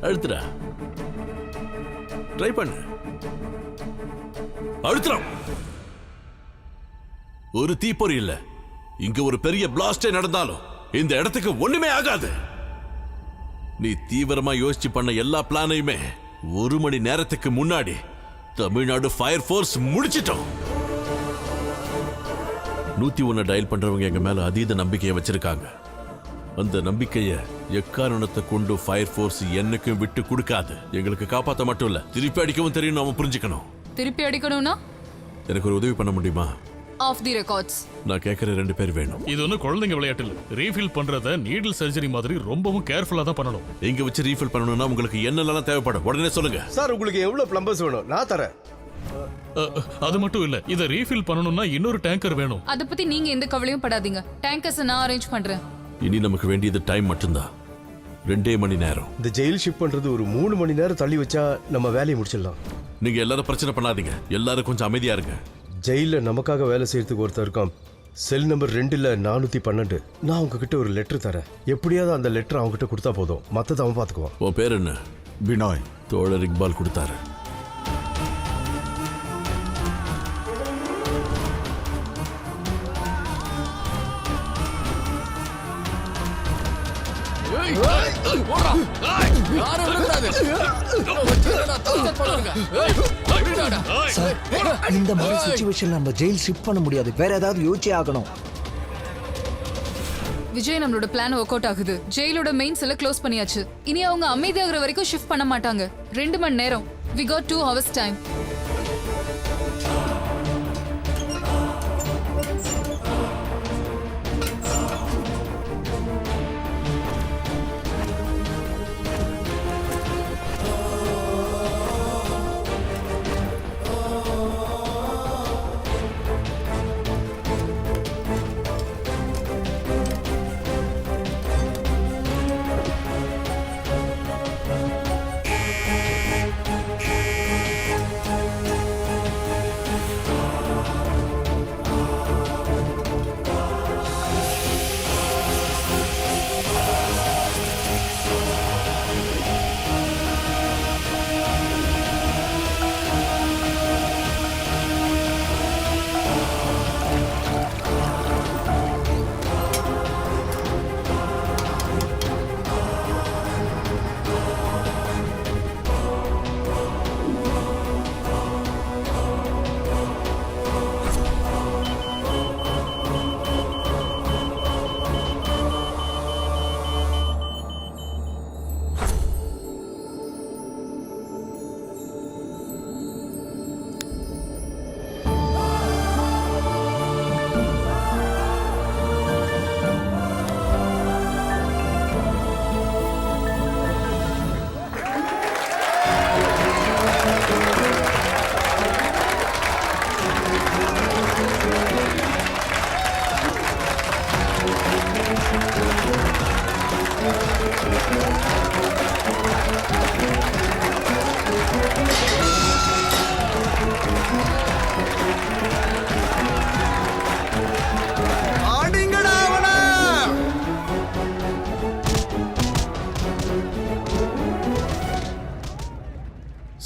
அழுத்துடா, ட்ரை பண்ணு, அழுத்துறோம். ஒரு தீப்பொறி இல்ல, இங்க ஒரு பெரிய பிளாஸ்டே நடந்தாலும் இந்த இடத்துக்கு ஒண்ணுமே ஆகாது. நீ தீவிரமா யோசிச்சு பண்ண எல்லா பிளானையுமே 1 மணி நேரத்துக்கு முன்னாடி தமிழ்நாடு ஃபயர் ஃபோர்ஸ் முடிச்சிட்டோம். 101 டயல் பண்றவங்க எங்க மேல அதீத நம்பிக்கையை வச்சிருக்காங்க. அந்த நம்பிக்கையை எக்காரணத்தை கொண்டு ஃபயர் ஃபோர்ஸ் என்னைக்கும் விட்டு கொடுக்காது. எங்களுக்கு காப்பாற்ற மட்டும் இல்ல, திருப்பி அடிக்கவும் தெரியும். நாம புரிஞ்சுக்கணும். திருப்பி அடிக்கணும்னா எனக்கு ஒரு உதவி பண்ண முடியுமா? Off the records. நான் கேட்கிற 2 பேர் வேணும். இது ஒன்றும் குழந்தைங்க விளையாட்டு இல்லை. ரீஃபில் பண்றத நீடில் சர்ஜரி மாதிரி ரொம்பவும் கேர்ஃபுல்லா தான் பண்ணணும். இங்க வச்சு ரீஃபில் பண்ணணும்னா உங்களுக்கு என்னெல்லாம் தேவைப்படும் உடனே சொல்லுங்க. சார், உங்களுக்கு எவ்வளவு பிளம்பர்ஸ் வேணும்? நான் தரேன். அது மட்டும் இல்ல, இத ரீஃபில் பண்ணணும்னா இன்னொரு டேங்கர் வேணும். அத பத்தி நீங்க எந்த கவலையும் படாதீங்க. டேங்கர்ஸ் நான் அரேஞ்ச் பண்றேன். இனி நமக்கு வேண்டியது டைம் மட்டும்தான். 2 மணி நேரம். இந்த ஜெயில் ஷிப் பண்றது ஒரு 3 மணி நேரம் தள்ளி வச்சா நம்ம வேலையை முடிச்சிடலாம். நீங்க எல்லாரும் பிரச்சனை பண்ணாதீங்க. எல்லாரும் கொஞ்சம் அமைதியா இருங்க. ஜெயில நமக்காக வேலை செய்யறதுக்கு ஒருத்தர் இருக்கான். செல் நம்பர் 2ல 412. நான் உங்ககிட்ட ஒரு லெட்டர் தரேன். எப்படியாவது அந்த லெட்டர் அவங்ககிட்ட கொடுத்தா போதும், மத்தத அவன் பாத்துக்குவான். உன் பேர் என்ன? பினாய். தோழர் இக்பால் கொடுத்தாரு. இந்த மாதிரி சிச்சுவேஷன் நம்ம ஜெயில் ஷிஃப்ட் பண்ண முடியாது. வேற ஏதாவது யோசிச்சே ஆகணும். விஜய், நம்மளோட பிளான் ஒர்க் அவுட் ஆகுது. ஜெயிலோட மெயின் செல்ல க்ளோஸ் பண்ணியாச்சு. இனி அவங்க அமைதியாகிற வரைக்கும் ஷிஃப்ட் பண்ண மாட்டாங்க. 2 மணி நேரம். We got 2 hours time.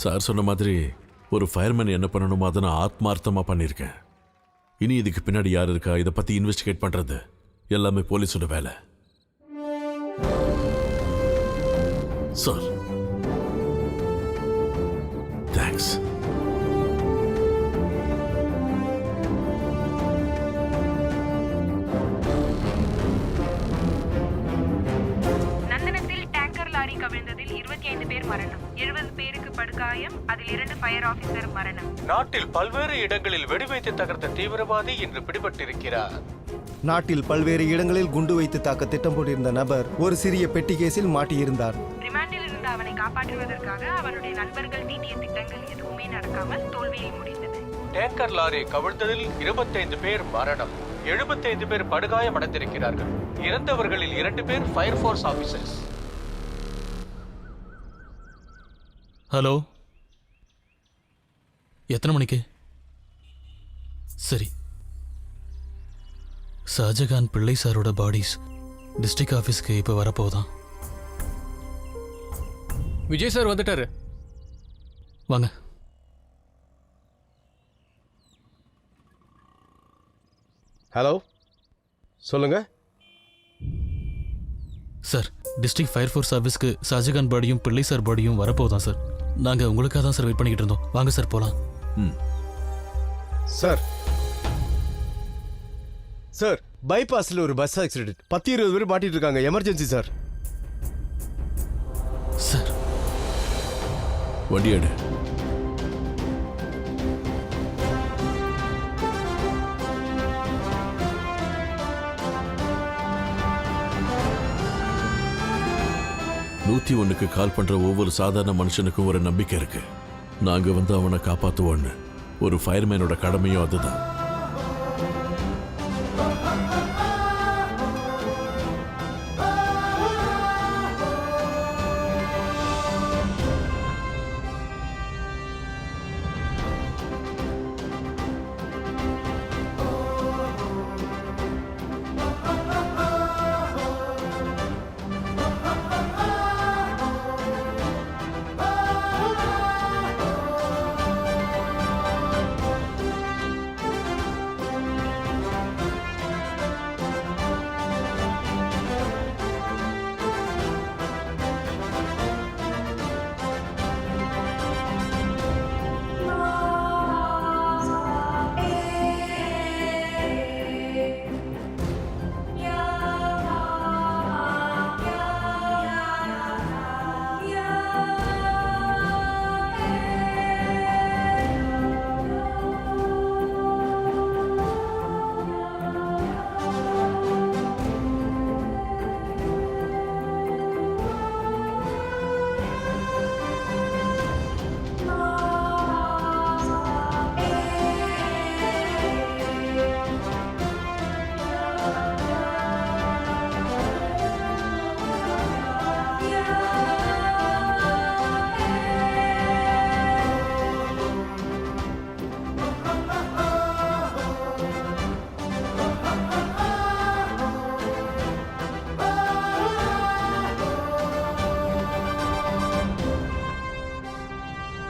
Sir சொன்ன மாதிரி ஒரு ஃபயர்மேன் என்ன பண்ணணுமோ அதை நான் ஆத்மார்த்தமா பண்ணியிருக்கேன். இனி இதுக்கு பின்னாடி யார் இருக்கா இதை பத்தி இன்வெஸ்டிகேட் பண்றது எல்லாமே போலீஸோட வேலை. Sir thanks. நந்தனத்தில் டேங்கர் லாரி கவிழ்ந்ததில் 25 பேர் மரணம், 70 பேருக்கு படுகாயம், அதில் 2 ஃபயர் ஆபீசர் மரணம். நாட்டில் பல்வேறு இடங்களில் வெடிவைத்து தகர்த்த தீவிரவாதி இன்று பிடிபட்டிருக்கிறார். நாட்டில் பல்வேறு இடங்களில் குண்டு வைத்து தாக்க திட்டம் போட்டிருந்த நபர் ஒரு சிறிய பெட்டி கேஸில் மாட்டியிருந்தார். ரிமாண்டில் இருந்து அவனை காப்பாற்றுவதற்காக அவனுடைய நண்பர்கள் தீட்டிய திட்டங்கள் எதுவுமே நடக்காமல் தோல்வியில் முடிந்தது. டேங்கர் லாரி கவிழ்ந்ததில் 25 பேர் மரணம், 75 பேர் படுகாயம் அடைந்திருக்கிறார்கள். இறந்தவர்களில் 2 பேர் ஃபயர் ஃபோர்ஸ் ஆபீசர்ஸ். ஹலோ, எத்தனை மணிக்கு? சரி, ஷாஜகான் பிள்ளை சாரோட பாடிஸ் டிஸ்ட்ரிக்ட் ஆஃபீஸ்க்கு இப்போ வரப்போதான். விஜய் சார் வந்துட்டாரு. வாங்க. ஹலோ, சொல்லுங்க சார். டிஸ்ட்ரிக்ட் ஃபயர் ஃபோர்ஸ் ஆஃபீஸ்க்கு ஷாஜகான் பாடியும் பிள்ளை சார் பாடியும் வரப்போதான் சார். நாங்கள் உங்களுக்காக தான் சார் வெயிட் பண்ணிக்கிட்டு இருந்தோம். வாங்க சார் போகலாம். சார், சார் பைபாஸ்ல ஒரு பஸ் ஆக்சிடென்ட், 10-20 பேர் மாட்டிட்டு இருக்காங்க. Emergency sir. சார் வண்டி எடு. "101க்கு கால் பண்ற ஒவ்வொரு சாதாரண மனுஷனுக்கும் ஒரு நம்பிக்கை இருக்கு. நாங்க வந்து அவனை காப்பாத்துவோன்னு. ஒரு ஃபயர்மேனோட கடமையும் அதுதான்.